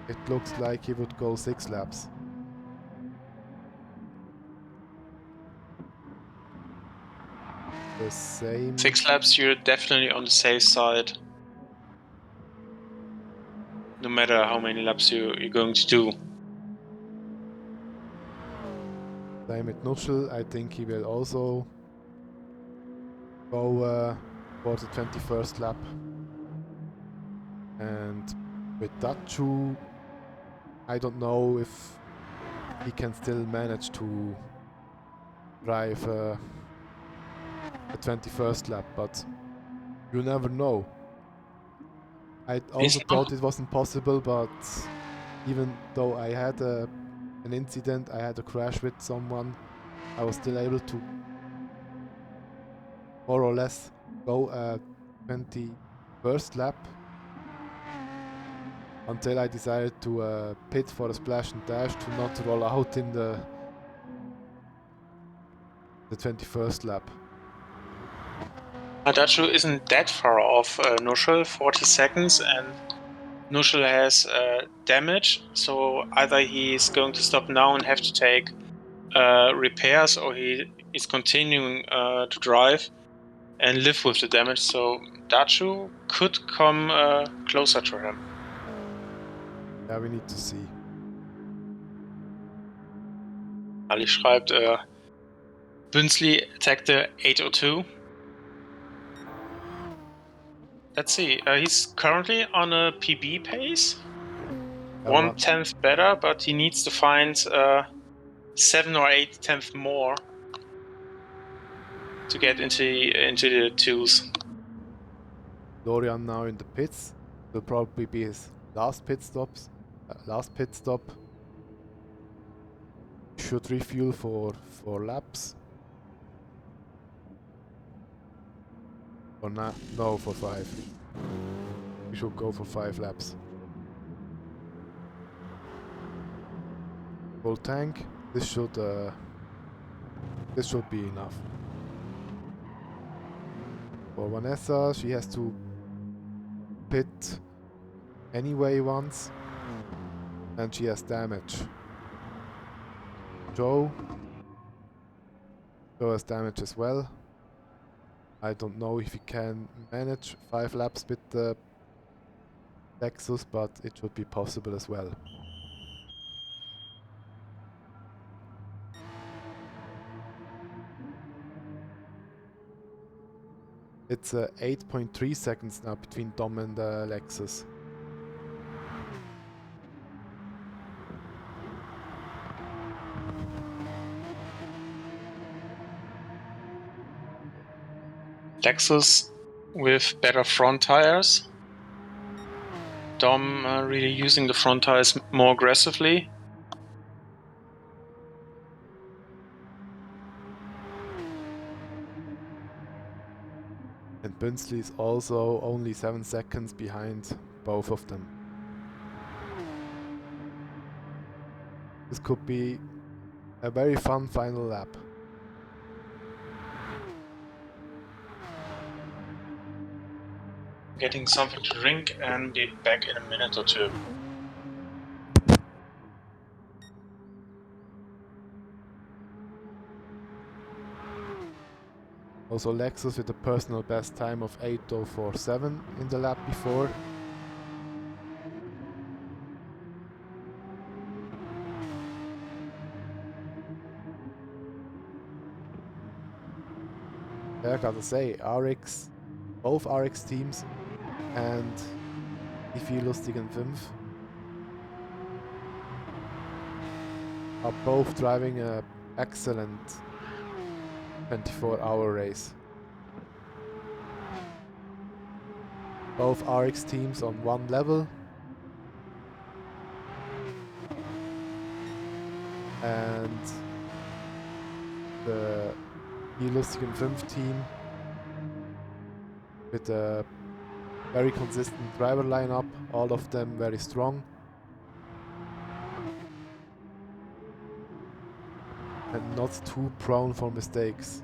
it looks like he would go 6 laps. The same. 6 laps, you're definitely on the safe side. No matter how many laps you're going to do. Same with Nutschel. I think he will also go for the 21st lap. And with Dachu, I don't know if he can still manage to drive the 21st lap, but you never know. I also thought it wasn't possible, but even though I had an incident, I had a crash with someone, I was still able to more or less go a 21st lap until I decided to pit for a splash and dash to not roll out in the 21st lap. Dachu isn't that far off Nurschel, 40 seconds, and Nurschel has damage, so either he's going to stop now and have to take repairs, or he is continuing to drive and live with the damage, so Dachu could come closer to him. Ja, we need to see. Ali schreibt, Bünzli attackte 8:02. Let's see, he's currently on a PB pace. 1/10 better, but he needs to find 7 or 8 tenths more to get into the twos. Dorian now in the pits. Will probably be his last pit stop. Should refuel for 4 laps. Or not? No, for 5. We should go for 5 laps. Full tank. This should be enough. For Vanessa, she has to pit anyway once, and she has damage. Joe. Joe has damage as well. I don't know if he can manage 5 laps with the Lexus, but it should be possible as well. It's 8.3 seconds now between Dom and Lexus. Lexus with better front tires. Dom really using the front tires more aggressively. And Bünzli is also only 7 seconds behind both of them. This could be a very fun final lap. Getting something to drink and be back in a minute or two. Also Lexus with a personal best time of 8:04.7 in the lap before. Yeah, I gotta say, RX, both RX teams and die 4 lustigen 5 are both driving an excellent 24-hour race. Both RX teams on one level. And the lustigen 5 team with a very consistent driver lineup, all of them very strong. And not too prone for mistakes.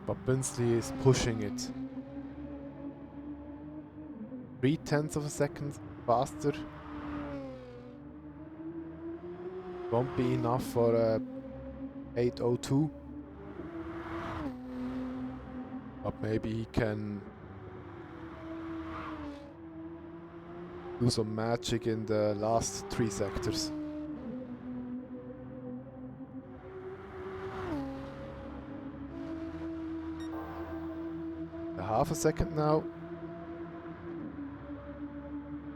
But Bünzli is pushing it. 0.3 of a second faster. Won't be enough for a 8:02. But maybe he can do some magic in the last 3 sectors. Half a second now.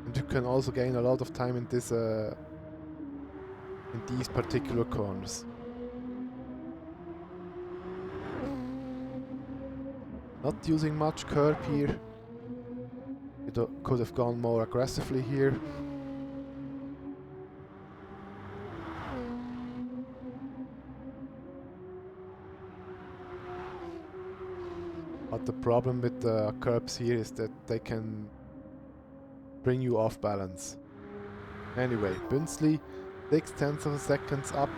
And you can also gain a lot of time in this in these particular corners. Not using much curb here. It could have gone more aggressively here. But the problem with the curbs here is that they can bring you off balance. Anyway, Bünzli 0.6 of a second up.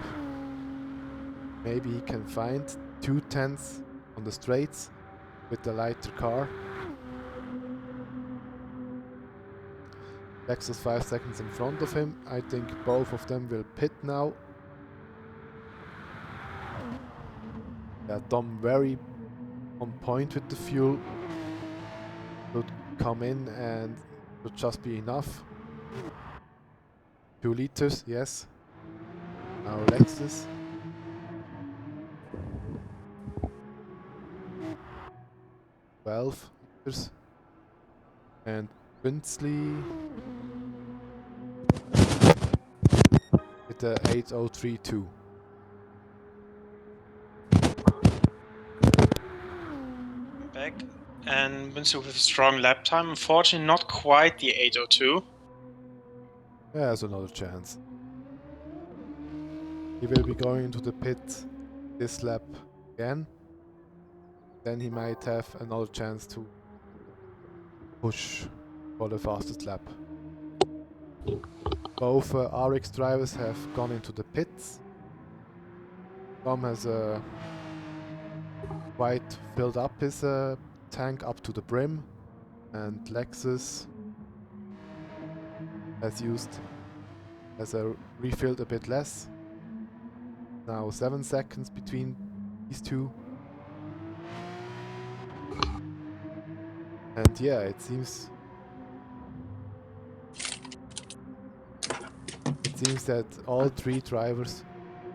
Maybe he can find 0.2 on the straights with the lighter car. Lexus 5 seconds in front of him. I think both of them will pit now. Yeah, Dom very on point with the fuel. Would come in and would just be enough. 2 liters, yes. Now Lexus. $12 and Bünzli with the 8:032. Back and Bünzli with a strong lap time. Unfortunately, not quite the 8:02. There's another chance. He will be going into the pit this lap again. Then he might have another chance to push for the fastest lap. Both RX drivers have gone into the pits. Dom has quite filled up his tank up to the brim, and Lexus has refilled a bit less. Now 7 seconds between these two. And yeah, it seems that all three drivers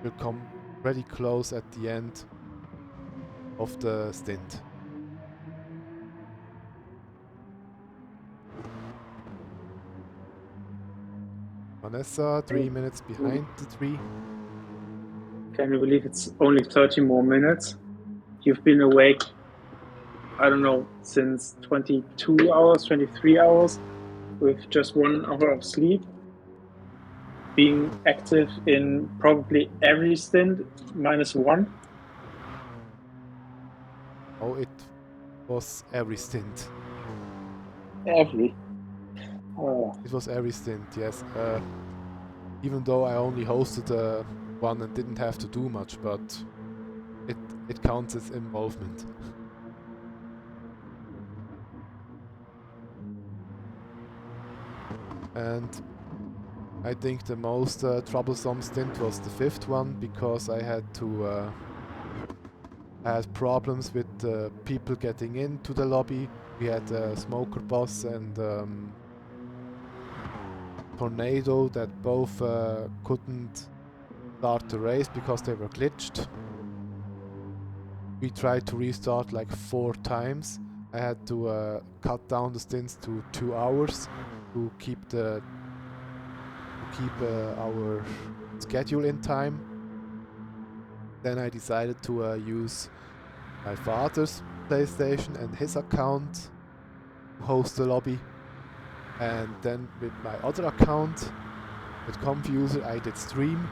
will come pretty close at the end of the stint. Vanessa, 3 minutes behind the three. Can you believe it's only 30 more minutes? You've been awake, I don't know, since 22 hours, 23 hours, with just 1 hour of sleep. Being active in probably every stint, -1. Oh, it was every stint. Every. Oh. It was every stint, yes. Even though I only hosted one and didn't have to do much, but it counts as involvement. And I think the most troublesome stint was the 5th one, because I had problems with people getting into the lobby. We had Smoker Boss and Tornado that both couldn't start the race because they were glitched. We tried to restart like 4 times. I had to cut down the stints to 2 hours to keep our schedule in time. Then I decided to use my father's PlayStation and his account to host the lobby. And then with my other account, with Confuser, I did stream,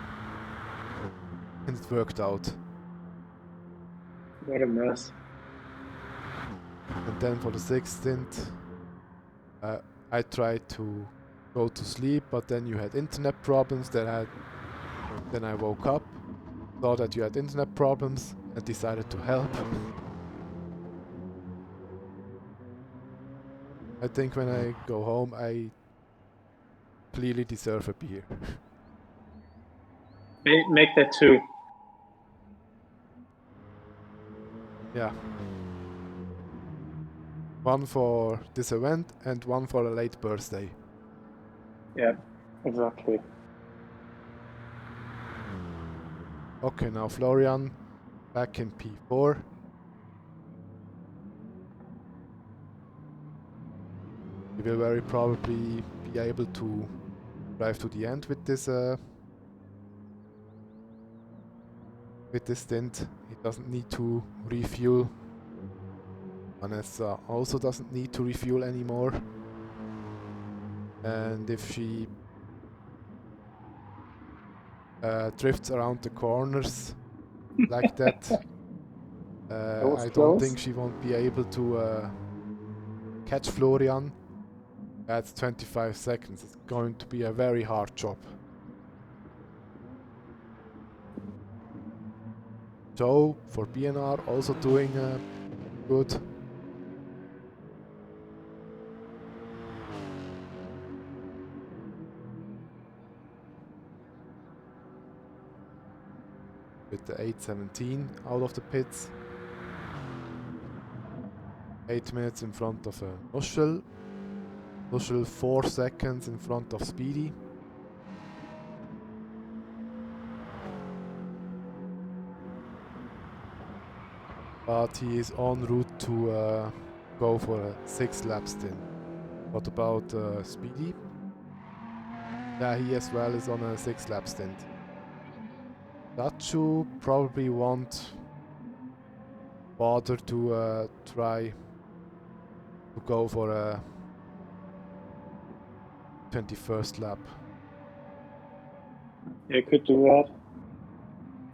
and it worked out. What a mess. And then for the 6th stint, I tried to go to sleep, but then you had internet problems. Then I woke up, saw that you had internet problems, and decided to help. I think when I go home, I clearly deserve a beer. Make that 2. Yeah. 1 for this event and 1 for a late birthday. Yeah, exactly. Okay, now Florian back in P4. He will very probably be able to drive to the end with this stint. He doesn't need to refuel. Vanessa also doesn't need to refuel anymore. And if she drifts around the corners like that, I don't think she won't be able to catch Florian. That's 25 seconds. It's going to be a very hard job. Joe for BNR also doing good. With the 8:17 out of the pits. 8 minutes in front of Nuschel. Nuschel 4 seconds in front of Speedy. But he is en route to go for a 6-lap stint. What about Speedy? Yeah, he as well is on a 6-lap stint. Dachu probably won't bother to try to go for a 21st lap. You could do that.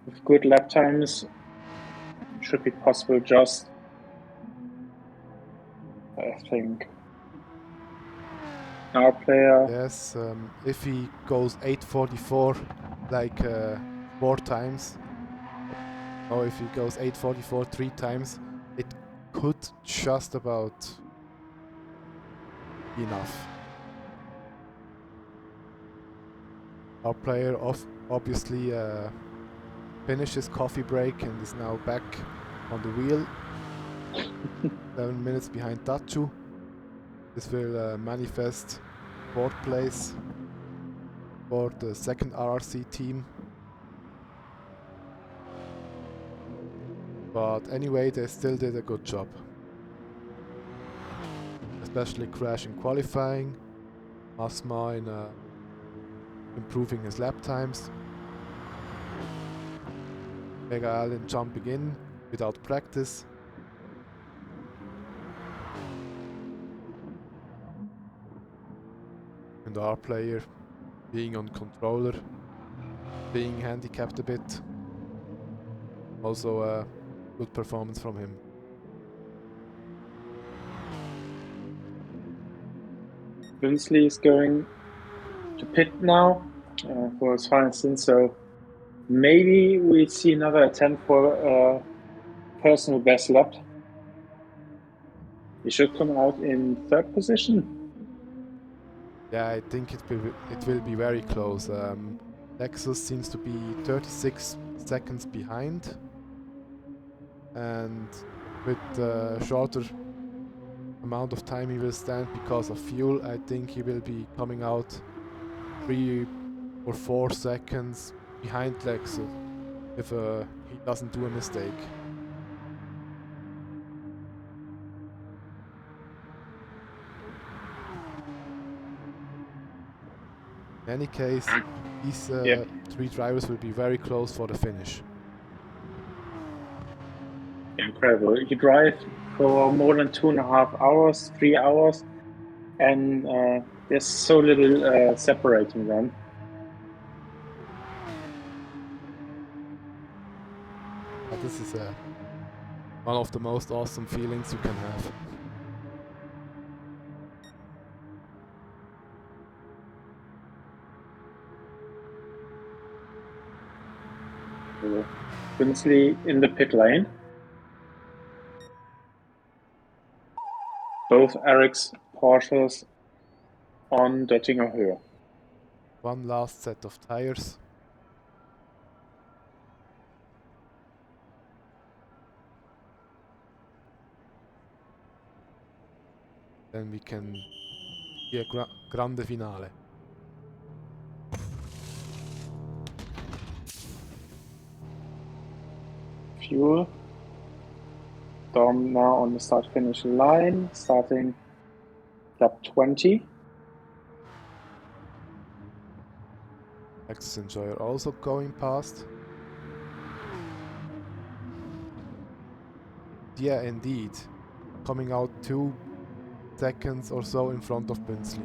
With good lap times, it should be possible. Just, I think, our player. Yes, if he goes 8:44 like 4 times, or if he goes 8:44 3 times, it could just about be enough. Our player obviously finished his coffee break and is now back on the wheel. 7 minutes behind Dachu. This will manifest 4th place for the second RRC team. But anyway, they still did a good job. Especially Crash in qualifying, Asma in improving his lap times, Mega Allen jumping in without practice. And our player being on controller, being handicapped a bit. Also a good performance from him. Winsley is going to pit now for his final stint, so maybe we see another attempt for personal best lap. He should come out in 3rd position. Yeah, I think it will be very close. Lexus seems to be 36 seconds behind, and with the shorter amount of time he will stand because of fuel, I think he will be coming out 3 or 4 seconds behind Lexus if he doesn't do a mistake. In any case, these 3 drivers will be very close for the finish. Incredible. You drive for more than 2.5 hours, 3 hours, and there's so little separating them. But this is one of the most awesome feelings you can have. Winsley in the pit lane. Both Eric's Porsches on Döttinger Höhe. One last set of tires. Then we can see a grande finale. Fuel. Dom now on the start-finish line, starting lap 20. Lexus Enjoyer also going past. Yeah, indeed. Coming out 2 seconds or so in front of Winsley.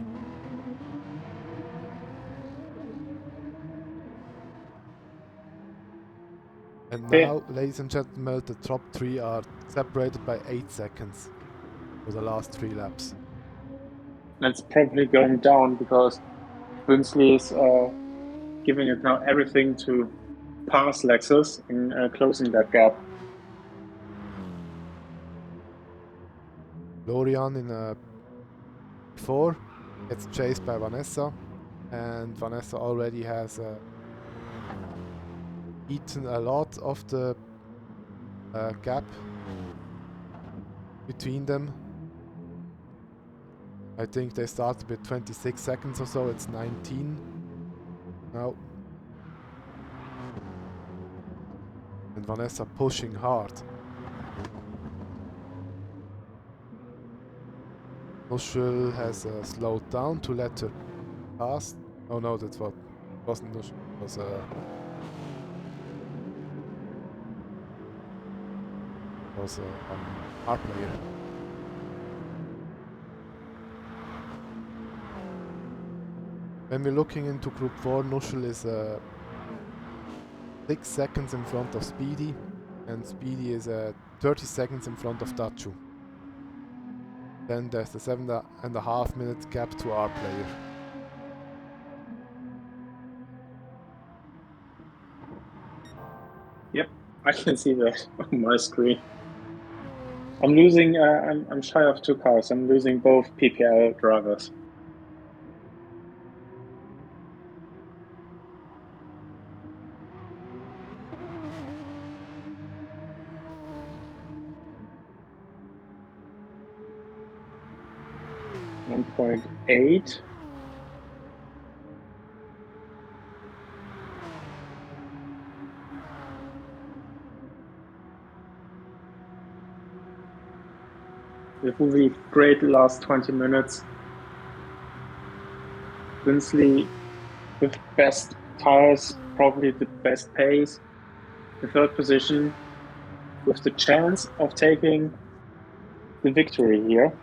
And now, ladies and gentlemen, the top 3 are separated by 8 seconds for the last 3 laps. That's probably going down because Winsley is giving it now everything to pass Lexus in closing that gap. Florian in 4 gets chased by Vanessa, and Vanessa already has eaten a lot of the gap between them. I think they started with 26 seconds or so, it's 19 now. And Vanessa pushing hard. Nuschel has slowed down to let her pass. Oh no, that wasn't Nuschel, it was our player. When we're looking into Group 4, Nuschel is 6 seconds in front of Speedy, and Speedy is 30 seconds in front of Dachu. Then there's the 7.5 minute gap to our player. Yep, I can see that on my screen. I'm losing. I'm shy of 2 cars. I'm losing both PPL drivers. .8. It will be great last 20 minutes. Winsley with best tires, probably the best pace. The third position with the chance of taking the victory here.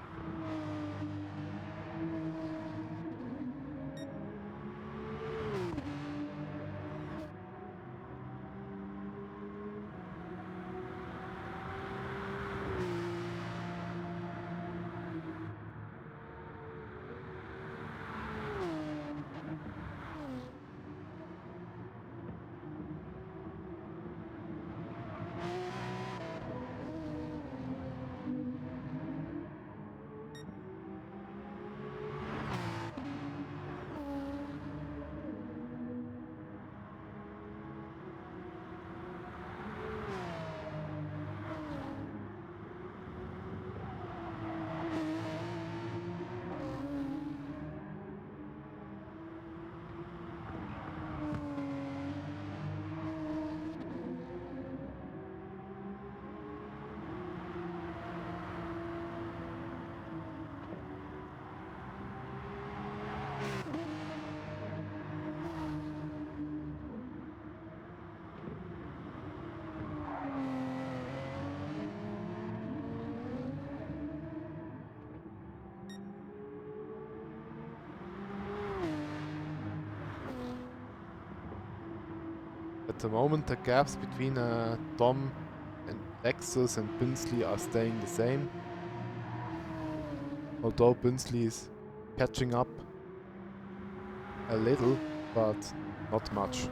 At the moment, the gaps between Tom and Lexus and Binsley are staying the same. Although Binsley is catching up a little, but not much.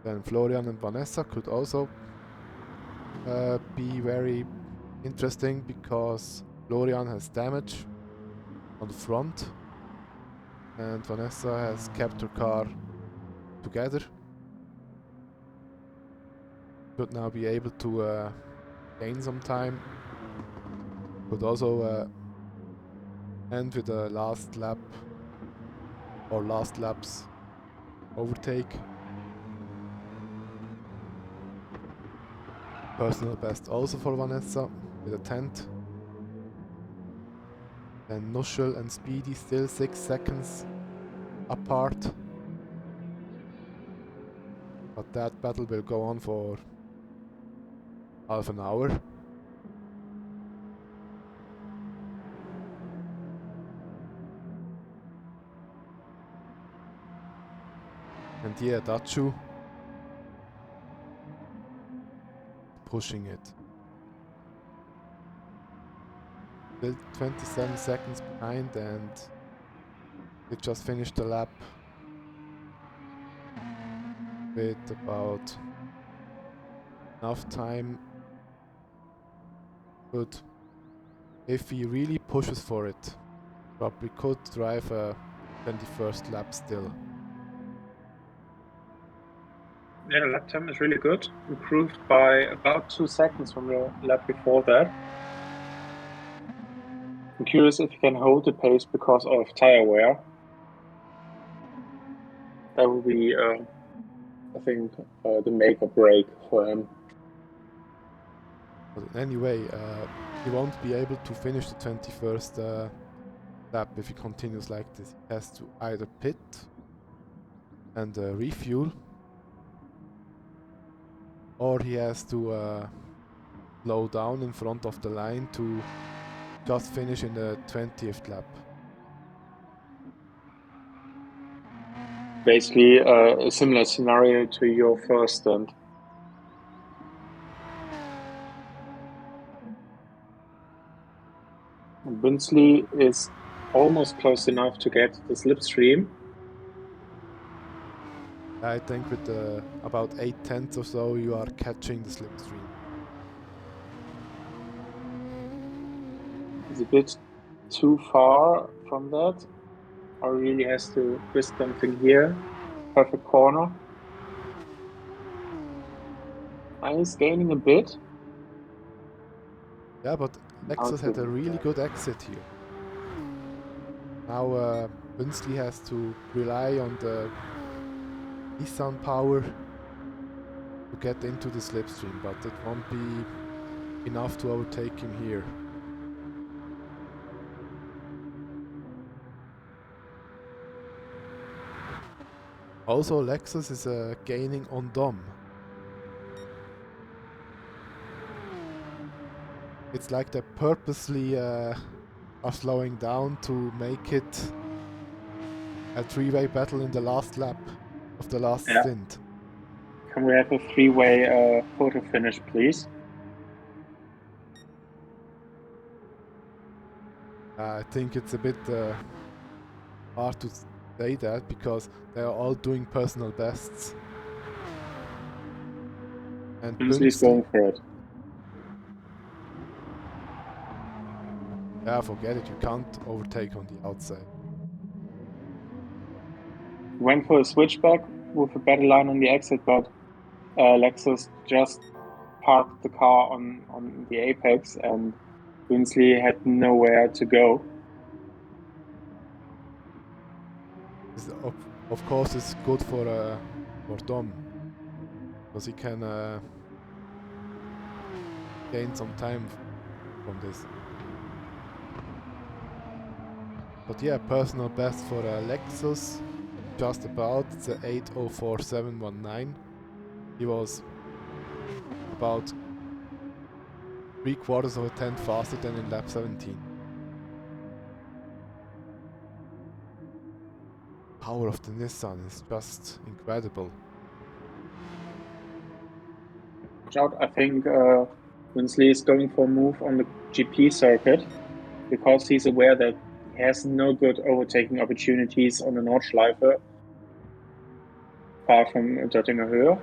Then Florian and Vanessa could also be very interesting because Florian has damage on the front and Vanessa has kept her car together. Should now be able to gain some time. Could also end with a last lap or last lap's overtake. Personal best also for Vanessa with a 10th. Then Nuschel and Speedy still 6 seconds apart. But that battle will go on for half an hour. And yeah, Dachu pushing it. Still 27 seconds behind and they just finished the lap with about enough time. But if he really pushes for it, probably could drive a 21st lap still. Yeah, the lap time is really good. Improved by about 2 seconds from the lap before that. I'm curious if he can hold the pace because of tire wear. That will be, I think, the make or break for him. But anyway, he won't be able to finish the 21st lap if he continues like this. He has to either pit and refuel, or he has to slow down in front of the line to just finish in the 20th lap. Basically, a similar scenario to your first stint. Binsley is almost close enough to get the slipstream. I think with about 8/10 or so, you are catching the slipstream. He's a bit too far from that, or really has to risk something here. Perfect corner. And he's gaining a bit. Yeah, but Lexus had a really good exit here. Now Winsley has to rely on the Nissan power to get into the slipstream, but it won't be enough to overtake him here. Also, Lexus is gaining on Dom. It's like they purposely are slowing down to make it a three-way battle in the last lap of the last stint. Can we have a three-way photo finish, please? I think it's a bit hard to say that because they are all doing personal bests. And Winsley's going for it. Yeah, forget it. You can't overtake on the outside. Went for a switchback with a better line on the exit, but Lexus just parked the car on the apex, and Winsley had nowhere to go. Of course, it's good for Dom because he can gain some time from this. But yeah, personal best for Lexus, just about. It's a 8:04.719. He was about 3/4 of a tenth faster than in lap 17. Power of the Nissan is just incredible. I think Winsley is going for a move on the GP circuit because he's aware that he has no good overtaking opportunities on the Nordschleife, far from Döttinger Höhe.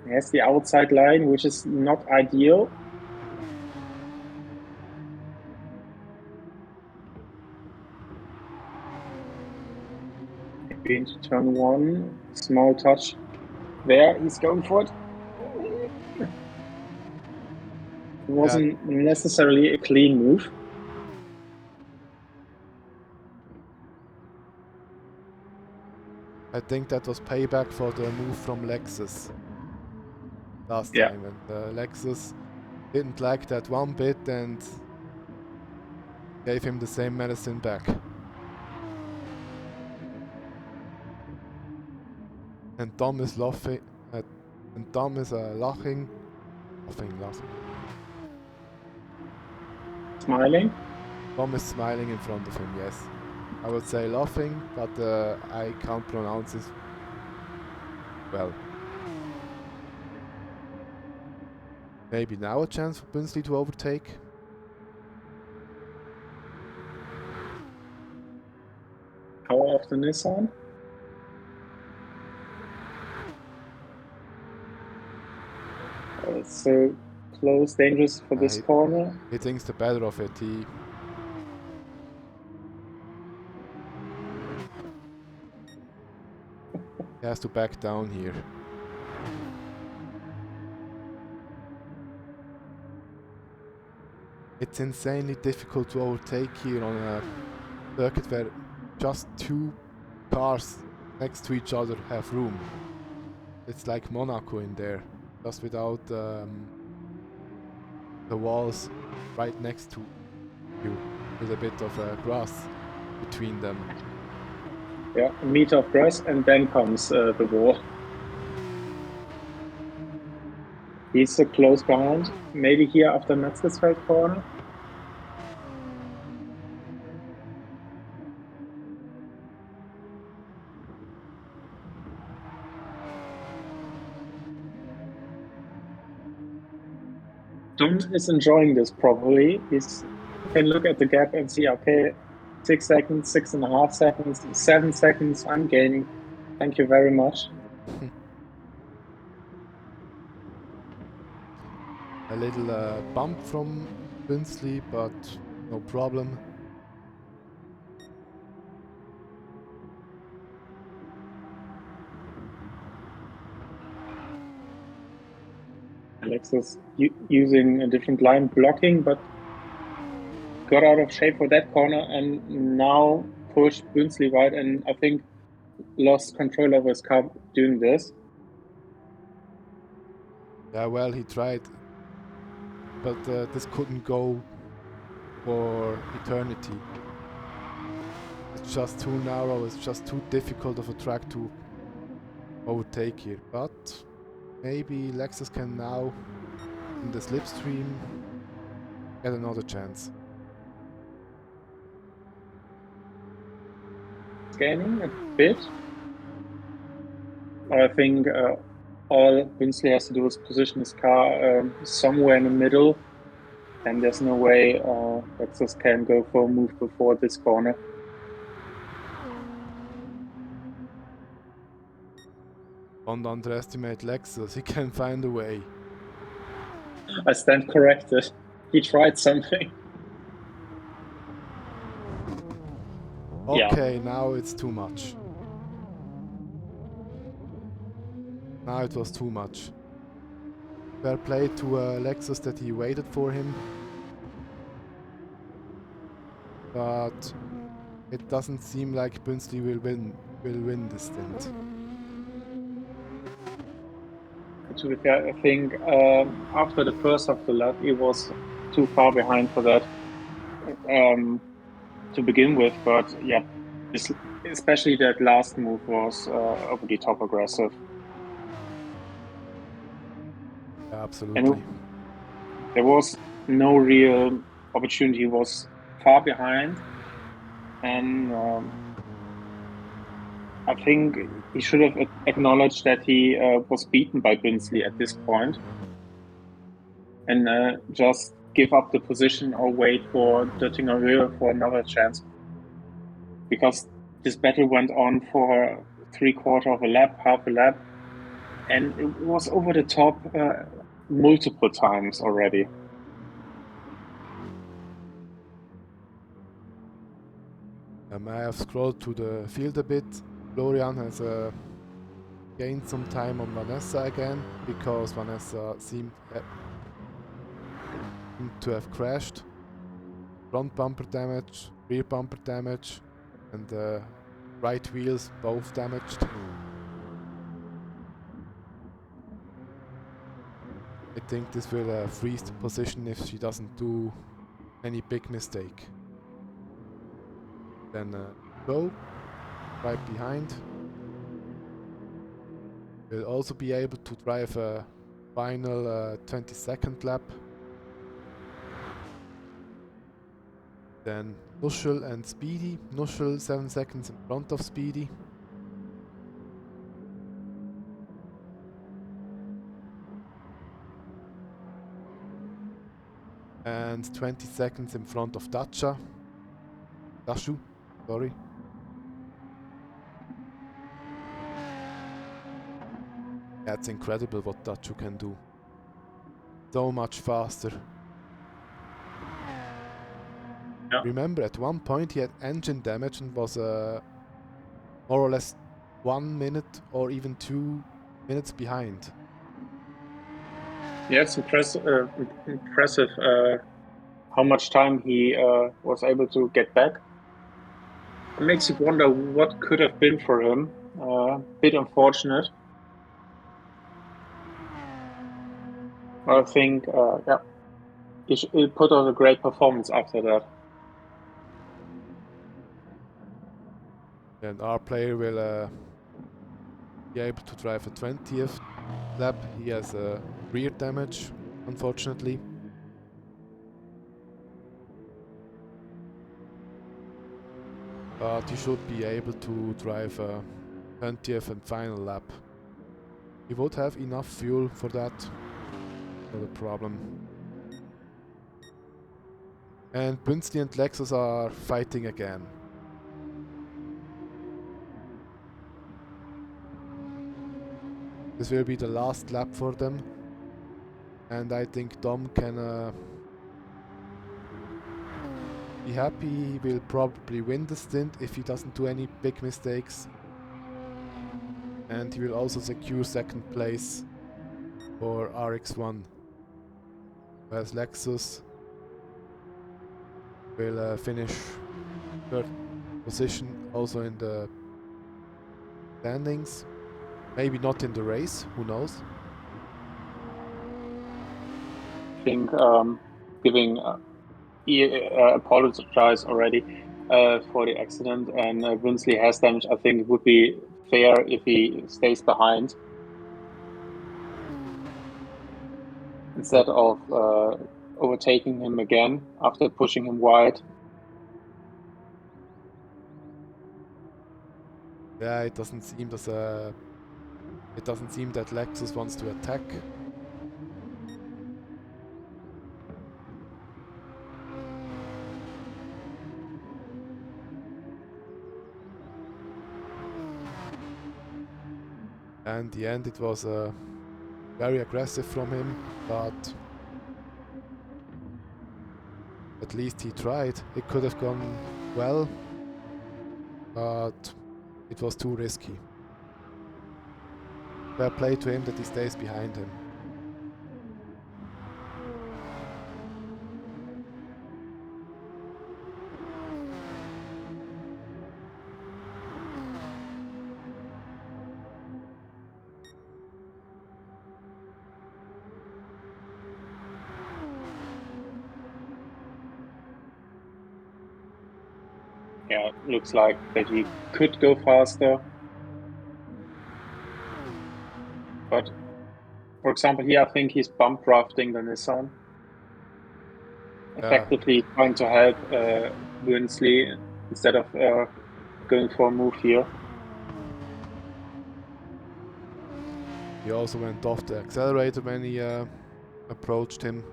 He has the outside line, which is not ideal. Maybe into turn one, small touch there. He's going for it. It wasn't necessarily a clean move. I think that was payback for the move from Lexus last time, and Lexus didn't like that one bit and gave him the same medicine back. And Tom is laughing. Laughing. Smiling? Tom is smiling in front of him, yes. I would say laughing, but I can't pronounce it well. Maybe now a chance for Winsley to overtake. Power of the Nissan. It's so close, dangerous for this corner. He thinks the better of it. He has to back down here. It's insanely difficult to overtake here on a circuit where just two cars next to each other have room. It's like Monaco in there, just without the walls right next to you, with a bit of grass between them. Yeah, a meter of grass, and then comes the wall. He's so close behind. Maybe here after Metzgersfeld corner. Stint is enjoying this probably. He can look at the gap and see, okay, 6 seconds, 6.5 seconds, 7 seconds. I'm gaining. Thank you very much. A little bump from Bünzli, but no problem. Alexis using a different line blocking, but got out of shape for that corner and now pushed Bünzli right, and I think lost control of his car doing this. Yeah, well, he tried, but this couldn't go for eternity. It's just too narrow, it's just too difficult of a track to overtake here. But maybe Lexus can now, in the slipstream, get another chance. Gaining a bit. I think all Bünzli has to do is position his car somewhere in the middle, and there's no way Lexus can go for a move before this corner. Don't underestimate Lexus, he can find a way. I stand corrected. He tried something. Okay, now it's too much. Now it was too much. Fair play to Lexus that he waited for him. But it doesn't seem like Bünzli will win this stint. To be fair, I think after the first of the lap, he was too far behind for that to begin with. But yeah, especially that last move was over the top aggressive. Absolutely. And there was no real opportunity. He was far behind, and I think he should have acknowledged that he was beaten by Bünzli at this point, and just give up the position or wait for Döttinger for another chance. Because this battle went on for 3/4 of a lap, half a lap, and it was over the top multiple times already. I have scrolled to the field a bit. Florian has gained some time on Vanessa again, because Vanessa seemed to have crashed. Front bumper damage, rear bumper damage, and right wheels both damaged. I think this will freeze the position if she doesn't do any big mistake. Then go right behind. Will also be able to drive a final 22nd lap. Then Nuschel and Speedy. Nuschel 7 seconds in front of Speedy. And 20 seconds in front of Dashu, sorry. That's incredible what Dashu can do. So much faster. Yeah. Remember, at one point he had engine damage and was more or less 1 minute or even 2 minutes behind. Yeah, it's impressive how much time he was able to get back. It makes you wonder what could have been for him. Bit unfortunate. I think, yeah, he put on a great performance after that. And our player will be able to drive a 20th lap. He has rear damage, unfortunately. But he should be able to drive a 20th and final lap. He would have enough fuel for that, not a problem. And Bünzli and Lexus are fighting again. This will be the last lap for them. And I think Dom can be happy. He will probably win the stint if he doesn't do any big mistakes. And he will also secure second place for RX1. Whereas Lexus will finish third position also in the standings. Maybe not in the race, who knows? I think apologize already for the accident, and Brinsley has damage. I think it would be fair if he stays behind instead of overtaking him again after pushing him wide. Yeah, it doesn't seem that Lexus wants to attack. And in the end it was very aggressive from him, but at least he tried. It could have gone well, but it was too risky. Fair play to him that he stays behind him. Yeah, looks like that he could go faster. But for example, here I think he's bump drafting the Nissan. Effectively trying to help Brinsley instead of going for a move here. He also went off the accelerator when he approached him.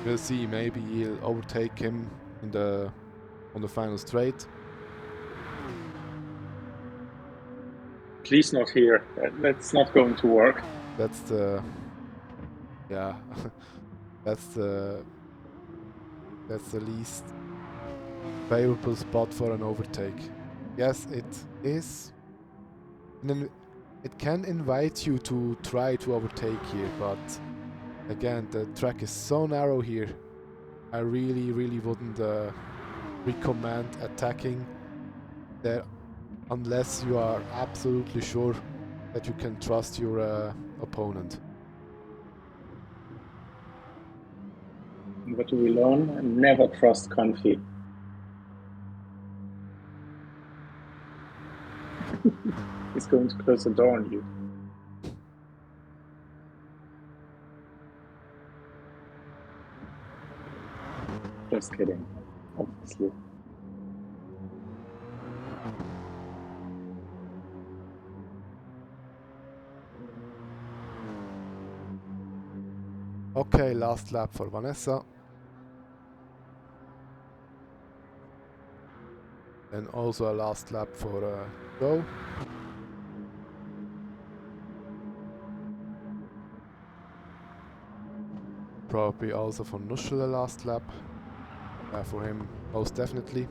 We'll see, maybe he'll overtake him on the final straight. Please not here. That's not going to work. That's the that's the least favorable spot for an overtake. Yes, it is. And then it can invite you to try to overtake here, but again, the track is so narrow here. I really wouldn't recommend attacking there unless you are absolutely sure that you can trust your opponent. What do we learn? Never trust Confi. He's going to close the door on you. Just kidding, obviously. Okay, last lap for Vanessa. And also a last lap for Joe. Probably also for Nuschel a last lap. For him, most definitely.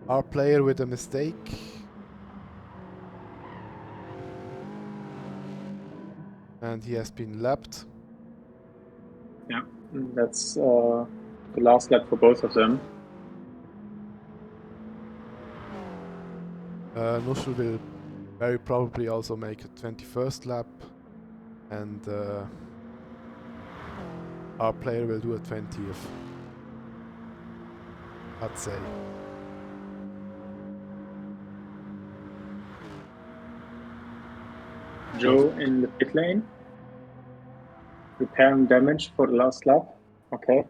Our player with a mistake. And he has been lapped. Yeah, that's the last lap for both of them. Nuschel will very probably also make a 21st lap. And our player will do a 20th. I'd say. Joe in the pit lane. Repairing damage for the last lap. Okay.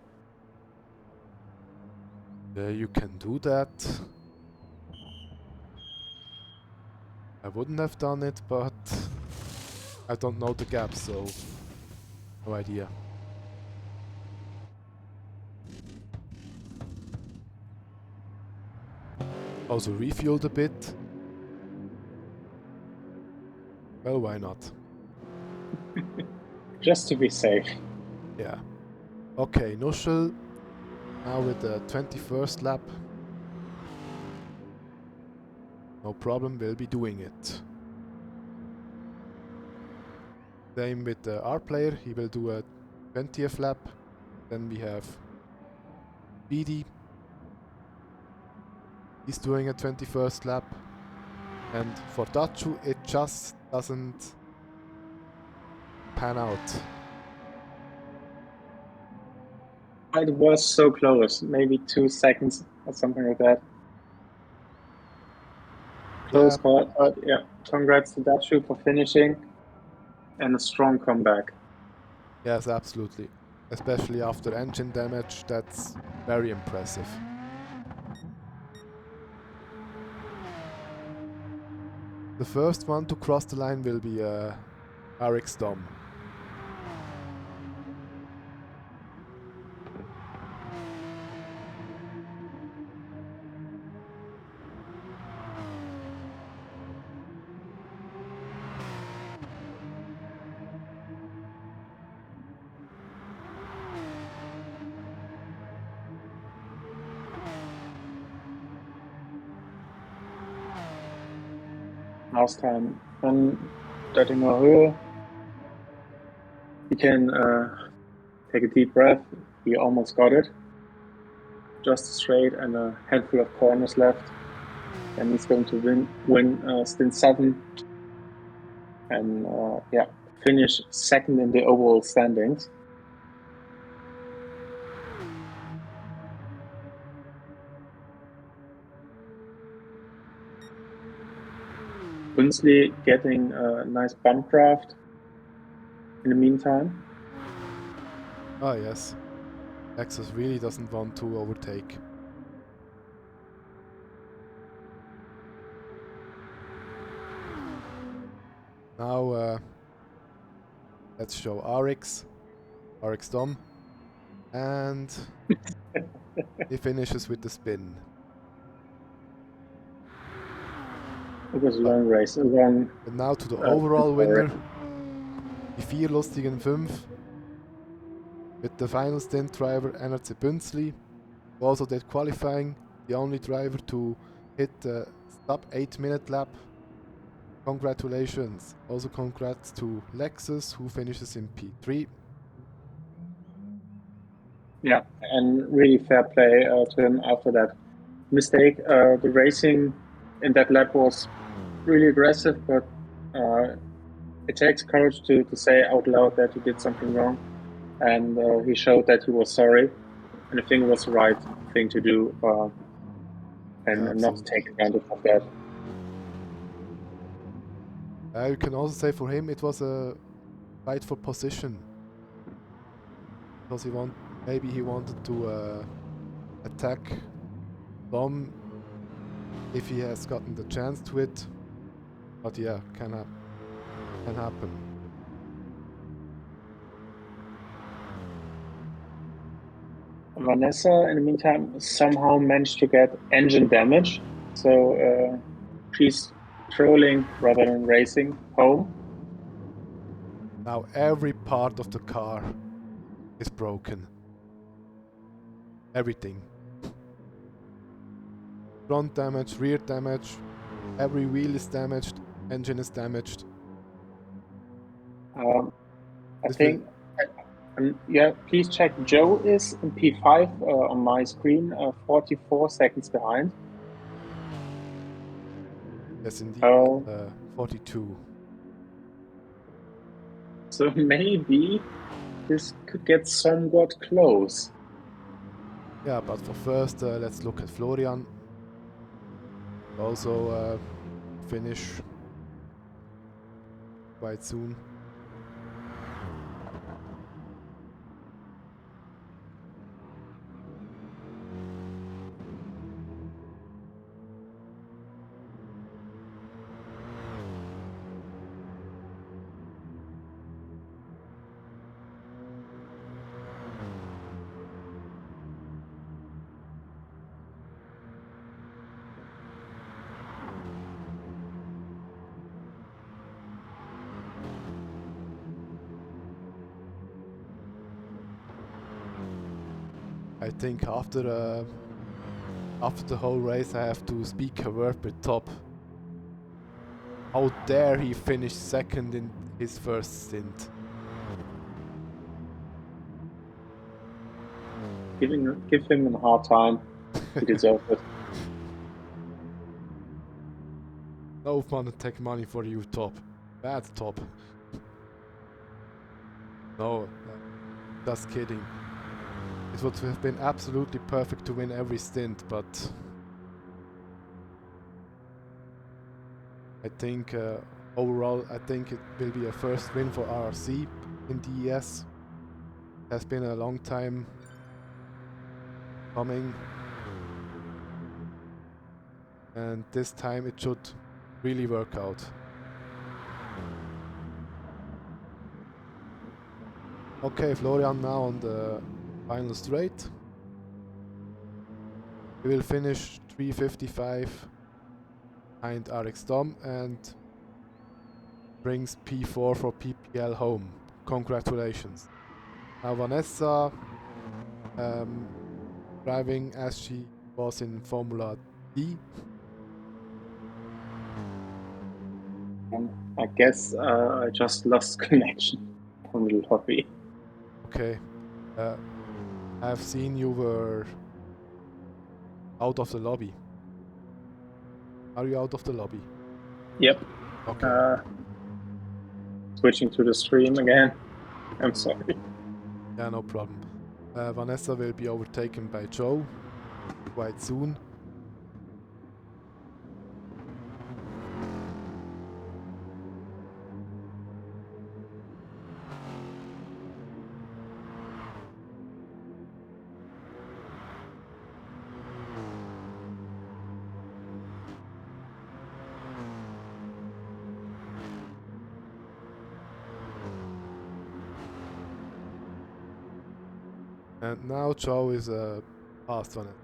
You can do that. I wouldn't have done it, but I don't know the gap, so no idea. Also refueled a bit. Well, why not? Just to be safe. Yeah. Okay, Nuschel now with the 21st lap. No problem, we'll be doing it. Same with the R player, he will do a 20th lap. Then we have BD. He's doing a 21st lap. And for Dachu, it just doesn't pan out. It was so close, maybe 2 seconds or something like that. Close call, but yeah, congrats to Dachu for finishing and a strong comeback. Yes, absolutely. Especially after engine damage, that's very impressive. The first one to cross the line will be Eric Stom. Last time on Döttinger Höhe, he can take a deep breath. He almost got it. Just straight and a handful of corners left. And he's going to win Stint 7. And yeah, finish second in the overall standings. Winsley getting a nice bump draft in the meantime. Ah yes, Lexus really doesn't want to overtake. Now let's show RX Dom, and he finishes with the spin. It was a long race, a long. And now to the overall winner, die 4 lustigen 5, with the final stint driver NRC Bünzli, who also did qualifying, the only driver to hit the sub 8-minute lap. Congratulations. Also congrats to Lexus, who finishes in P3. Yeah, and really fair play to him after that mistake. The racing in that lap was really aggressive, but it takes courage to say out loud that he did something wrong. And he showed that he was sorry. And I think it was the right thing to do and not to take advantage of that. You can also say for him it was a fight for position. Because maybe he wanted to attack Dom if he has gotten the chance to it. But yeah, can happen. Vanessa, in the meantime, somehow managed to get engine damage. So she's trolling rather than racing home. Now every part of the car is broken. Everything. Front damage, rear damage, every wheel is damaged, engine is damaged. I think, yeah, please check. Joe is in P5 on my screen, 44 seconds behind. Yes, indeed. 42. So maybe this could get somewhat close. Yeah, but for first, let's look at Florian. Also finish quite soon. I think after the whole race I have to speak a word with Top. How dare he finish second in his first stint? Give him a hard time. He deserves it. No fun to take money for you, Top. Bad Top. No, just kidding. It would have been absolutely perfect to win every stint, but I think overall, I think it will be a first win for RRC in DES. It has been a long time coming, and this time it should really work out. Okay, Florian now on the final straight. He will finish 3:55 behind RX Dom and brings P4 for PPL home. Congratulations. Now Vanessa, driving as she was in Formula D. I guess I just lost connection from the lobby. Okay. I've seen you were out of the lobby. Are you out of the lobby? Yep. Okay. Switching to the stream again. I'm sorry. Yeah, no problem. Vanessa will be overtaken by Joe quite soon. And now Joe is past Vanessa.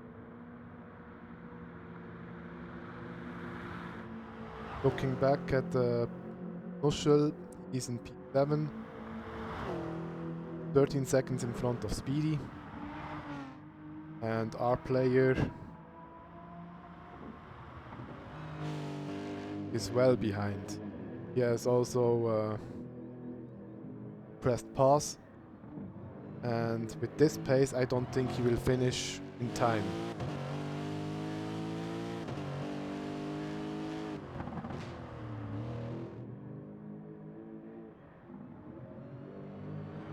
Looking back at Nuschel, he's in P7, 13 seconds in front of Speedy. And our player is well behind. He has also pressed pause. And with this pace, I don't think he will finish in time.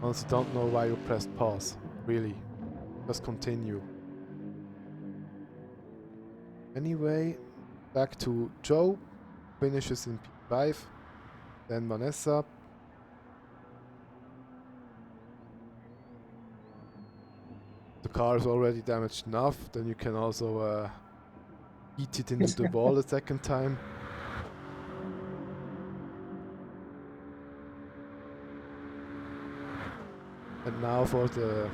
Honestly, don't know why you pressed pause. Really, just continue. Anyway, back to Joe. Finishes in P5. Then Vanessa. The car is already damaged enough, then you can also eat it into the wall a second time. And now for the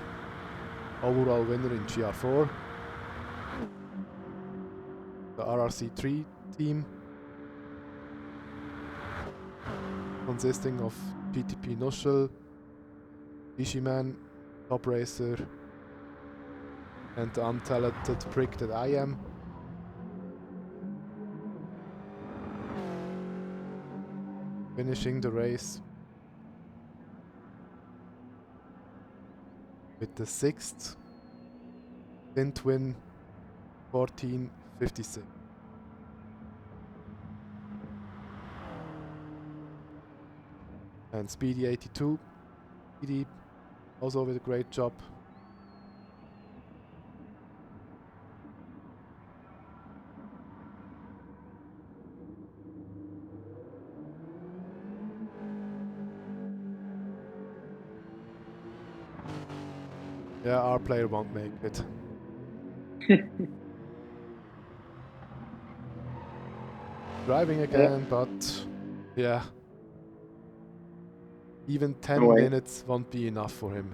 overall winner in GR4, the RRC3 team, consisting of GTP Nuschel, Fishiman, Top Racer, and the untalented prick that I am. Finishing the race with the 6th Stint win, 14:56. And Speedy 82, Speedy also with a great job. Yeah, our player won't make it. Driving again, but yeah. Even 10 minutes won't be enough for him.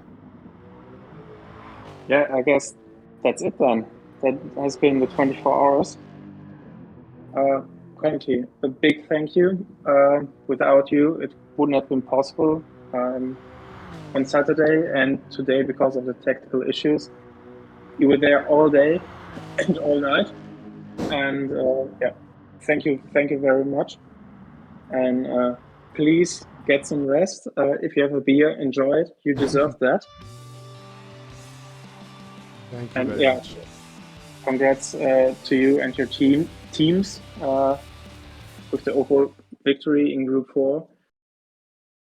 Yeah, I guess that's it then. That has been the 24 hours. Quenty, a big thank you. Without you, it wouldn't have been possible on Saturday and today because of the technical issues. You were there all day and all night, and yeah, thank you very much. And please get some rest. If you have a beer, enjoy it. You deserve that. Thank you And very much. Congrats to you and your teams with the overall victory in Group 4.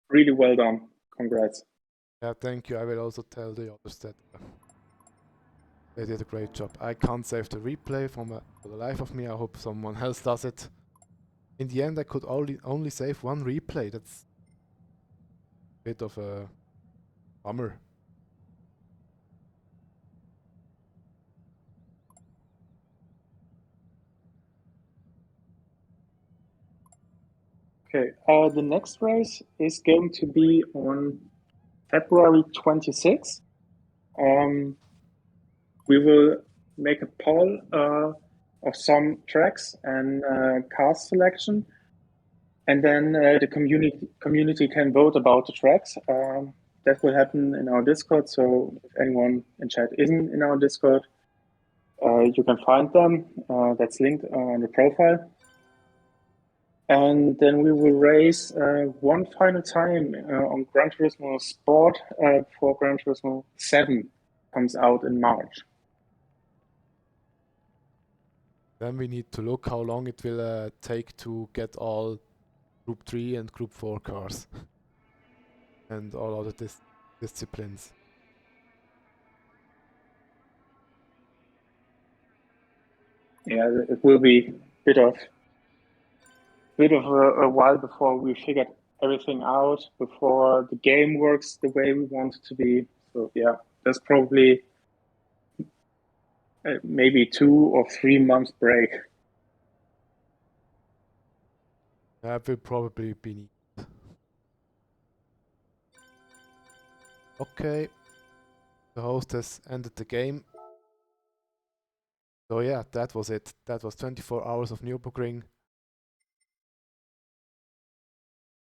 Really well done. Congrats. Yeah, thank you. I will also tell the others that they did a great job. I can't save the replay for the life of me. I hope someone else does it. In the end, I could only save one replay. That's a bit of a bummer. Okay, the next race is going to be on February 26th. We will make a poll of some tracks and cast selection, and then the community can vote about the tracks. That will happen in our Discord. So if anyone in chat isn't in our Discord, you can find them. That's linked on the profile. And then we will race one final time on Gran Turismo Sport before Gran Turismo 7 comes out in March. Then we need to look how long it will take to get all Group 3 and Group 4 cars and all other disciplines. Yeah, it will be a bit of a while before we figured everything out, before the game works the way we want it to be. So yeah, there's probably maybe 2 or 3 months break. That will probably be needed. Okay, the host has ended the game. So yeah, that was it. That was 24 hours of Nürburgring.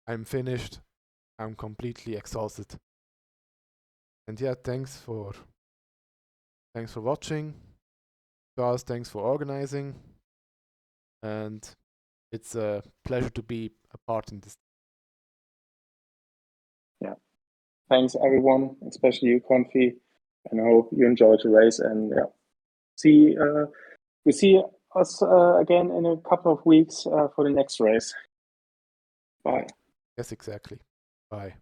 I'm finished. I'm completely exhausted. And yeah, thanks for watching. Guys, thanks for organizing. And it's a pleasure to be a part in this. Yeah. Thanks everyone, especially you, Confi. And I hope you enjoyed the race, and yeah. We see us again in a couple of weeks for the next race. Bye. Yes, exactly. Bye.